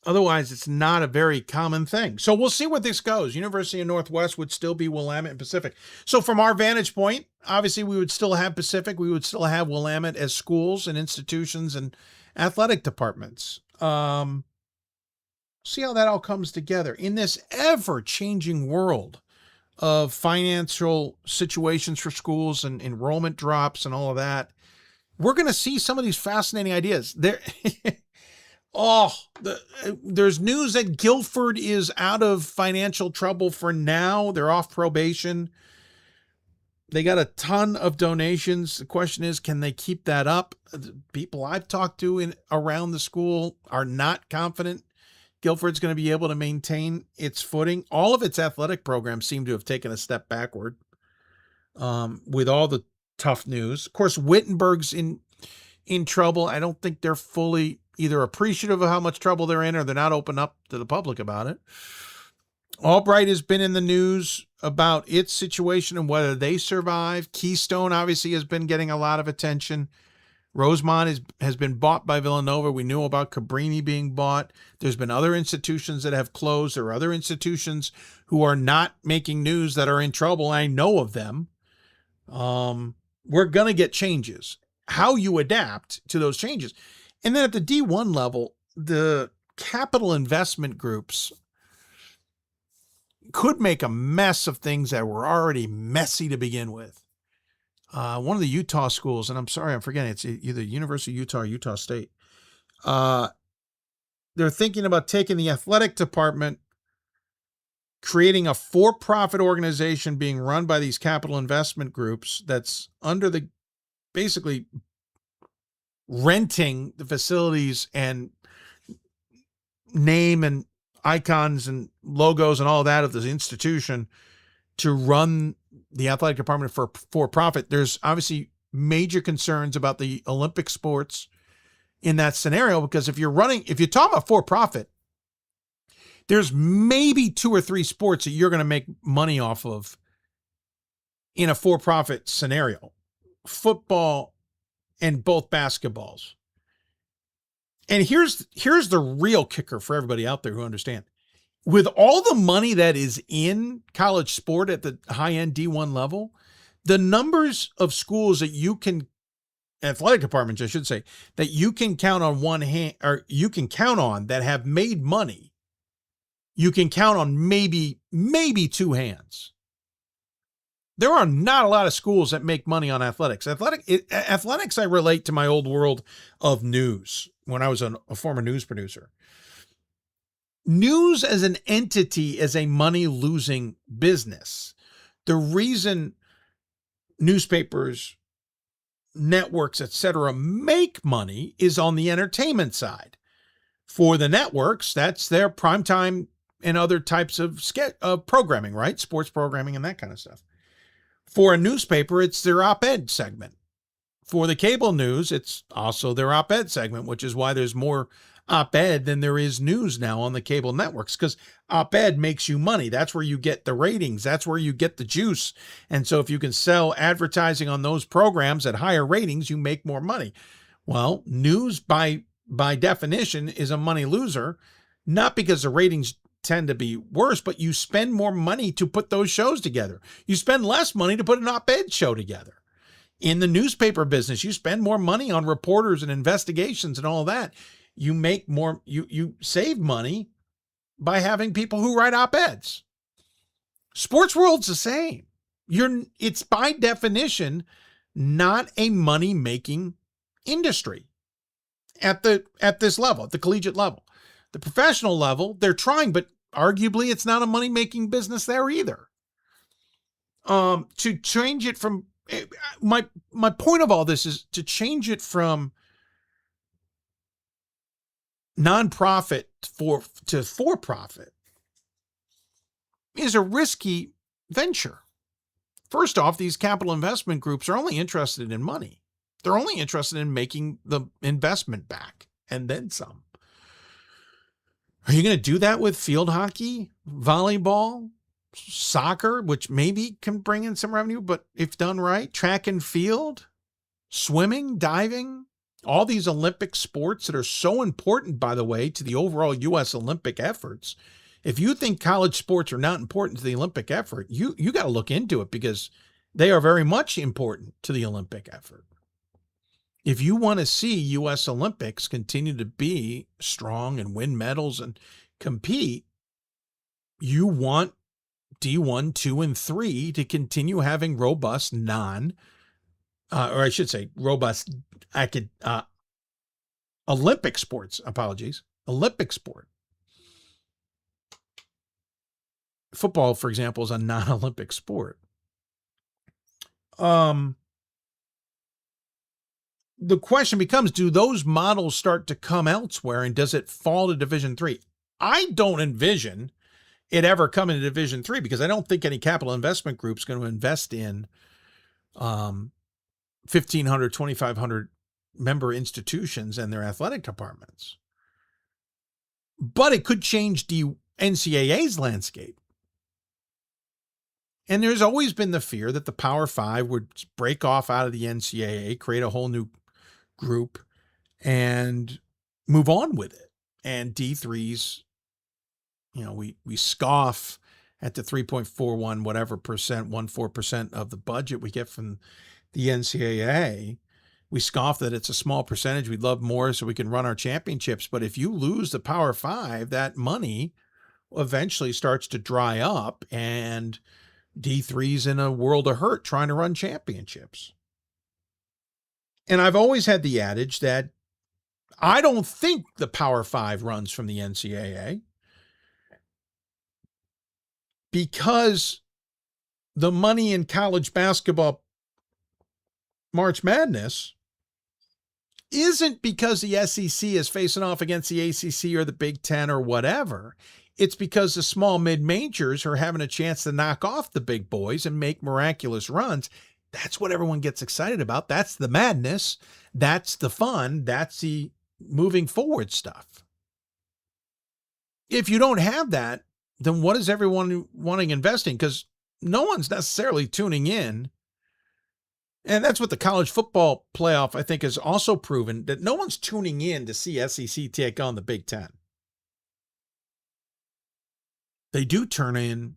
Speaker 1: Otherwise, it's not a very common thing. So we'll see where this goes. University of Northwest would still be Willamette and Pacific. So from our vantage point, obviously we would still have Pacific. We would still have Willamette as schools and institutions and athletic departments. See how that all comes together in this ever-changing world of financial situations for schools and enrollment drops and all of that. We're going to see some of these fascinating ideas. There's news that Guilford is out of financial trouble for now. They're off probation. They got a ton of donations. The question is, can they keep that up? The people I've talked to around the school are not confident Guilford's going to be able to maintain its footing. All of its athletic programs seem to have taken a step backward with all the tough news. Of course, Wittenberg's in trouble. I don't think they're fully either appreciative of how much trouble they're in or they're not open up to the public about it. Albright has been in the news about its situation and whether they survive. Keystone obviously has been getting a lot of attention. Rosemont has been bought by Villanova. We knew about Cabrini being bought. There's been other institutions that have closed. There are other institutions who are not making news that are in trouble. I know of them. We're going to get changes. How you adapt to those changes. And then at the D1 level, the capital investment groups could make a mess of things that were already messy to begin with. One of the Utah schools, and I'm sorry, I'm forgetting, it's either University of Utah or Utah State. They're thinking about taking the athletic department, creating a for-profit organization being run by these capital investment groups that's under the, basically renting the facilities and name and icons and logos and all that of the institution to run the athletic department for profit. There's obviously major concerns about the Olympic sports in that scenario, because if you're talking about for profit, there's maybe 2 or 3 sports that you're going to make money off of in a for-profit scenario: football and both basketballs. And here's the real kicker for everybody out there who understand. With all the money that is in college sport at the high-end D1 level, the numbers of schools that you can, athletic departments, I should say, that you can count on one hand, or you can count on that have made money, you can count on maybe 2 hands. There are not a lot of schools that make money on athletics. Athletics, I relate to my old world of news when I was a former news producer. News as an entity is a money-losing business. The reason newspapers, networks, etc., make money is on the entertainment side. For the networks, that's their primetime and other types of programming, right? Sports programming and that kind of stuff. For a newspaper, it's their op-ed segment. For the cable news, it's also their op-ed segment, which is why there's more op-ed than there is news now on the cable networks, because op-ed makes you money. That's where you get the ratings. That's where you get the juice. And so if you can sell advertising on those programs at higher ratings, you make more money. Well, news by definition is a money loser, not because the ratings tend to be worse, but you spend more money to put those shows together. You spend less money to put an op-ed show together. In the newspaper business, you spend more money on reporters and investigations and all that. You make more, you save money by having people who write op-eds. Sports world's the same. It's by definition not a money-making industry at this level, at the collegiate level. The professional level, they're trying, but arguably it's not a money-making business there either. To change it from, my point of all this is to change it from nonprofit to for-profit is a risky venture. First off, these capital investment groups are only interested in money. They're only interested in making the investment back and then some. Are you going to do that with field hockey, volleyball, soccer, which maybe can bring in some revenue, but if done right, track and field, swimming, diving, all these Olympic sports that are so important, by the way, to the overall U.S. Olympic efforts. If you think college sports are not important to the Olympic effort, you got to look into it, because they are very much important to the Olympic effort. If you want to see U.S. Olympics continue to be strong and win medals and compete, you want D1, 2, and 3 to continue having robust robust Olympic sports, Olympic sport. Football, for example, is a non-Olympic sport. The question becomes, do those models start to come elsewhere, and does it fall to Division III? I don't envision it ever coming to Division III, because I don't think any capital investment group is going to invest in 1,500, 2,500 member institutions and their athletic departments. But it could change the NCAA's landscape. And there's always been the fear that the Power Five would break off out of the NCAA, create a whole new group and move on with it. And D3s, we scoff at the 3.41 whatever percent, 14% of the budget we get from the NCAA. We scoff that it's a small percentage. We'd love more so we can run our championships. But if you lose the Power Five, that money eventually starts to dry up, and D3's in a world of hurt trying to run championships. And I've always had the adage that I don't think the Power Five runs from the NCAA because the money in college basketball March Madness isn't because the SEC is facing off against the ACC or the Big Ten or whatever. It's because the small mid-majors are having a chance to knock off the big boys and make miraculous runs. That's what everyone gets excited about. That's the madness. That's the fun. That's the moving forward stuff. If you don't have that, then what is everyone wanting investing? Because no one's necessarily tuning in. And that's what the college football playoff, I think, has also proven, that no one's tuning in to see SEC take on the Big Ten. They do turn in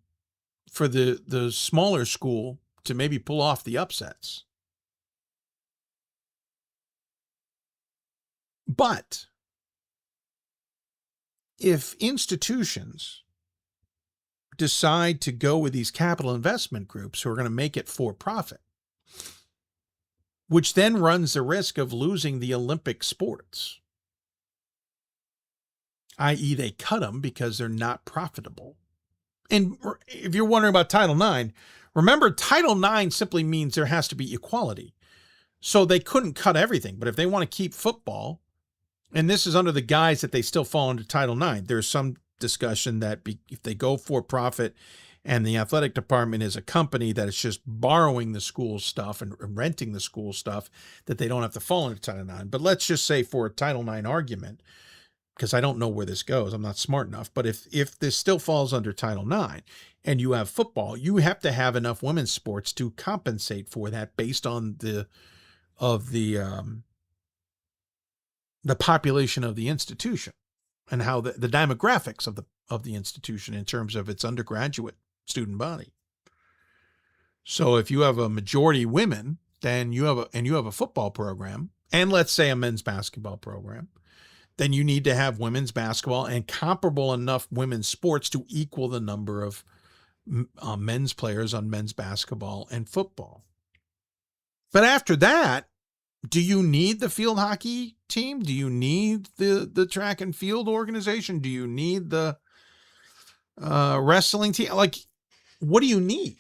Speaker 1: for the smaller school to maybe pull off the upsets. But if institutions decide to go with these capital investment groups who are going to make it for profit, which then runs the risk of losing the Olympic sports, i.e. they cut them because they're not profitable. And if you're wondering about Title IX, remember Title IX simply means there has to be equality. So they couldn't cut everything. But if they want to keep football, and this is under the guise that they still fall under Title IX, there's some discussion that if they go for profit and the athletic department is a company that is just borrowing the school stuff and renting the school stuff, that they don't have to fall under Title IX. But let's just say for a Title IX argument, because I don't know where this goes, I'm not smart enough, but if this still falls under Title IX and you have football, you have to have enough women's sports to compensate for that based on the population of the institution and how the demographics of the institution in terms of its undergraduate student body. So if you have a majority women, then you have a football program, and let's say a men's basketball program, then you need to have women's basketball and comparable enough women's sports to equal the number of men's players on men's basketball and football. But after that, do you need the field hockey team? Do you need the track and field organization? Do you need the wrestling team? Like, what do you need?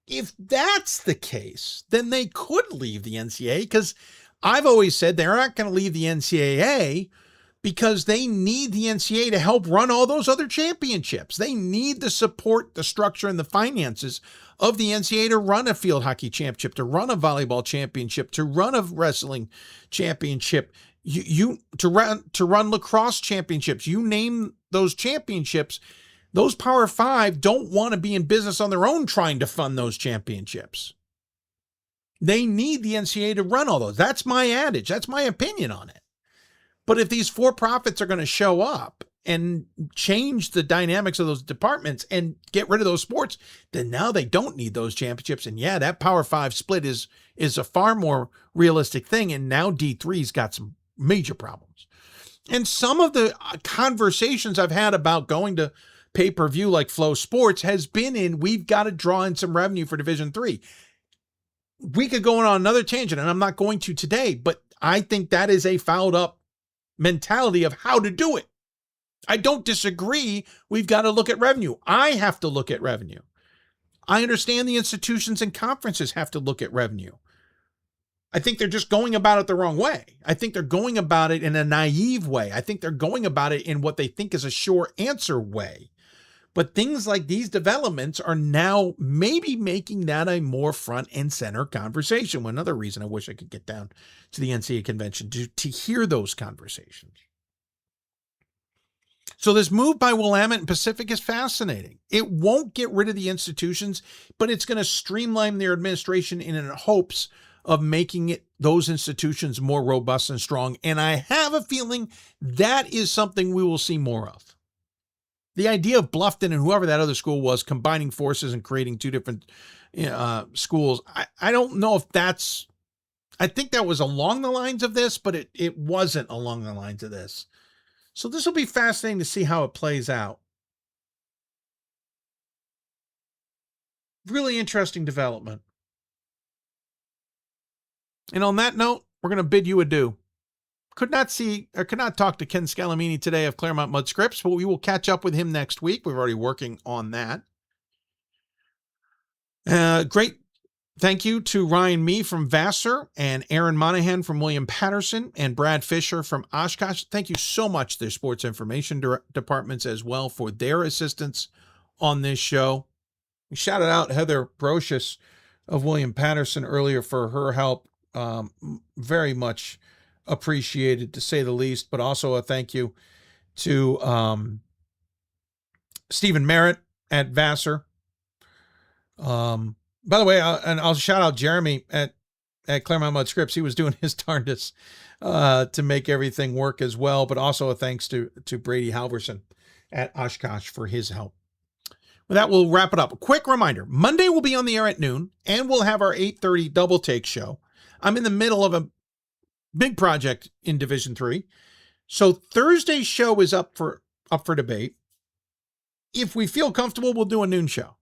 Speaker 1: If that's the case, then they could leave the NCAA, because I've always said they're not going to leave the NCAA because they need the NCAA to help run all those other championships. They need the support, the structure, and the finances of the NCAA to run a field hockey championship, to run a volleyball championship, to run a wrestling championship, to run lacrosse championships. You name those championships. Those Power Five don't want to be in business on their own trying to fund those championships. They need the NCAA to run all those. That's my adage. That's my opinion on it. But if these for-profits are going to show up and change the dynamics of those departments and get rid of those sports, then now they don't need those championships. And yeah, that Power Five split is a far more realistic thing. And now D3's got some major problems. And some of the conversations I've had about going to pay-per-view like Flow Sports has been in, we've got to draw in some revenue for Division III. We could go on another tangent, and I'm not going to today, but I think that is a fouled up mentality of how to do it. I don't disagree. We've got to look at revenue. I have to look at revenue. I understand the institutions and conferences have to look at revenue. I think they're just going about it the wrong way. I think they're going about it in a naive way. I think they're going about it in what they think is a sure answer way. But things like these developments are now maybe making that a more front and center conversation. One other reason I wish I could get down to the NCAA convention to hear those conversations. So this move by Willamette and Pacific is fascinating. It won't get rid of the institutions, but it's going to streamline their administration in hopes of making those institutions more robust and strong. And I have a feeling that is something we will see more of. The idea of Bluffton and whoever that other school was combining forces and creating two different schools, I don't know if that's, I think that was along the lines of this, but it wasn't along the lines of this. So this will be fascinating to see how it plays out. Really interesting development. And on that note, we're going to bid you adieu. Could not talk to Ken Scalmanini today of Claremont-Mudd-Scripps, but we will catch up with him next week. We're already working on that. Great. Thank you to Ryan Mee from Vassar and Erin Monahan from William Paterson and Brad Fischer from Oshkosh. Thank you so much to their sports information departments as well for their assistance on this show. We shouted out Heather Brocious of William Paterson earlier for her help. Very much appreciated, to say the least, but also a thank you to Stephen Merritt at Vassar. By the way, I'll shout out Jeremy at Claremont-Mudd-Scripps. He was doing his darndest to make everything work as well, but also a thanks to Brady Halverson at Oshkosh for his help. With that, we'll wrap it up. A quick reminder, Monday will be on the air at noon, and we'll have our 8:30 double take show. I'm in the middle of a big project in Division III. So Thursday's show is up for debate. If we feel comfortable, we'll do a noon show.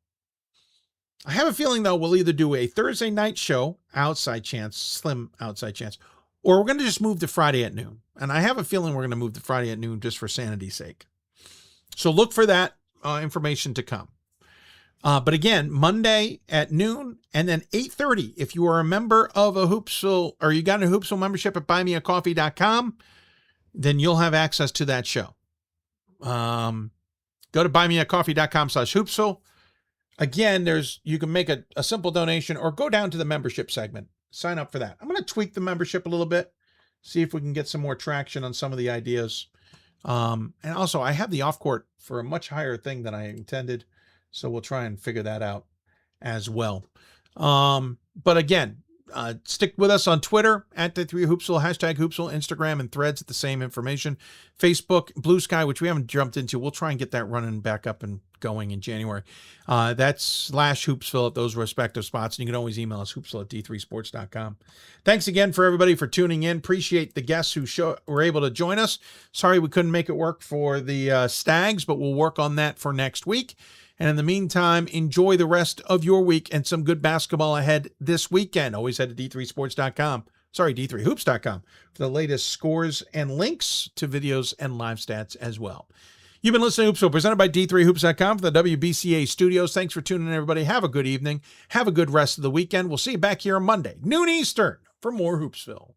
Speaker 1: I have a feeling, though, we'll either do a Thursday night show, slim outside chance, or we're going to just move to Friday at noon. And I have a feeling we're going to move to Friday at noon just for sanity's sake. So look for that information to come. But again, Monday at noon and then 8:30. If you are a member of a Hoopsville, or you got a Hoopsville membership at buymeacoffee.com, then you'll have access to that show. Go to buymeacoffee.com/Hoopsville. Again, you can make a simple donation or go down to the membership segment. Sign up for that. I'm going to tweak the membership a little bit, see if we can get some more traction on some of the ideas. And also, I have the off court for a much higher thing than I intended, so we'll try and figure that out as well. But again, stick with us on Twitter at @D3Hoopsville, #Hoopsville, Instagram and Threads at the same information. Facebook, Blue Sky, which we haven't jumped into. We'll try and get that running back up and going in January. That's /Hoopsville at those respective spots. And you can always email us, hoopsville@d3sports.com. Thanks again for everybody for tuning in. Appreciate the guests who were able to join us. Sorry we couldn't make it work for the Stags, but we'll work on that for next week. And in the meantime, enjoy the rest of your week and some good basketball ahead this weekend. Always head to d3sports.com. D3hoops.com for the latest scores and links to videos and live stats as well. You've been listening to Hoopsville, presented by d3hoops.com for the WBCA studios. Thanks for tuning in, everybody. Have a good evening. Have a good rest of the weekend. We'll see you back here on Monday, noon Eastern, for more Hoopsville.